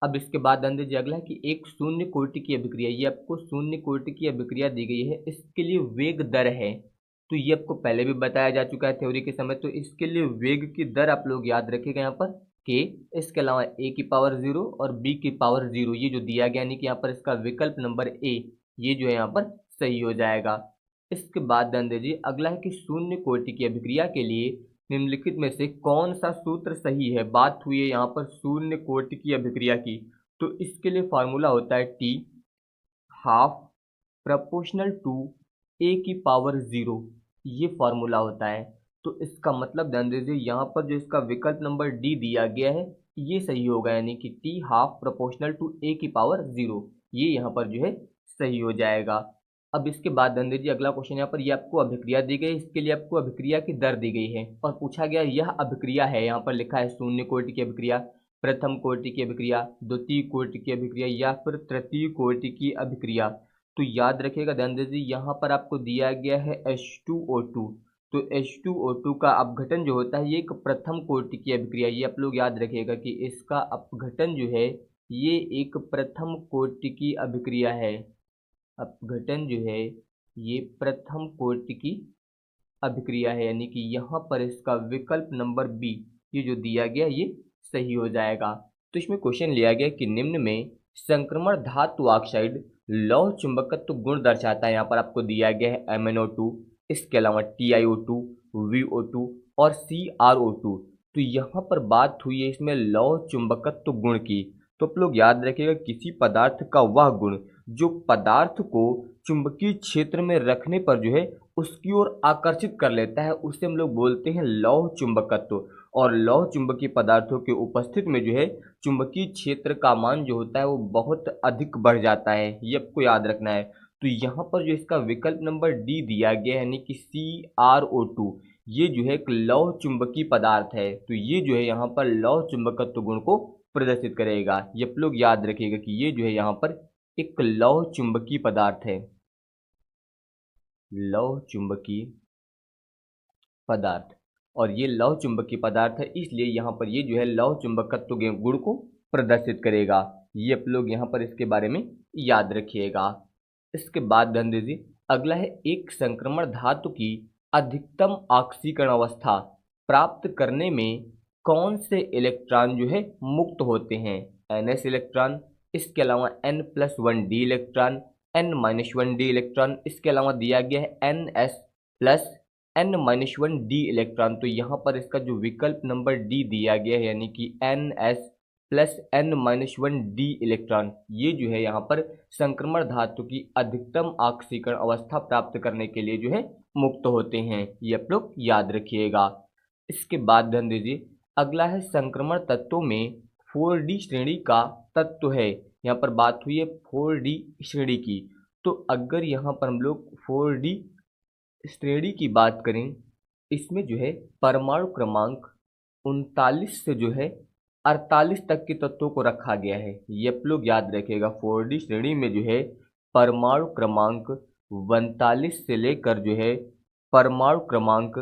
अब इसके बाद ध्यान दीजिए, अगला है कि एक शून्य कोटि की अभिक्रिया, ये आपको शून्य कोटि की अभिक्रिया दी गई है, इसके लिए वेग दर है। तो ये आपको पहले भी बताया जा चुका है थ्योरी के समय। तो इसके लिए वेग की दर आप लोग याद रखिएगा यहाँ पर के, इसके अलावा a की पावर 0 और b की पावर 0 ये जो दिया गया, यानी कि यहाँ पर इसका विकल्प नंबर ए ये जो है यहाँ पर सही हो जाएगा। इसके बाद ध्यान दीजिए, अगला है कि शून्य कोटि की अभिक्रिया के लिए निम्नलिखित में से कौन सा सूत्र सही है। बात हुई है यहाँ पर शून्य कोटि की अभिक्रिया की, तो इसके लिए फार्मूला होता है टी हाफ प्रोपोर्शनल टू ए की पावर 0, ये फार्मूला होता है। तो इसका मतलब ध्यान दीजिए, यहाँ पर जो इसका विकल्प नंबर डी दिया गया है ये सही होगा, यानी कि टी हाफ प्रोपोर्शनल टू ए की पावर 0, ये यहाँ पर जो है सही हो जाएगा। अब इसके बाद ध्यान दीजिए, अगला क्वेश्चन यहाँ पर ये आपको अभिक्रिया दी गई, इसके लिए आपको अभिक्रिया की दर दी गई है और पूछा गया यह अभिक्रिया है, यहाँ पर लिखा है शून्य कोटि की अभिक्रिया, प्रथम कोटि की अभिक्रिया, द्वितीय कोटि की अभिक्रिया या फिर तृतीय कोटि की अभिक्रिया। तो याद रखिएगा, ध्यान दीजिए, यहाँ पर आपको दिया गया है H2O2। तो H2O2 का अपघटन जो होता है ये एक प्रथम कोटि की अभिक्रिया, ये आप लोग याद रखिएगा कि इसका अपघटन जो है ये एक प्रथम कोटि की अभिक्रिया है। अपघटन जो है ये प्रथम कोटि की अभिक्रिया है, यानी कि यहाँ पर इसका विकल्प नंबर बी ये जो दिया गया ये सही हो जाएगा। तो इसमें क्वेश्चन लिया गया कि निम्न में संक्रमण धातु ऑक्साइड लौह चुंबकत्व गुण दर्शाता है। यहाँ पर आपको दिया गया है MnO2, इसके अलावा TiO2, VO2 और CrO2। तो यहाँ पर बात हुई है इसमें लौह चुंबकत्व गुण की। तो आप लोग याद रखिएगा, किसी पदार्थ का वह गुण जो पदार्थ को चुंबकीय क्षेत्र में रखने पर जो है उसकी ओर आकर्षित कर लेता है उसे हम लोग बोलते हैं लौह चुंबकत्व। और लौह चुंबकीय पदार्थों के उपस्थिति में जो है चुंबकीय क्षेत्र का मान जो होता है वो बहुत अधिक बढ़ जाता है, ये आपको याद रखना है। तो यहाँ पर जो इसका विकल्प नंबर डी दिया गया है यानी कि CrO2, ये जो है एक लौह चुंबकीय पदार्थ है। तो ये जो है यहाँ पर लौह चुंबकत्व गुण को प्रदर्शित करेगा। ये आप लोग याद रखिएगा कि ये जो है यहाँ पर एक लौह चुंबकीय पदार्थ है, लौह चुंबकीय पदार्थ। और ये लौह चुंबकीय पदार्थ है, इसलिए यहाँ पर ये जो है लौह चुंबकत्व के गुण को प्रदर्शित करेगा। ये आप लोग यहाँ पर इसके बारे में याद रखिएगा। इसके बाद ध्यान दीजिए, अगला है एक संक्रमण धातु की अधिकतम ऑक्सीकरण अवस्था प्राप्त करने में कौन से इलेक्ट्रॉन जो है मुक्त होते हैं। NS इलेक्ट्रॉन, इसके अलावा N+1d इलेक्ट्रॉन, N-1d इलेक्ट्रॉन, इसके अलावा दिया गया है N+N-1d इलेक्ट्रॉन। तो यहाँ पर इसका जो विकल्प नंबर डी दिया गया है यानी कि NS+N-1d इलेक्ट्रॉन, ये जो है यहाँ पर संक्रमण धातु की अधिकतम ऑक्सीकरण अवस्था प्राप्त करने के लिए जो है मुक्त होते हैं। ये आप लोग याद रखिएगा। इसके बाद ध्यान दीजिए, अगला है संक्रमण तत्वों में 4D श्रेणी का तत्व है। यहाँ पर बात हुई है 4D श्रेणी की। तो अगर यहाँ पर हम लोग 4D श्रेणी की बात करें, इसमें जो है परमाणु क्रमांक 39 से जो है 48 तक के तत्वों को रखा गया है। ये आप लोग याद रखिएगा। 4D श्रेणी में जो है परमाणु क्रमांक 39 से लेकर जो है परमाणु क्रमांक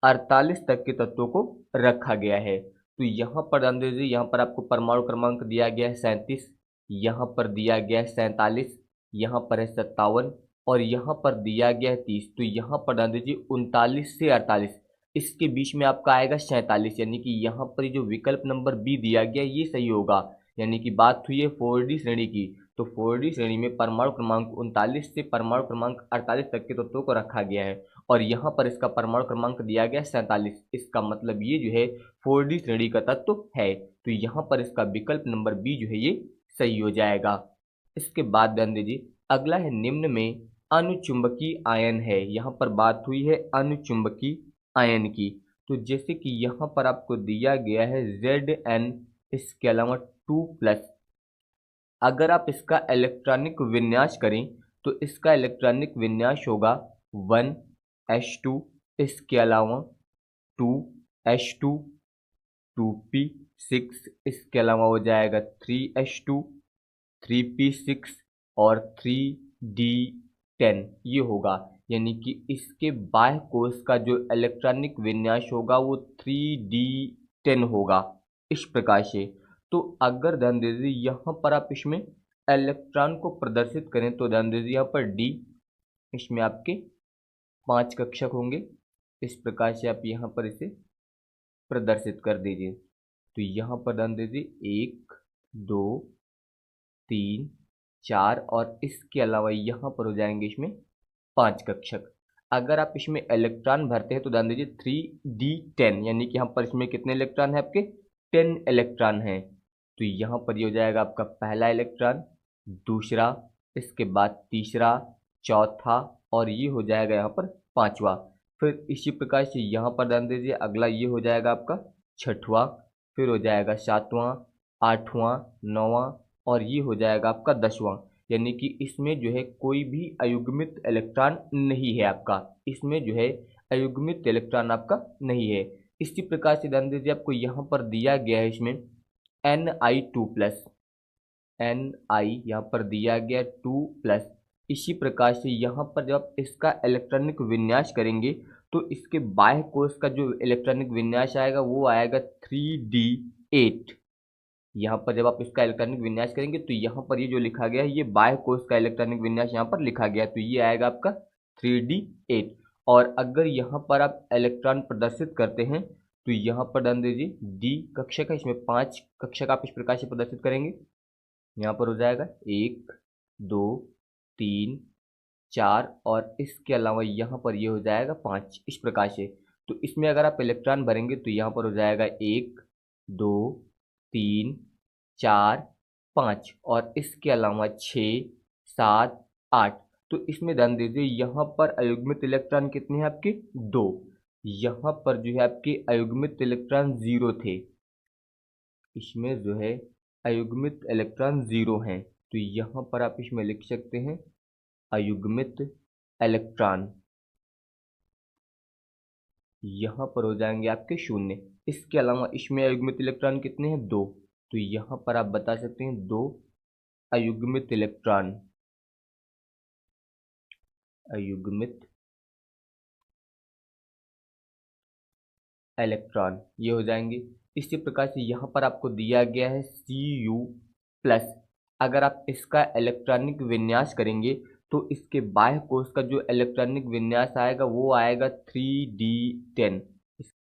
48 तक के तत्वों को रखा गया है। तो यहाँ पर ध्यान दीजिए, यहाँ पर आपको परमाणु क्रमांक दिया गया है 37, यहाँ पर दिया गया है 47, यहाँ पर है 57 और यहाँ पर दिया गया है 30। तो यहाँ पर ध्यान दीजिए 39 से 48, इसके बीच में आपका आएगा 47, यानी कि यहाँ पर जो विकल्प नंबर बी दिया गया ये सही होगा। यानी कि बात हुई है 4D श्रेणी की, तो 4D श्रेणी में परमाणु क्रमांक 39 से परमाणु क्रमांक 48 तक के तत्वों को रखा गया है और यहाँ पर इसका परमाणु क्रमांक दिया गया 47। इसका मतलब ये जो है 4D श्रेणी का तत्व है। तो यहाँ पर इसका विकल्प नंबर बी जो है ये सही हो जाएगा। इसके बाद ध्यान दीजिए, अगला है निम्न में अनुचुंबकीय आयन है। यहाँ पर बात हुई है अनुचुंबकीय आयन की। तो जैसे कि यहाँ पर आपको दिया गया है Zn, इसके अलावा 2+। अगर आप इसका इलेक्ट्रॉनिक विन्यास करें तो इसका इलेक्ट्रॉनिक विन्यास होगा 1s2, इसके अलावा 2s2, 2p6, इसके अलावा हो जाएगा 3s2, 3p6 और 3d10 ये होगा। यानी कि इसके बाह्य कोश का जो इलेक्ट्रॉनिक विन्यास होगा वो 3d10 होगा इस प्रकार से। तो अगर ध्यान दीजिए यहाँ पर आप इसमें इलेक्ट्रॉन को प्रदर्शित करें तो ध्यान दीजिए यहाँ पर d, इसमें आपके 5 कक्षक होंगे। इस प्रकार से आप यहाँ पर इसे प्रदर्शित कर दीजिए। तो यहाँ पर ध्यान दीजिए 1 2 3 4 और इसके अलावा यहाँ पर हो जाएंगे इसमें 5 कक्षक। अगर आप इसमें इलेक्ट्रॉन भरते हैं तो ध्यान दीजिए 3d10, यानी कि यहाँ पर इसमें कितने इलेक्ट्रॉन है आपके 10 इलेक्ट्रॉन हैं। तो यहाँ पर ये हो जाएगा आपका पहला इलेक्ट्रॉन, दूसरा, इसके बाद तीसरा, चौथा और ये हो जाएगा यहाँ पर पांचवा। फिर इसी प्रकार से यहाँ पर ध्यान दीजिए अगला ये हो जाएगा आपका छठवां, फिर हो जाएगा सातवां, आठवां, नौवां और ये हो जाएगा आपका 10वां। यानी कि इसमें जो है कोई भी अयुग्मित इलेक्ट्रॉन नहीं है आपका, इसमें जो है अयुग्मित इलेक्ट्रॉन आपका नहीं है। इसी प्रकार से ध्यान दीजिए आपको यहाँ पर दिया गया है इसमें Ni2+, Ni यहाँ पर दिया गया 2+। इसी प्रकार से यहाँ पर जब आप इसका इलेक्ट्रॉनिक विन्यास करेंगे तो इसके बाह्य कोश का जो इलेक्ट्रॉनिक विन्यास आएगा वो आएगा 3d8। यहाँ पर जब आप इसका इलेक्ट्रॉनिक विन्यास करेंगे तो यहाँ पर ये जो लिखा गया है ये बाह्य कोश का इलेक्ट्रॉनिक विन्यास यहाँ पर लिखा गया है, तो ये आएगा आपका 3d8। और अगर यहाँ पर आप इलेक्ट्रॉन प्रदर्शित करते हैं तो यहाँ पर ध्यान दीजिए डी कक्षक है, इसमें 5 कक्षक आप इस प्रकार से प्रदर्शित करेंगे। यहाँ पर हो जाएगा 1 2 3 4 और इसके अलावा यहाँ पर ये हो जाएगा 5 इस प्रकार से। तो इसमें अगर आप इलेक्ट्रॉन भरेंगे तो यहाँ पर हो जाएगा 1 2 3 4 5 और इसके अलावा 6 7 8। तो इसमें ध्यान दीजिए यहाँ पर अयुग्मित इलेक्ट्रॉन कितने हैं आपके 2, यहाँ पर जो है आपके अयुग्मित इलेक्ट्रॉन 0 थे, इसमें जो है अयुग्मित इलेक्ट्रॉन 0 हैं। तो यहाँ पर आप इसमें लिख सकते हैं अयुग्मित इलेक्ट्रॉन, यहाँ पर हो जाएंगे आपके 0। इसके अलावा इसमें अयुग्मित इलेक्ट्रॉन कितने हैं? 2। तो यहाँ पर आप बता सकते हैं 2 अयुग्मित इलेक्ट्रॉन, अयुग्मित इलेक्ट्रॉन ये हो जाएंगे। इसी प्रकार से यहाँ पर आपको दिया गया है Cu+। अगर आप इसका इलेक्ट्रॉनिक विन्यास करेंगे तो इसके बाह्य कोश का जो इलेक्ट्रॉनिक विन्यास आएगा वो आएगा 3d10।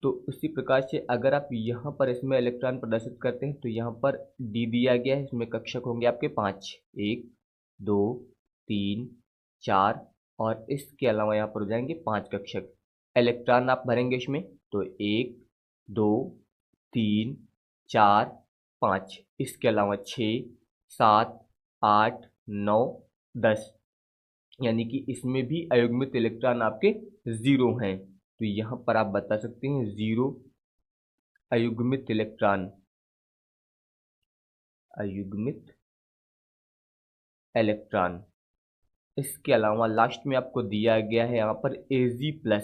तो उसी प्रकार से अगर आप यहाँ पर इसमें इलेक्ट्रॉन प्रदर्शित करते हैं तो यहाँ पर डी दिया गया है, इसमें कक्षक होंगे आपके 5, 1 2 3 4 और इसके अलावा यहाँ पर हो जाएंगे 5 कक्षक। इलेक्ट्रॉन आप भरेंगे इसमें तो 1 2 3 4 5, इसके अलावा 6 7 8 9 10, यानी कि इसमें भी अयुग्मित इलेक्ट्रॉन आपके 0 हैं। तो यहाँ पर आप बता सकते हैं 0 अयुग्मित इलेक्ट्रॉन, अयुग्मित इलेक्ट्रॉन। इसके अलावा लास्ट में आपको दिया गया है यहाँ पर Ag+।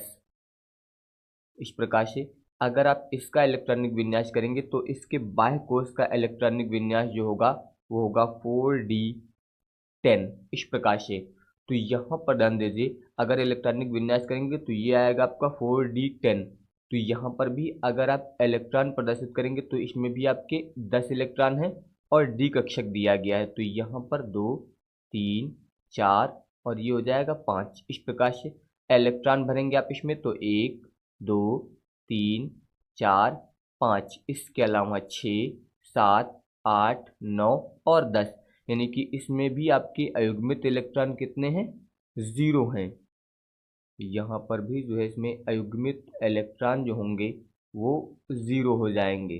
इस प्रकार से अगर आप इसका इलेक्ट्रॉनिक विन्यास करेंगे तो इसके बाह्य कोश का इलेक्ट्रॉनिक विन्यास जो होगा वो होगा 4d10। इस प्रकार से तो यहाँ पर ध्यान दीजिए, अगर इलेक्ट्रॉनिक विन्यास करेंगे तो ये आएगा आपका 4d10। तो यहाँ पर भी अगर आप इलेक्ट्रॉन प्रदर्शित करेंगे तो इसमें भी आपके 10 इलेक्ट्रॉन हैं और डी कक्षक दिया गया है। तो यहाँ पर 2 3 4 और ये हो जाएगा 5। इस प्रकार से इलेक्ट्रॉन भरेंगे आप इसमें तो 1 2 3 4 5, इसके अलावा 6 7 8 9 और 10, यानी कि इसमें भी आपके अयुग्मित इलेक्ट्रॉन कितने हैं? 0 हैं। यहाँ पर भी जो है इसमें अयुग्मित इलेक्ट्रॉन जो होंगे वो 0 हो जाएंगे।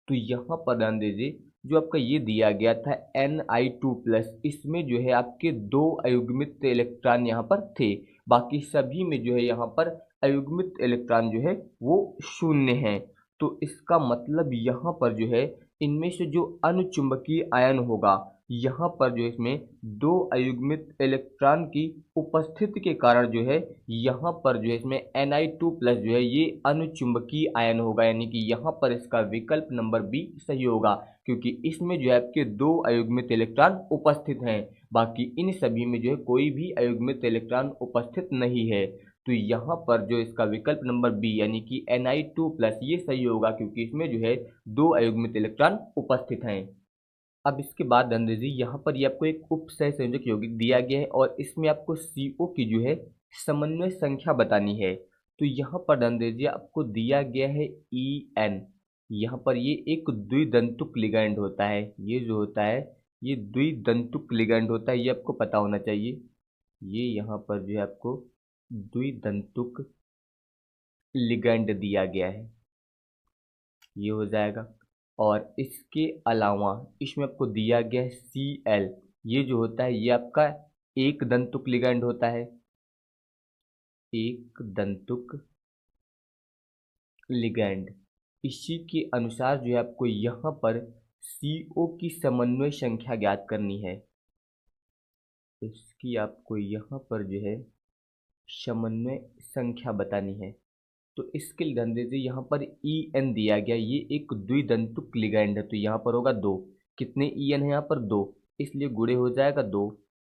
तो यहाँ पर ध्यान दीजिए, जो आपका ये दिया गया था Ni2+, इसमें जो है आपके 2 अयुग्मित इलेक्ट्रॉन यहाँ पर थे, बाकी सभी में जो है यहाँ पर अयुग्मित इलेक्ट्रॉन जो है वो 0 हैं। तो इसका मतलब यहाँ पर जो है इनमें से जो अनुचुंबकीय आयन होगा, यहाँ पर जो इसमें 2 अयुग्मित इलेक्ट्रॉन की उपस्थिति के कारण जो है यहाँ पर जो है इसमें Ni2+ जो है ये अनुचुंबकीय आयन होगा, यानी कि यहाँ पर इसका विकल्प नंबर बी सही होगा, क्योंकि इसमें जो है आपके 2 अयुग्मित इलेक्ट्रॉन उपस्थित हैं, बाकी इन सभी में जो है कोई भी अयुग्मित इलेक्ट्रॉन उपस्थित नहीं है। तो यहाँ पर जो इसका विकल्प नंबर बी यानी कि Ni2+ ये सही होगा, क्योंकि इसमें जो है 2 अयुग्मित इलेक्ट्रॉन उपस्थित हैं। अब इसके बाद ध्यान दीजिए, यहाँ पर ये आपको एक उपसह संयोजक यौगिक दिया गया है और इसमें आपको CO की जो है समन्वय संख्या बतानी है। तो यहाँ पर ध्यान दीजिए, आपको दिया गया है En। यहाँ पर ये एक द्विदंतुक लिगैंड होता है, ये जो होता है ये द्विदंतुक लिगैंड होता है, ये आपको पता होना चाहिए। ये यहाँ पर जो है आपको द्विदंतुक लिगैंड दिया गया है, ये हो जाएगा। और इसके अलावा इसमें आपको दिया गया है Cl, ये जो होता है ये आपका एक दंतुक लिगैंड होता है, एक दंतुक लिगैंड। इसी के अनुसार जो है आपको यहाँ पर CO की समन्वय संख्या ज्ञात करनी है। इसकी आपको यहाँ पर जो है समन्वय संख्या बतानी है। तो इसके लिए ध्यान दीजिए, यहाँ पर En दिया गया, ये एक द्विदंतुक लिगैंड है, तो यहाँ पर होगा 2। कितने En है यहाँ पर? 2, इसलिए गुणे हो जाएगा 2।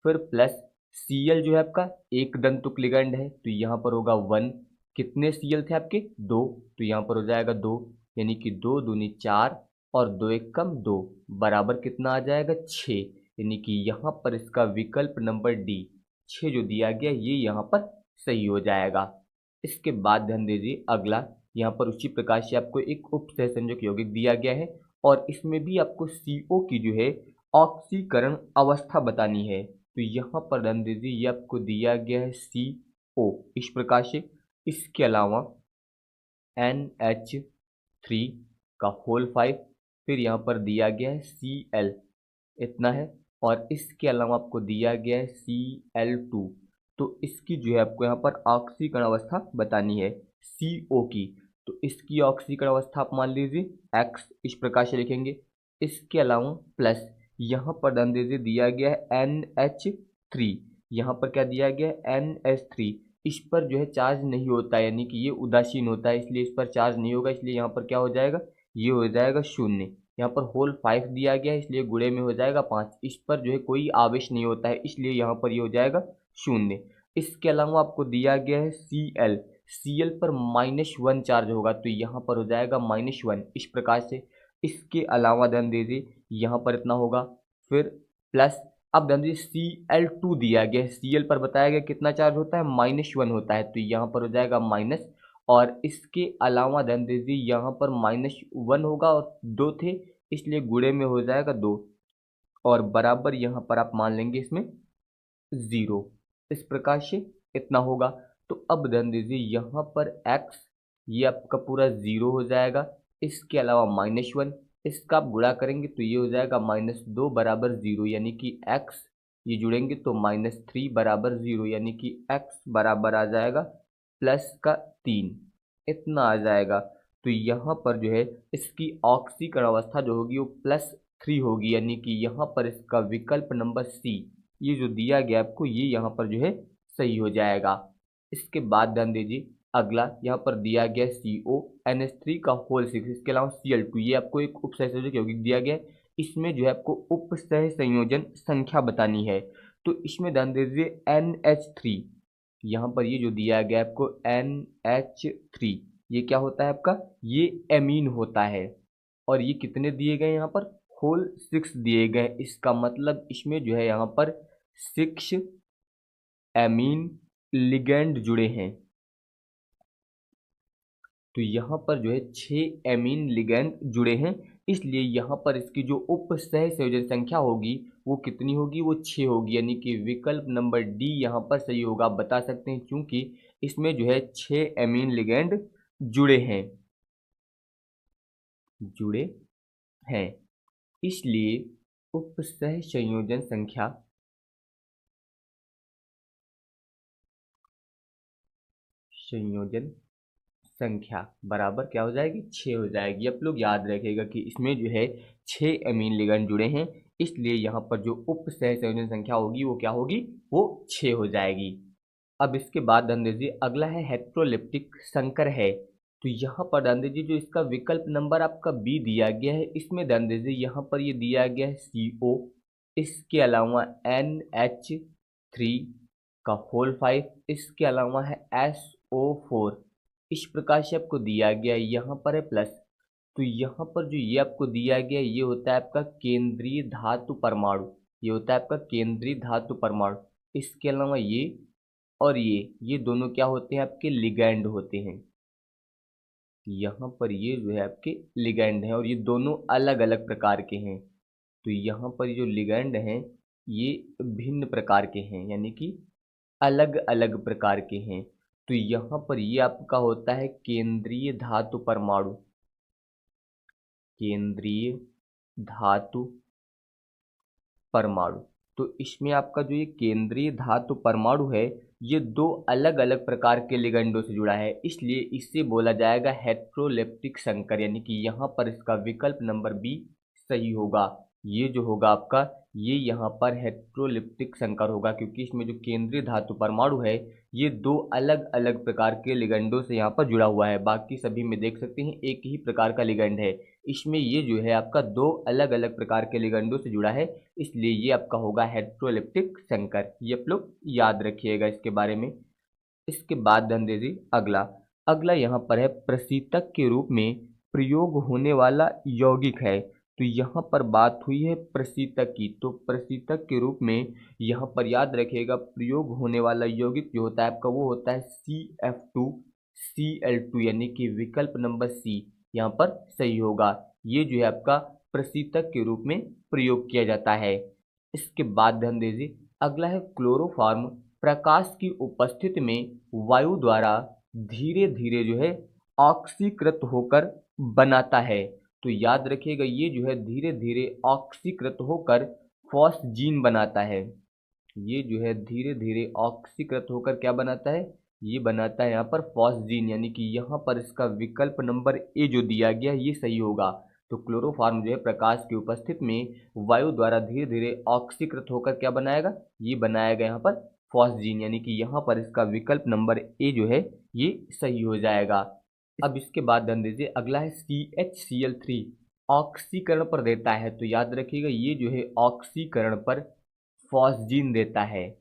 फिर प्लस Cl जो है आपका एक दंतुक लिगैंड है, तो यहाँ पर होगा 1। कितने Cl थे आपके? 2, तो यहाँ पर हो जाएगा 2, यानी कि 2 दूनी 4 और 2 एक कम 2 बराबर कितना आ जाएगा? 6, यानी कि यहाँ पर इसका विकल्प नंबर डी 6 जो दिया गया ये यहाँ पर सही हो जाएगा। इसके बाद ध्यान दीजिए, अगला यहाँ पर उसी प्रकार से आपको एक उपसह संयोजक यौगिक दिया गया है और इसमें भी आपको CO की जो है ऑक्सीकरण अवस्था बतानी है। तो यहाँ पर ध्यान दीजिए, ये आपको दिया गया है CO इस प्रकार से। इसके अलावा NH3 का होल 5, फिर यहाँ पर दिया गया है Cl, इतना है, और इसके अलावा आपको दिया गया है Cl2। तो इसकी जो है आपको यहाँ पर ऑक्सीकरण अवस्था बतानी है CO की। तो इसकी ऑक्सीकरण अवस्था आप मान लीजिए X, इस प्रकार से लिखेंगे। इसके अलावा प्लस यहाँ पर ध्यान दीजिए दिया गया है NH 3, यहाँ पर क्या दिया गया है NH3, इस पर जो है चार्ज नहीं होता है, यानी कि ये उदासीन होता है, इसलिए इस पर चार्ज नहीं होगा, इसलिए यहाँ पर क्या हो जाएगा, ये हो जाएगा 0। यहाँ पर होल 5 दिया गया है, इसलिए गुणे में हो जाएगा 5, इस पर जो है कोई आवेश नहीं होता है, इसलिए यहाँ पर ये हो जाएगा 0। इसके अलावा आपको दिया गया है Cl, Cl पर -1 चार्ज होगा, तो यहाँ पर हो जाएगा -1, इस प्रकार से। इसके अलावा ध्यान दीजिए यहाँ पर इतना होगा, फिर प्लस, अब ध्यान दीजिए Cl2 दिया गया है, Cl पर बताया गया कितना चार्ज होता है, -1 होता है, तो यहाँ पर हो जाएगा माइनस, और इसके अलावा ध्यान दीजिए यहाँ पर -1 होगा और 2 थे, इसलिए गुणे में हो जाएगा 2, और बराबर यहाँ पर आप मान लेंगे इसमें 0, इस प्रकार से इतना होगा। तो अब ध्यान दीजिए यहाँ पर x ये आपका पूरा 0 हो जाएगा, इसके अलावा -1, इसका आप गुणा करेंगे तो ये हो जाएगा -2 बराबर 0, यानी कि x ये जुड़ेंगे तो -3 बराबर 0, यानी कि x बराबर आ जाएगा +3, इतना आ जाएगा। तो यहाँ पर जो है इसकी ऑक्सीकरण अवस्था जो होगी वो +3 होगी, यानी कि यहाँ पर इसका विकल्प नंबर सी, ये जो दिया गया आपको, ये यहाँ पर जो है सही हो जाएगा। इसके बाद ध्यान दीजिए अगला यहाँ पर दिया गया CONH3 का होल 6, इसके अलावा Cl2, ये आपको एक उप सहसंयोजक यौगिक दिया गया है, इसमें जो है आपको उप सहसंयोजन संख्या बतानी है। तो इसमें ध्यान दीजिए NH3, यहाँ पर ये जो दिया गया है आपको NH3, ये क्या होता है आपका, ये एमीन होता है, और ये कितने दिए गए यहाँ पर, होल 6 दिए गए, इसका मतलब इसमें जो है यहाँ पर 6 एमीन लिगेंड जुड़े हैं। तो यहाँ पर जो है 6 एमीन लिगेंड जुड़े हैं, इसलिए यहाँ पर इसकी जो उप सहसंयोजन संख्या होगी वो कितनी होगी, वो 6 होगी, यानी कि विकल्प नंबर डी यहाँ पर सही होगा। आप बता सकते हैं क्योंकि इसमें जो है 6 एमीन लिगेंड जुड़े हैं, जुड़े हैं, इसलिए उप सहसंयोजन संख्या संयोजन संख्या बराबर क्या हो जाएगी, 6 हो जाएगी। आप लोग याद रखिएगा कि इसमें जो है 6 एमीन लिगेंड जुड़े हैं, इसलिए यहाँ पर जो उप सहसंयोजन संख्या होगी वो क्या होगी, वो 6 हो जाएगी। अब इसके बाद ध्यान दीजिए अगला है हेट्रोलिप्टिक संकर है, तो यहाँ पर ध्यान दीजिए जो इसका विकल्प नंबर आपका बी दिया गया है, इसमें ध्यान दीजिए यहाँ पर ये दिया गया है CO, इसके अलावा NH3 का होल 5, इसके अलावा है SO4, इस प्रकार से आपको दिया गया है, यहाँ पर है प्लस। तो यहाँ पर जो ये आपको दिया गया है ये होता है आपका केंद्रीय धातु परमाणु, ये होता है आपका केंद्रीय धातु परमाणु। इसके अलावा ये और ये दोनों क्या होते हैं, आपके लिगैंड होते हैं। यहाँ पर ये जो है आपके लिगैंड हैं, और ये दोनों अलग अलग प्रकार के हैं। तो यहाँ पर जो लिगैंड हैं ये भिन्न प्रकार के हैं, यानी कि अलग अलग प्रकार के हैं। तो यहाँ पर ये आपका होता है केंद्रीय धातु परमाणु, केंद्रीय धातु परमाणु। तो इसमें आपका जो ये केंद्रीय धातु परमाणु है ये दो अलग अलग प्रकार के लिगेंडों से जुड़ा है, इसलिए इससे बोला जाएगा हेट्रोलेप्टिक संकर, यानी कि यहाँ पर इसका विकल्प नंबर बी सही होगा। ये जो होगा आपका ये यहाँ पर हेट्रोलिप्टिक संकर होगा, क्योंकि इसमें जो केंद्रीय धातु परमाणु है ये दो अलग अलग प्रकार के लिगेंडों से यहाँ पर जुड़ा हुआ है। बाकी सभी में देख सकते हैं एक ही प्रकार का लिगेंड है, इसमें ये जो है आपका दो अलग अलग प्रकार के लिगेंडों से जुड़ा है, इसलिए ये आपका होगा हेट्रोलिप्टिक संकर। ये आप लोग याद रखिएगा इसके बारे में। इसके बाद ध्यान दीजिए अगला, अगला यहाँ पर है प्रशीतक के रूप में प्रयोग होने वाला यौगिक है। तो यहाँ पर बात हुई है प्रशीतक की, तो प्रशीतक के रूप में यहाँ पर याद रखिएगा प्रयोग होने वाला यौगिक जो होता है आपका वो होता है CF2Cl2, यानी कि विकल्प नंबर सी यहाँ पर सही होगा। ये जो है आपका प्रशीतक के रूप में प्रयोग किया जाता है। इसके बाद ध्यान दीजिए अगला है क्लोरोफॉर्म प्रकाश की उपस्थिति में वायु द्वारा धीरे धीरे जो है ऑक्सीकृत होकर बनाता है। तो याद रखिएगा ये जो है धीरे धीरे ऑक्सीकृत होकर फॉस्जीन बनाता है, ये जो है धीरे धीरे ऑक्सीकृत होकर क्या बनाता है, ये बनाता है यहाँ पर फॉस्जीन, यानी कि यहाँ पर इसका विकल्प नंबर ए जो दिया गया ये सही होगा। तो क्लोरोफॉर्म जो है प्रकाश की उपस्थिति में वायु द्वारा धीरे धीरे ऑक्सीकृत होकर क्या बनाएगा, ये बनाएगा यहाँ पर फॉस्जीन, यानी कि यहाँ पर इसका विकल्प नंबर ए जो है ये सही हो जाएगा। अब इसके बाद ध्यान दीजिए, अगला है CHCl3 ऑक्सीकरण पर देता है। तो याद रखिएगा ये जो है ऑक्सीकरण पर फॉस्जीन देता है।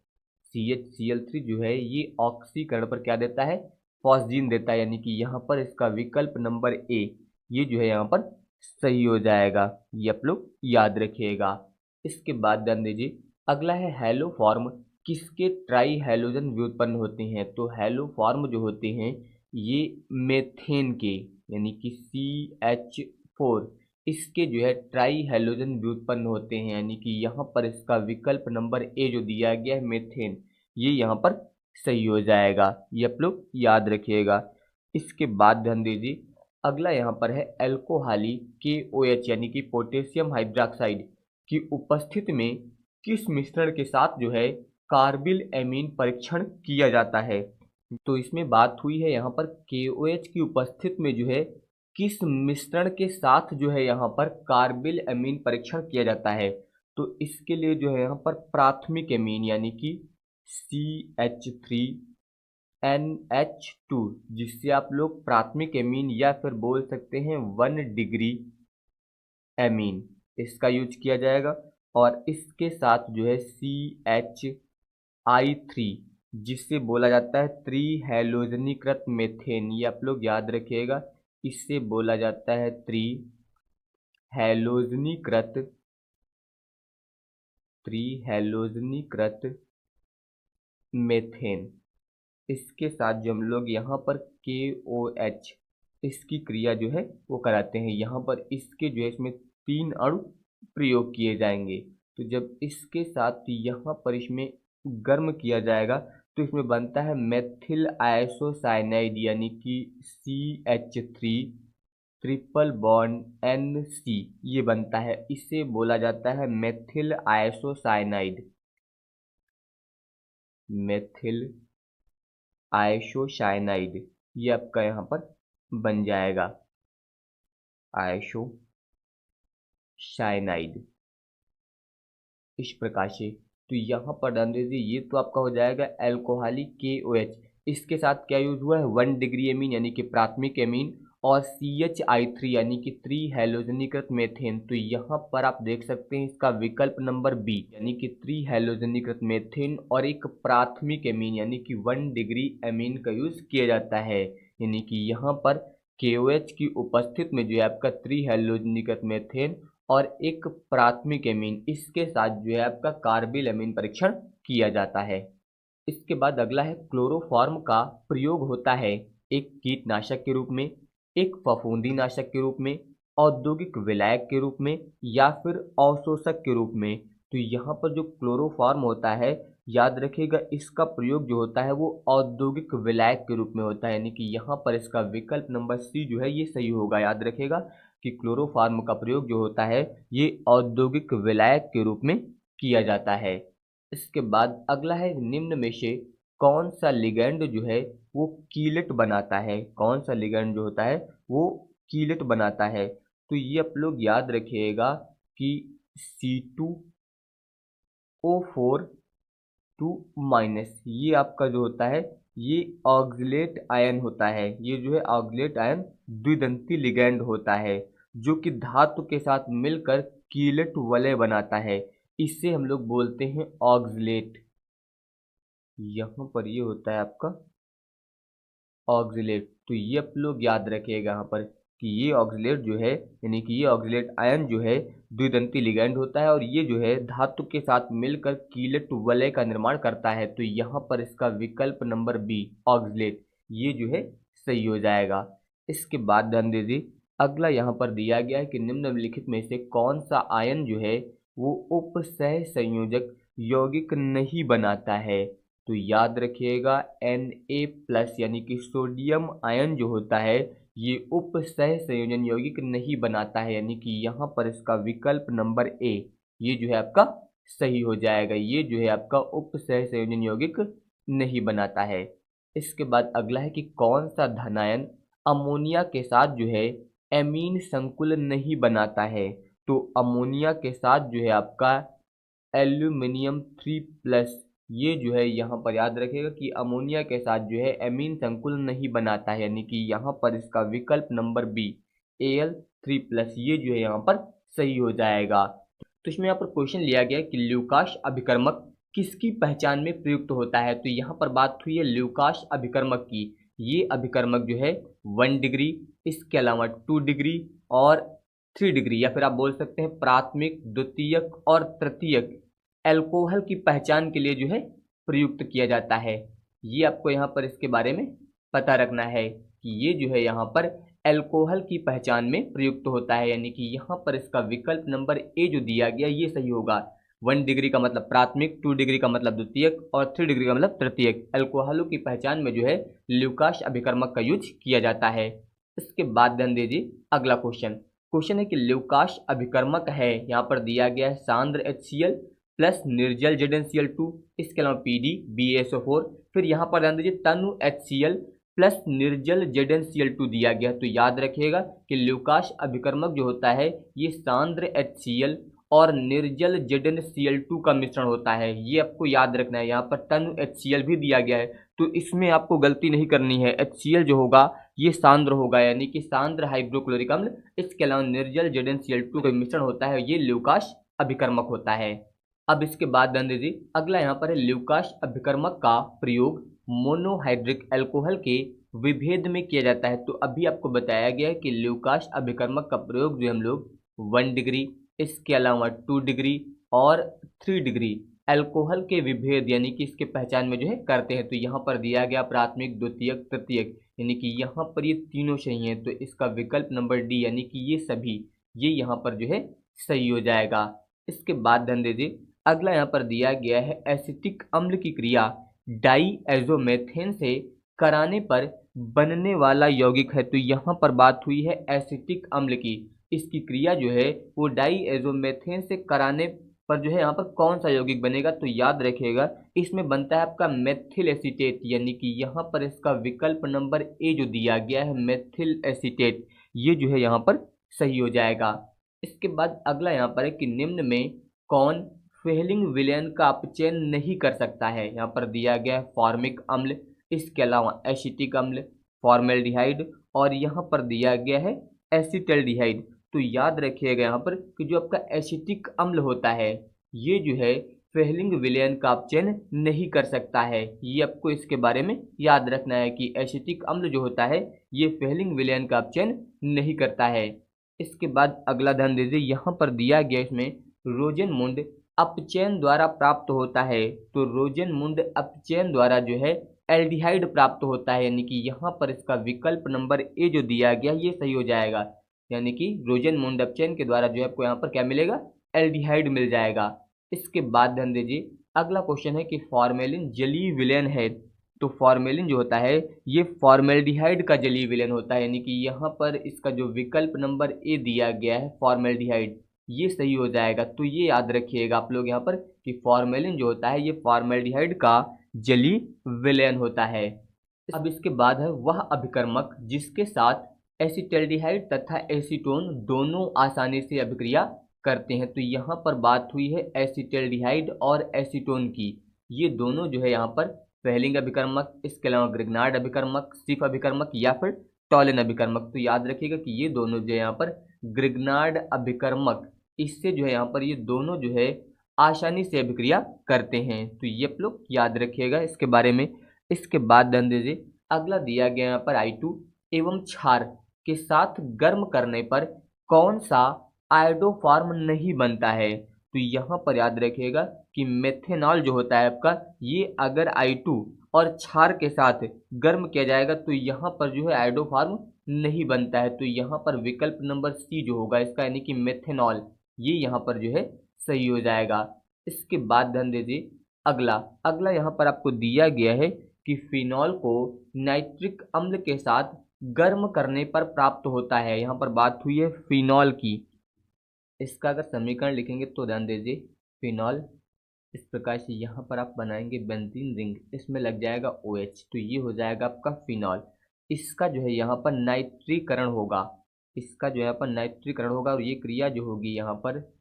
CHCl3 जो है ये ऑक्सीकरण पर क्या देता है, फॉस्जीन देता है, यानी कि यहाँ पर इसका विकल्प नंबर ए ये जो है यहाँ पर सही हो जाएगा। ये आप लोग याद रखिएगा। इसके बाद ध्यान दीजिए, अगला है हैलोफॉर्म किसके ट्राई हैलोजन व्युत्पन्न होते हैं। तो हैलोफॉर्म जो होते हैं ये मेथेन के, यानी कि CH4 इसके जो है ट्राई हैलोजन व्युत्पन्न होते हैं, यानी कि यहाँ पर इसका विकल्प नंबर ए जो दिया गया है मेथेन, ये यहाँ पर सही हो जाएगा। ये आप लोग याद रखिएगा। इसके बाद ध्यान दीजिए, अगला यहाँ पर है एल्कोहली KOH यानी कि पोटेशियम हाइड्रोक्साइड की उपस्थिति में किस मिश्रण के साथ जो है कार्बिल एमीन परीक्षण किया जाता है। तो इसमें बात हुई है यहाँ पर KOH की उपस्थिति में जो है किस मिश्रण के साथ जो है यहाँ पर कार्बिल एमीन परीक्षण किया जाता है। तो इसके लिए जो है यहाँ पर प्राथमिक एमीन यानी कि CH3NH2 जिससे आप लोग प्राथमिक एमीन या फिर बोल सकते हैं 1 डिग्री एमीन, इसका यूज किया जाएगा। और इसके साथ जो है CHI3 जिससे बोला जाता है त्रिहैलोजनीकृत मेथेन, ये आप लोग याद रखिएगा, इससे बोला जाता है त्रिहैलोजनीकृत मेथेन। इसके साथ जो हम लोग यहाँ पर KOH इसकी क्रिया जो है वो कराते हैं, यहाँ पर इसके जो है इसमें 3 अणु प्रयोग किए जाएंगे। तो जब इसके साथ यहाँ पर इसमें गर्म किया जाएगा तो इसमें बनता है मेथिल आइसोसाइनाइड यानी कि CH3 ट्रिपल बॉन्ड NC, ये बनता है, इसे बोला जाता है मेथिल आइसोसाइनाइड। मेथिल आइसोसाइनाइड ये आपका यहाँ पर बन जाएगा आइसोसाइनाइड इस प्रकार से। तो यहाँ पर ध्यान दीजिए, ये तो आपका हो जाएगा एल्कोहली KOH, इसके साथ क्या यूज हुआ है 1 डिग्री एमीन यानी कि प्राथमिक एमीन, और CHI3 यानी कि त्रिहैलोजनीकृत मेथेन। तो यहाँ पर आप देख सकते हैं इसका विकल्प नंबर बी यानी कि त्रिहैलोजनीकृत मेथेन और एक प्राथमिक एमीन यानी कि 1 डिग्री एमीन का यूज किया जाता है, यानी कि यहाँ पर KOH की उपस्थिति में जो है आपका त्रिहैलोजनीकृत मेथेन और एक प्राथमिक एमीन, इसके साथ जो है आपका कार्बिल एमीन परीक्षण किया जाता है। इसके बाद अगला है क्लोरोफॉर्म का प्रयोग होता है एक कीटनाशक के रूप में, एक फफूंदीनाशक के रूप में, औद्योगिक विलायक के रूप में या फिर अवशोषक के रूप में। तो यहाँ पर जो क्लोरोफॉर्म होता है याद रखिएगा इसका प्रयोग जो होता है वो औद्योगिक विलायक के रूप में होता है, यानी कि यहाँ पर इसका विकल्प नंबर सी जो है ये सही होगा। याद रखिएगा कि क्लोरोफॉर्म का प्रयोग जो होता है ये औद्योगिक विलायक के रूप में किया जाता है। इसके बाद अगला है निम्न में से कौन सा लिगैंड जो है वो कीलेट बनाता है, कौन सा लिगैंड जो होता है वो कीलेट बनाता है। तो ये आप लोग याद रखिएगा कि C2O4 2- ये आपका जो होता है ये ऑक्सलेट आयन होता है, ये जो है ऑक्सलेट आयन द्विदंती लिगैंड होता है जो कि धातु के साथ मिलकर कीलेट वलय बनाता है, इससे हम लोग बोलते हैं ऑक्सलेट। यहाँ पर ये होता है आपका ऑक्सलेट। तो ये आप लोग याद रखिएगा यहाँ पर कि ये ऑक्सलेट जो है यानी कि ये ऑक्सलेट आयन जो है द्विदंती लिगैंड होता है और ये जो है धातु के साथ मिलकर कीलेट वलय का निर्माण करता है। तो यहाँ पर इसका विकल्प नंबर बी ऑक्सलेट ये जो है सही हो जाएगा। इसके बाद ध्यान दीजिए, अगला यहाँ पर दिया गया है कि निम्नलिखित में से कौन सा आयन जो है वो उपसह संयोजक यौगिक नहीं बनाता है। तो याद रखिएगा Na+ यानी कि सोडियम आयन जो होता है ये उपसह संयोजन यौगिक नहीं बनाता है, यानी कि यहाँ पर इसका विकल्प नंबर ए ये जो है आपका सही हो जाएगा। ये जो है आपका उपसह संयोजन यौगिक नहीं बनाता है। इसके बाद अगला है कि कौन सा धनायन अमोनिया के साथ जो है एमीन संकुल नहीं बनाता है। तो अमोनिया के साथ जो है आपका एल्यूमिनियम 3+, ये जो है यहाँ पर याद रखिएगा कि अमोनिया के साथ जो है एमीन संकुल नहीं बनाता है, यानी कि यहाँ पर इसका विकल्प नंबर बी Al3+, ये जो है यहाँ पर सही हो जाएगा। तो इसमें यहाँ पर क्वेश्चन लिया गया है कि ल्यूकास अभिकर्मक किसकी पहचान में प्रयुक्त होता है। तो यहाँ पर बात हुई है ल्यूकास अभिकर्मक की। ये अभिकर्मक जो है 1 डिग्री, इसके अलावा 2 डिग्री और 3 डिग्री, या फिर आप बोल सकते हैं प्राथमिक, द्वितीयक और तृतीयक अल्कोहल की पहचान के लिए जो है प्रयुक्त किया जाता है। ये आपको यहाँ पर इसके बारे में पता रखना है कि ये जो है यहाँ पर अल्कोहल की पहचान में प्रयुक्त होता है, यानी कि यहाँ पर इसका विकल्प नंबर ए जो दिया गया ये सही होगा। 1 डिग्री का मतलब प्राथमिक, 2 डिग्री का मतलब द्वितीयक और 3 डिग्री का मतलब तृतीयक अल्कोहलों की पहचान में जो है ल्यूकास अभिकर्मक का यूज किया जाता है। इसके बाद ध्यान दीजिए अगला क्वेश्चन है कि ल्यूकास अभिकर्मक है, यहाँ पर दिया गया है सांद्र HCl प्लस निर्जल ZnCl2, इसके अलावा PD BaSO4, फिर यहाँ पर ध्यान दीजिए तनु HCl प्लस निर्जल ZnCl2 दिया गया। तो याद रखिएगा कि ल्यूकास अभिकर्मक जो होता है ये सांद्र HCl और निर्जल ZnCl2 का मिश्रण होता है, ये आपको याद रखना है। यहाँ पर तनु HCl भी दिया गया है, तो इसमें आपको गलती नहीं करनी है। HCl जो होगा ये सांद्र होगा, यानी कि सांद्र हाइड्रोक्लोरिक अम्ल, इसके अलावा निर्जल ZnCl2 का मिश्रण होता है, ये ल्यूकास अभिकर्मक होता है। अब इसके बाद ध्यान दीजिए अगला यहाँ पर है ल्यूकास अभिकर्मक का प्रयोग मोनोहाइड्रिक अल्कोहल के विभेद में किया जाता है। तो अभी आपको बताया गया है कि ल्यूकास अभिकर्मक का प्रयोग जो हम लोग 1 डिग्री, इसके अलावा 2 डिग्री और 3 डिग्री अल्कोहल के विभेद यानी कि इसके पहचान में जो है करते हैं। तो यहाँ पर दिया गया प्राथमिक, द्वितीयक, तृतीयक, यानी कि यहाँ पर ये तीनों सही हैं, तो इसका विकल्प नंबर डी यानी कि ये सभी, ये यहाँ पर जो है सही हो जाएगा। इसके बाद ध्यान दीजिए अगला यहाँ पर दिया गया है एसिटिक अम्ल की क्रिया डाईएजोमेथेन से कराने पर बनने वाला यौगिक है। तो यहाँ पर बात हुई है एसिटिक अम्ल की, इसकी क्रिया जो है वो डाईएजोमेथेन से कराने पर जो है यहाँ पर कौन सा यौगिक बनेगा। तो याद रखिएगा इसमें बनता है आपका मेथिल एसीटेट, यानी कि यहाँ पर इसका विकल्प नंबर ए जो दिया गया है मेथिल एसीटेट, ये जो है यहाँ पर सही हो जाएगा। इसके बाद अगला यहाँ पर है कि निम्न में कौन फेलिंग विलयन का अपचयन नहीं कर सकता है। यहाँ पर दिया गया है फॉर्मिक अम्ल, इसके अलावा एसिटिक अम्ल, फॉर्मेल्डिहाइड और यहाँ पर दिया गया है एसिटल्डिहाइड। तो याद रखिएगा यहाँ पर कि जो आपका एसिटिक अम्ल होता है ये जो है फेलिंग विलयन का अपचयन नहीं कर सकता है, ये आपको इसके बारे में याद रखना है कि एसिटिक अम्ल जो होता है ये फेलिंग विलयन का अपचयन नहीं करता है। इसके बाद अगला ध्यान दीजिए यहाँ पर दिया गया इसमें रोजेनमुंड अपचयन द्वारा प्राप्त होता है। तो रोजेनमुंड अपचयन द्वारा जो है एल्डिहाइड प्राप्त होता है, यानी कि यहाँ पर इसका विकल्प नंबर ए जो दिया गया ये सही हो जाएगा, यानी कि रोजेनमुंड अपचयन के द्वारा जो है आपको यहाँ पर क्या मिलेगा, एल्डिहाइड मिल जाएगा। इसके बाद ध्यान दीजिए अगला क्वेश्चन है कि फॉर्मेलिन जलीय विलयन है। तो फॉर्मेलिन जो होता है ये फॉर्मेल्डिहाइड का जलीय विलयन होता है, यानी कि यहाँ पर इसका जो विकल्प नंबर ए दिया गया है फॉर्मेल्डिहाइड, ये सही हो जाएगा। तो ये याद रखिएगा आप लोग यहाँ पर कि फॉर्मेलिन जो होता है ये फॉर्मेल्डिहाइड का जलीय विलयन होता है। अब इसके बाद है वह अभिकर्मक जिसके साथ एसिटल्डिहाइड तथा एसीटोन दोनों आसानी से अभिक्रिया करते हैं। तो यहाँ पर बात हुई है एसिटल्डिहाइड और एसीटोन की, ये दोनों जो है यहाँ पर फेलिंग अभिकर्मक, इसके अलावा ग्रिग्नार्ड अभिकर्मक, सिफ अभिकर्मक या फिर टॉलन अभिकर्मक। तो याद रखिएगा कि ये दोनों जो है यहाँ पर ग्रिग्नार्ड अभिकर्मक, इससे जो है यहाँ पर ये दोनों जो है आसानी से अभिक्रिया करते हैं। तो ये आप लोग याद रखिएगा इसके बारे में। इसके बाद ध्यान दीजिए अगला दिया गया यहाँ पर I2 एवं क्षार के साथ गर्म करने पर कौन सा आयोडोफॉर्म नहीं बनता है। तो यहाँ पर याद रखिएगा कि मेथेनॉल जो होता है आपका ये अगर I2 और क्षार के साथ गर्म किया जाएगा तो यहाँ पर जो है आयोडोफॉर्म नहीं बनता है। तो यहाँ पर विकल्प नंबर सी जो होगा इसका, यानी कि मेथेनॉल, ये यहाँ पर जो है सही हो जाएगा। इसके बाद ध्यान दीजिए अगला यहाँ पर आपको दिया गया है कि फिनॉल को नाइट्रिक अम्ल के साथ गर्म करने पर प्राप्त होता है। यहाँ पर बात हुई है फिनॉल की, इसका अगर समीकरण लिखेंगे तो ध्यान दीजिए फिनॉल इस प्रकार से यहाँ पर आप बनाएंगे बेंजीन रिंग, इसमें लग जाएगा OH, तो ये हो जाएगा आपका फिनॉल। इसका जो है यहाँ पर नाइट्रीकरण होगा, इसका जो है यहाँ पर नाइट्रीकरण होगा और ये क्रिया जो होगी यहाँ पर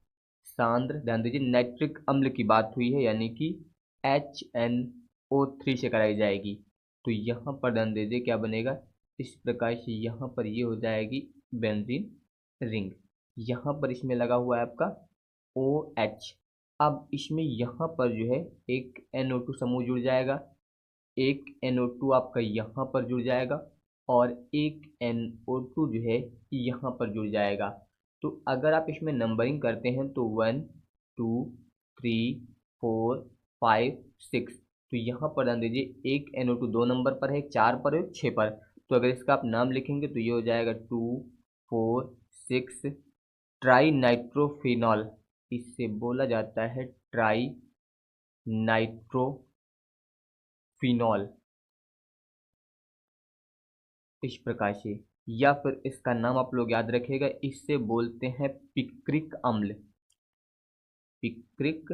सांद्र, ध्यान दीजिए नाइट्रिक अम्ल की बात हुई है यानी कि HNO3 से कराई जाएगी। तो यहाँ पर ध्यान दीजिए क्या बनेगा, इस प्रकार से यहाँ पर ये हो जाएगी बेंजीन रिंग। यहाँ पर इसमें लगा हुआ है आपका OH। अब इसमें यहाँ पर जो है एक NO2 समूह जुड़ जाएगा, एक NO2 आपका यहाँ पर जुड़ जाएगा और एक NO2 जो है यहाँ पर जुड़ जाएगा। तो अगर आप इसमें नंबरिंग करते हैं तो 1 2 3 4 5 6, तो यहाँ पर ध्यान दीजिए एक NO2 2 नंबर पर है, 4 पर है, 6 पर। तो अगर इसका आप नाम लिखेंगे तो ये हो जाएगा 2 4 6 ट्राई नाइट्रोफिनॉल। इससे बोला जाता है ट्राई नाइट्रोफिनॉल, इस प्रकार से। या फिर इसका नाम आप लोग याद रखिएगा, इससे बोलते हैं पिक्रिक अम्ल, पिक्रिक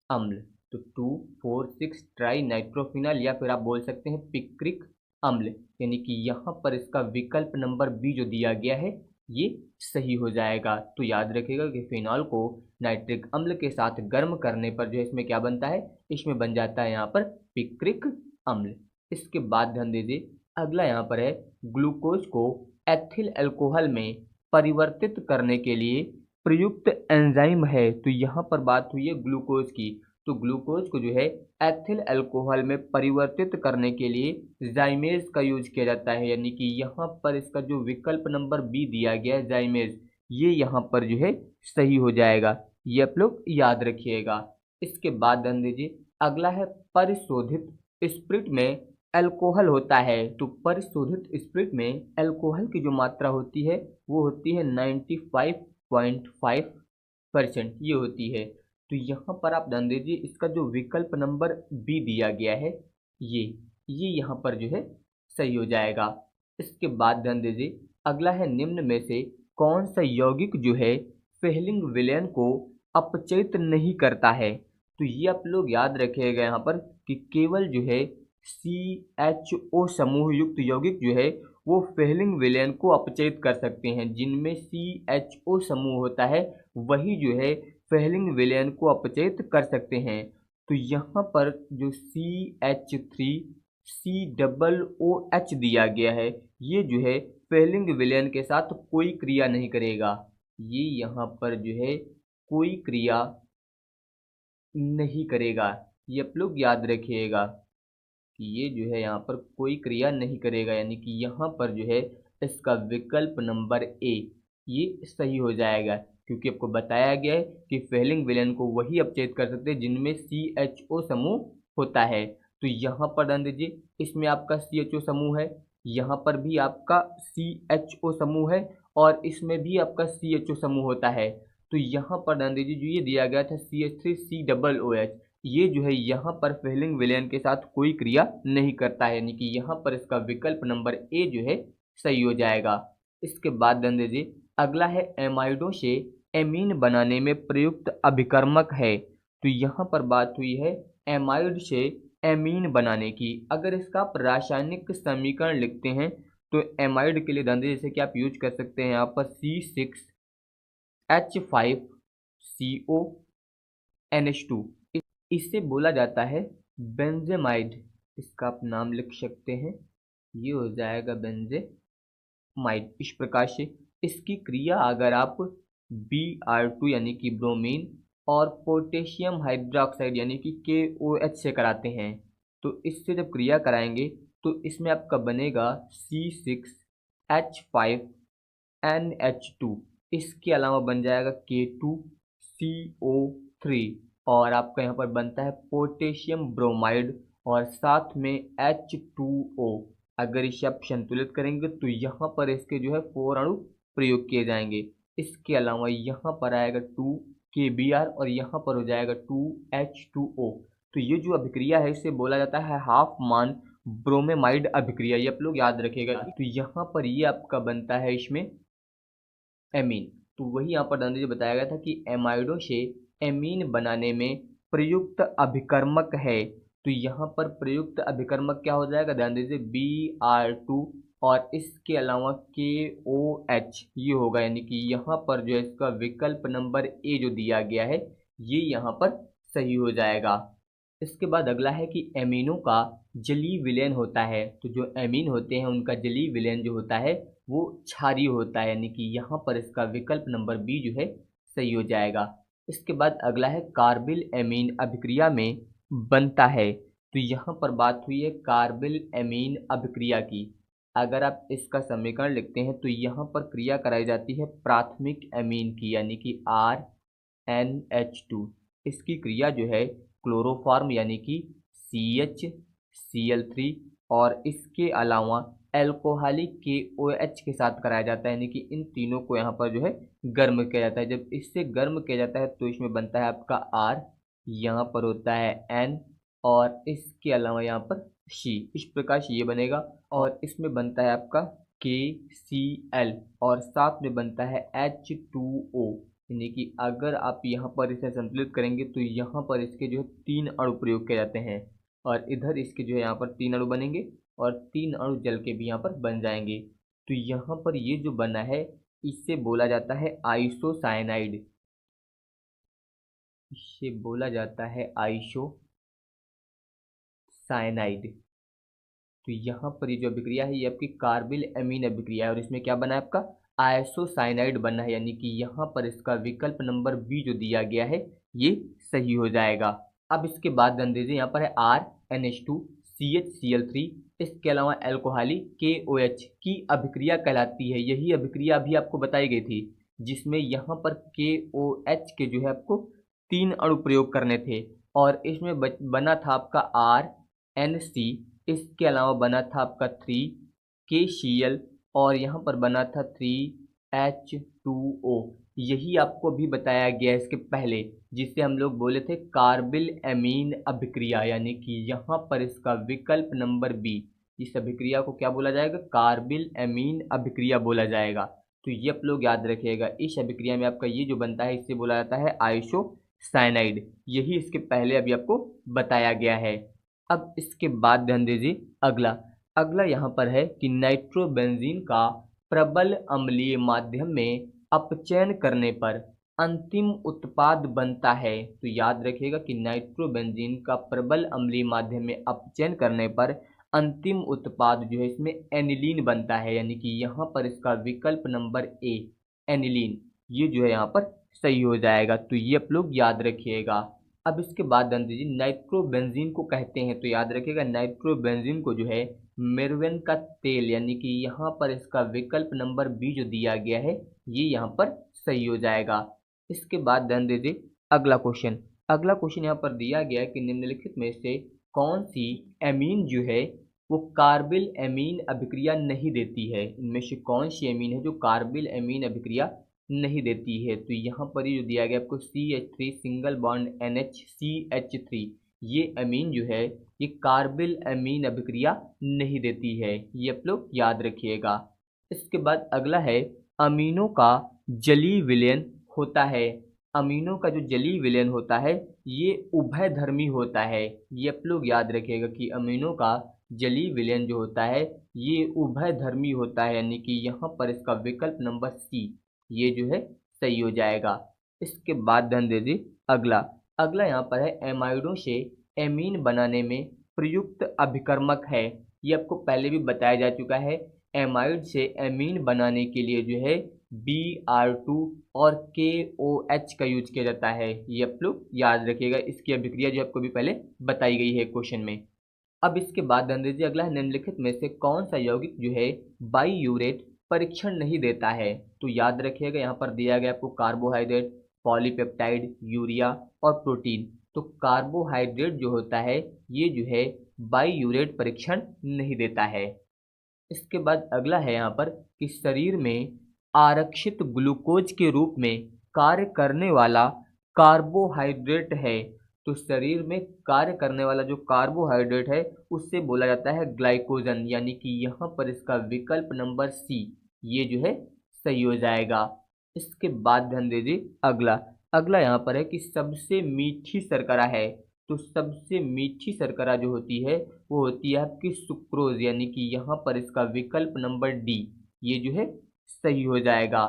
अम्ल। तो 2 4 6 ट्राई नाइट्रोफिनॉल या फिर आप बोल सकते हैं पिक्रिक अम्ल, यानी कि यहाँ पर इसका विकल्प नंबर बी जो दिया गया है ये सही हो जाएगा। तो याद रखिएगा कि फिनॉल को नाइट्रिक अम्ल के साथ गर्म करने पर जो है इसमें क्या बनता है, इसमें बन जाता है यहाँ पर पिक्रिक अम्ल। इसके बाद ध्यान दीजिए अगला यहाँ पर है ग्लूकोज को एथिल अल्कोहल में परिवर्तित करने के लिए प्रयुक्त एंजाइम है। तो यहाँ पर बात हुई है ग्लूकोज की। तो ग्लूकोज को जो है एथिल अल्कोहल में परिवर्तित करने के लिए जाइमेज का यूज किया जाता है, यानी कि यहाँ पर इसका जो विकल्प नंबर बी दिया गया है जाइमेज, ये यहाँ पर जो है सही हो जाएगा। ये आप लोग याद रखिएगा। इसके बाद ध्यान दीजिए अगला है परिशोधित स्प्रिट में अल्कोहल होता है। तो परिशोधित स्प्रिट में अल्कोहल की जो मात्रा होती है वो होती है 95.5% ये होती है। तो यहाँ पर आप ध्यान दीजिए इसका जो विकल्प नंबर बी दिया गया है ये यहाँ पर जो है सही हो जाएगा। इसके बाद ध्यान दीजिए अगला है निम्न में से कौन सा यौगिक जो है फेहलिंग विलयन को अपचयित नहीं करता है। तो ये आप लोग याद रखिएगा यहाँ पर कि केवल जो है CHO समूह युक्त यौगिक जो है वो फेहलिंग विलयन को अपचयित कर सकते हैं। जिनमें CHO समूह होता है वही जो है फेहलिंग विलयन को अपचयित कर सकते हैं। तो यहाँ पर जो CH3COOH दिया गया है ये जो है फेहलिंग विलयन के साथ कोई क्रिया नहीं करेगा, ये यहाँ पर जो है कोई क्रिया नहीं करेगा। ये आप लोग याद रखिएगा कि ये जो है यहाँ पर कोई क्रिया नहीं करेगा, यानी कि यहाँ पर जो है इसका विकल्प नंबर ए ये सही हो जाएगा, क्योंकि आपको बताया गया है कि फेहलिंग विलयन को वही अपचयित कर सकते हैं जिनमें CHO समूह होता है। तो यहाँ पर ध्यान दीजिए इसमें आपका CHO समूह है, यहाँ पर भी आपका CHO समूह है और इसमें भी आपका CHO समूह होता है। तो यहाँ पर ध्यान दीजिए जो ये दिया गया था CH3COOH ये जो है यहाँ पर फेहलिंग विलयन के साथ कोई क्रिया नहीं करता है, यानी कि यहाँ पर इसका विकल्प नंबर ए जो है सही हो जाएगा। इसके बाद ध्यान दीजिए अगला है एमाइडों से एमीन बनाने में प्रयुक्त अभिकर्मक है। तो यहाँ पर बात हुई है एमाइड से एमीन बनाने की। अगर इसका आप रासायनिक समीकरण लिखते हैं तो एमाइड के लिए ध्यान दीजिए जैसे कि आप यूज कर सकते हैं यहाँ पर C6H5CONH2, इससे बोला जाता है बेंजेमाइड। इसका आप नाम लिख सकते हैं, ये हो जाएगा बेंजेमाइड। इस प्रकार से इसकी क्रिया अगर आप Br2 यानी कि ब्रोमीन और पोटेशियम हाइड्रोक्साइड यानी कि KOH से कराते हैं तो इससे जब क्रिया कराएंगे तो इसमें आपका बनेगा C6H5NH2। इसके अलावा बन जाएगा K2CO3 और आपका यहाँ पर बनता है पोटेशियम ब्रोमाइड और साथ में H2O। अगर इसे आप संतुलित करेंगे तो यहाँ पर इसके जो है 4 अणु प्रयोग किए जाएंगे। इसके अलावा यहाँ पर आएगा 2KBr और यहाँ पर हो जाएगा 2H2O। तो ये जो अभिक्रिया है इसे बोला जाता है हाफ मान ब्रोमेमाइड अभिक्रिया, ये आप लोग याद रखिएगा। तो यहाँ पर ये आपका बनता है इसमें एमीन। तो वही यहाँ पर ध्यान दीजिए बताया गया था कि एमाइडों से एमीन बनाने में प्रयुक्त अभिकर्मक है। तो यहाँ पर प्रयुक्त अभिकर्मक क्या हो जाएगा, ध्यान दीजिए Br2 और इसके अलावा KOH ये होगा, यानी कि यहाँ पर जो है इसका विकल्प नंबर ए जो दिया गया है ये यहाँ पर सही हो जाएगा। इसके बाद अगला है कि एमीनो का जलीय विलयन होता है, तो जो एमीन होते हैं उनका जलीय विलयन जो होता है वो क्षारीय होता है, यानी कि यहाँ पर इसका विकल्प नंबर बी जो है सही हो जाएगा। इसके बाद अगला है कार्बिल एमीन अभिक्रिया में बनता है, तो यहाँ पर बात हुई है कार्बिल एमीन अभिक्रिया की। अगर आप इसका समीकरण लिखते हैं तो यहाँ पर क्रिया कराई जाती है प्राथमिक एमीन की, यानी कि RNH2। इसकी क्रिया जो है क्लोरोफॉर्म यानी कि CHCl3 और इसके अलावा एल्कोहलिक KOH के साथ कराया जाता है, यानी कि इन तीनों को यहाँ पर जो है गर्म किया जाता है। जब इससे गर्म किया जाता है तो इसमें बनता है आपका R, यहाँ पर होता है N और इसके अलावा यहाँ पर C। इस प्रकार से ये बनेगा और इसमें बनता है आपका KCl और साथ में बनता है H2O, यानी कि अगर आप यहाँ पर इसे संतुलित करेंगे तो यहाँ पर इसके जो है 3 अणु प्रयोग किए जाते हैं और इधर इसके जो है यहाँ पर 3 अणु बनेंगे और 3 अणु जल के भी यहाँ पर बन जाएंगे। तो यहाँ पर ये जो बना है इससे बोला जाता है आइसोसाइनाइड, इससे बोला जाता है आइसोसाइनाइड। तो यहाँ पर ये जो अभिक्रिया है ये आपकी कार्बिल एमीन अभिक्रिया है और इसमें क्या बना है आपका आइसोसाइनाइड बना है, यानी कि यहाँ पर इसका विकल्प नंबर बी जो दिया गया है ये सही हो जाएगा। अब इसके बाद ध्यान दीजिए यहाँ पर है RNH2 CHCl3, इसके अलावा एल्कोहली KOH की अभिक्रिया कहलाती है। यही अभिक्रिया अभी आपको बताई गई थी जिसमें यहाँ पर KOH के जो है आपको 3 अणु प्रयोग करने थे और इसमें बना था आपका RNC, इसके अलावा बना था आपका 3KCl और यहाँ पर बना था 3H2O। यही आपको भी बताया गया इसके पहले, जिसे हम लोग बोले थे कार्बिल एमीन अभिक्रिया, यानी कि यहाँ पर इसका विकल्प नंबर बी, इस अभिक्रिया को क्या बोला जाएगा कार्बिल एमीन अभिक्रिया बोला जाएगा। तो ये आप लोग याद रखिएगा, इस अभिक्रिया में आपका ये जो बनता है इससे बोला जाता है आइसोसाइनाइड। यही इसके पहले अभी आपको बताया गया है। अब इसके बाद ध्यान दीजिए अगला यहाँ पर है कि नाइट्रोबेंजीन का प्रबल अम्लीय माध्यम में अपचयन करने पर अंतिम उत्पाद बनता है। तो याद रखिएगा कि नाइट्रोबेंजीन का प्रबल अम्लीय माध्यम में अपचयन करने पर अंतिम उत्पाद जो है इसमें एनिलीन बनता है, यानी कि यहाँ पर इसका विकल्प नंबर ए एनिलीन ये जो है यहाँ पर सही हो जाएगा। तो ये आप लोग याद रखिएगा। अब इसके बाद ध्यान दीजिए नाइट्रोबेंजीन को कहते हैं, तो याद रखिएगा नाइट्रोबेंजीन को जो है मेरवेन का तेल, यानी कि यहाँ पर इसका विकल्प नंबर बी जो दिया गया है ये यहाँ पर सही हो जाएगा। इसके बाद ध्यान दीजिए अगला क्वेश्चन यहाँ पर दिया गया है कि निम्नलिखित में से कौन सी एमीन जो है वो कार्बिल एमीन अभिक्रिया नहीं देती है। इनमें से कौन सी एमीन है जो कार्बिल एमीन अभिक्रिया नहीं देती है। तो यहाँ पर ये जो दिया गया आपको CH3 सिंगल बॉन्ड NHCH3, ये एमीन जो है ये कार्बिल एमीन अभिक्रिया नहीं देती है, ये आप लोग याद रखिएगा। इसके बाद अगला है अमीनों का जलीय विलयन होता है। अमीनों का जो जलीय विलयन होता है ये उभयधर्मी होता है, ये आप लोग याद रखिएगा कि अमीनों का जलीय विलयन जो होता है ये उभयधर्मी होता है, यानी कि यहाँ पर इसका विकल्प नंबर सी ये जो है सही हो जाएगा। इसके बाद ध्यान दीजिए अगला यहाँ पर है एमाइडों से एमीन बनाने में प्रयुक्त अभिकर्मक है। ये आपको पहले भी बताया जा चुका है, एमाइड से एमीन बनाने के लिए जो है Br2 और KOH का यूज किया जाता है, ये आप लोग याद रखिएगा। इसकी अभिक्रिया जो आपको भी पहले बताई गई है क्वेश्चन में। अब इसके बाद ध्यान दीजिए अगला है निम्नलिखित में से कौन सा यौगिक जो है बाईयूरेट परीक्षण नहीं देता है। तो याद रखिएगा यहाँ पर दिया गया आपको कार्बोहाइड्रेट, पॉलीपेप्टाइड, यूरिया और प्रोटीन। तो कार्बोहाइड्रेट जो होता है ये जो है बाईयूरेट परीक्षण नहीं देता है। इसके बाद अगला है यहाँ पर कि शरीर में आरक्षित ग्लूकोज के रूप में कार्य करने वाला कार्बोहाइड्रेट है। तो शरीर में कार्य करने वाला जो कार्बोहाइड्रेट है उससे बोला जाता है ग्लाइकोजन, यानी कि यहाँ पर इसका विकल्प नंबर सी ये जो है सही हो जाएगा। इसके बाद ध्यान दीजिए अगला यहाँ पर है कि सबसे मीठी शर्करा है। तो सबसे मीठी शर्करा जो होती है वो होती है आपकी सुक्रोज, यानी कि यहाँ पर इसका विकल्प नंबर डी ये जो है सही हो जाएगा।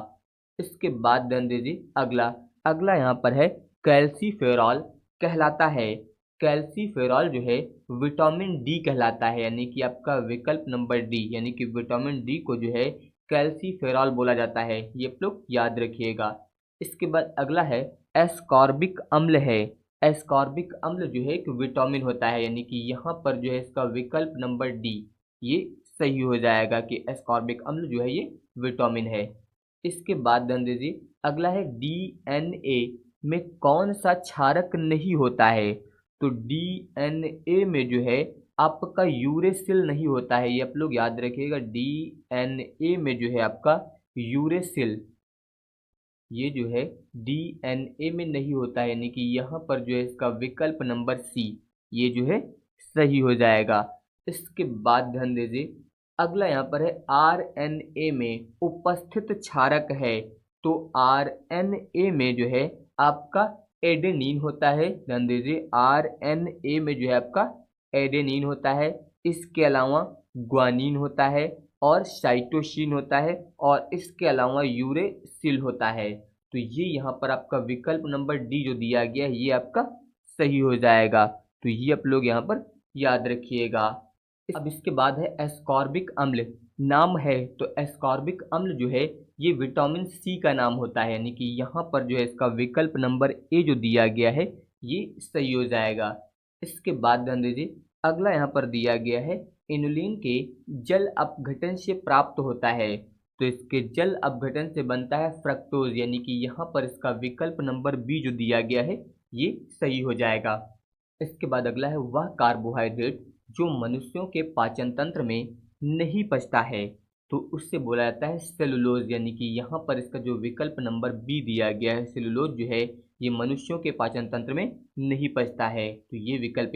इसके बाद ध्यान दीजिए अगला अगला यहाँ पर है कैल्सीफेरॉल कहलाता है। कैल्सीफेरॉल जो है विटामिन डी कहलाता है, यानी कि आपका विकल्प नंबर डी यानी कि विटामिन डी को जो है कैल्सीफेरॉल बोला जाता है, ये आप लोग याद रखिएगा। इसके बाद अगला है एस्कॉर्बिक अम्ल है। एस्कॉर्बिक अम्ल जो है एक विटामिन होता है, यानी कि यहाँ पर जो है इसका विकल्प नंबर डी ये सही हो जाएगा कि एस्कॉर्बिक अम्ल जो है ये विटामिन है। इसके बाद ध्यान दीजिए अगला है डीएनए में कौन सा क्षारक नहीं होता है। तो डीएनए में जो है आपका यूरेसिल नहीं होता है, ये आप लोग याद रखिएगा। डीएनए में जो है आपका यूरेसिल ये जो है डीएनए में नहीं होता है, यानी कि यहाँ पर जो है इसका विकल्प नंबर सी ये जो है सही हो जाएगा। इसके बाद ध्यान दीजिए अगला यहाँ पर है आरएनए में उपस्थित क्षारक है। तो आरएनए में जो है आपका एडेनिन होता है। ध्यान दीजिए आरएनए में जो है आपका एडेनिन होता है, इसके अलावा ग्वानिन होता है और साइटोसिन होता है और इसके अलावा यूरेसिल होता है। तो ये यहाँ पर आपका विकल्प नंबर डी जो दिया गया है ये आपका सही हो जाएगा। तो ये आप लोग यहाँ पर याद रखिएगा। अब इसके बाद है एस्कॉर्बिक अम्ल नाम है। तो एस्कॉर्बिक अम्ल जो है ये विटामिन सी का नाम होता है, यानी कि यहाँ पर जो है इसका विकल्प नंबर ए जो दिया गया है ये सही हो जाएगा। इसके बाद ध्यान दीजिए अगला यहाँ पर दिया गया है इनुलिन के जल अपघटन से प्राप्त होता है। तो इसके जल अपघटन से बनता है फ्रक्टोज, यानी कि यहाँ पर इसका विकल्प नंबर बी जो दिया गया है ये सही हो जाएगा। इसके बाद अगला है वह कार्बोहाइड्रेट जो मनुष्यों के पाचन तंत्र में नहीं पचता है, तो उससे बोला जाता है सेलुलोज, यानी कि यहाँ पर इसका जो विकल्प नंबर बी दिया गया है सेलुलोज जो है ये मनुष्यों के पाचन तंत्र में नहीं पचता है। तो ये विकल्प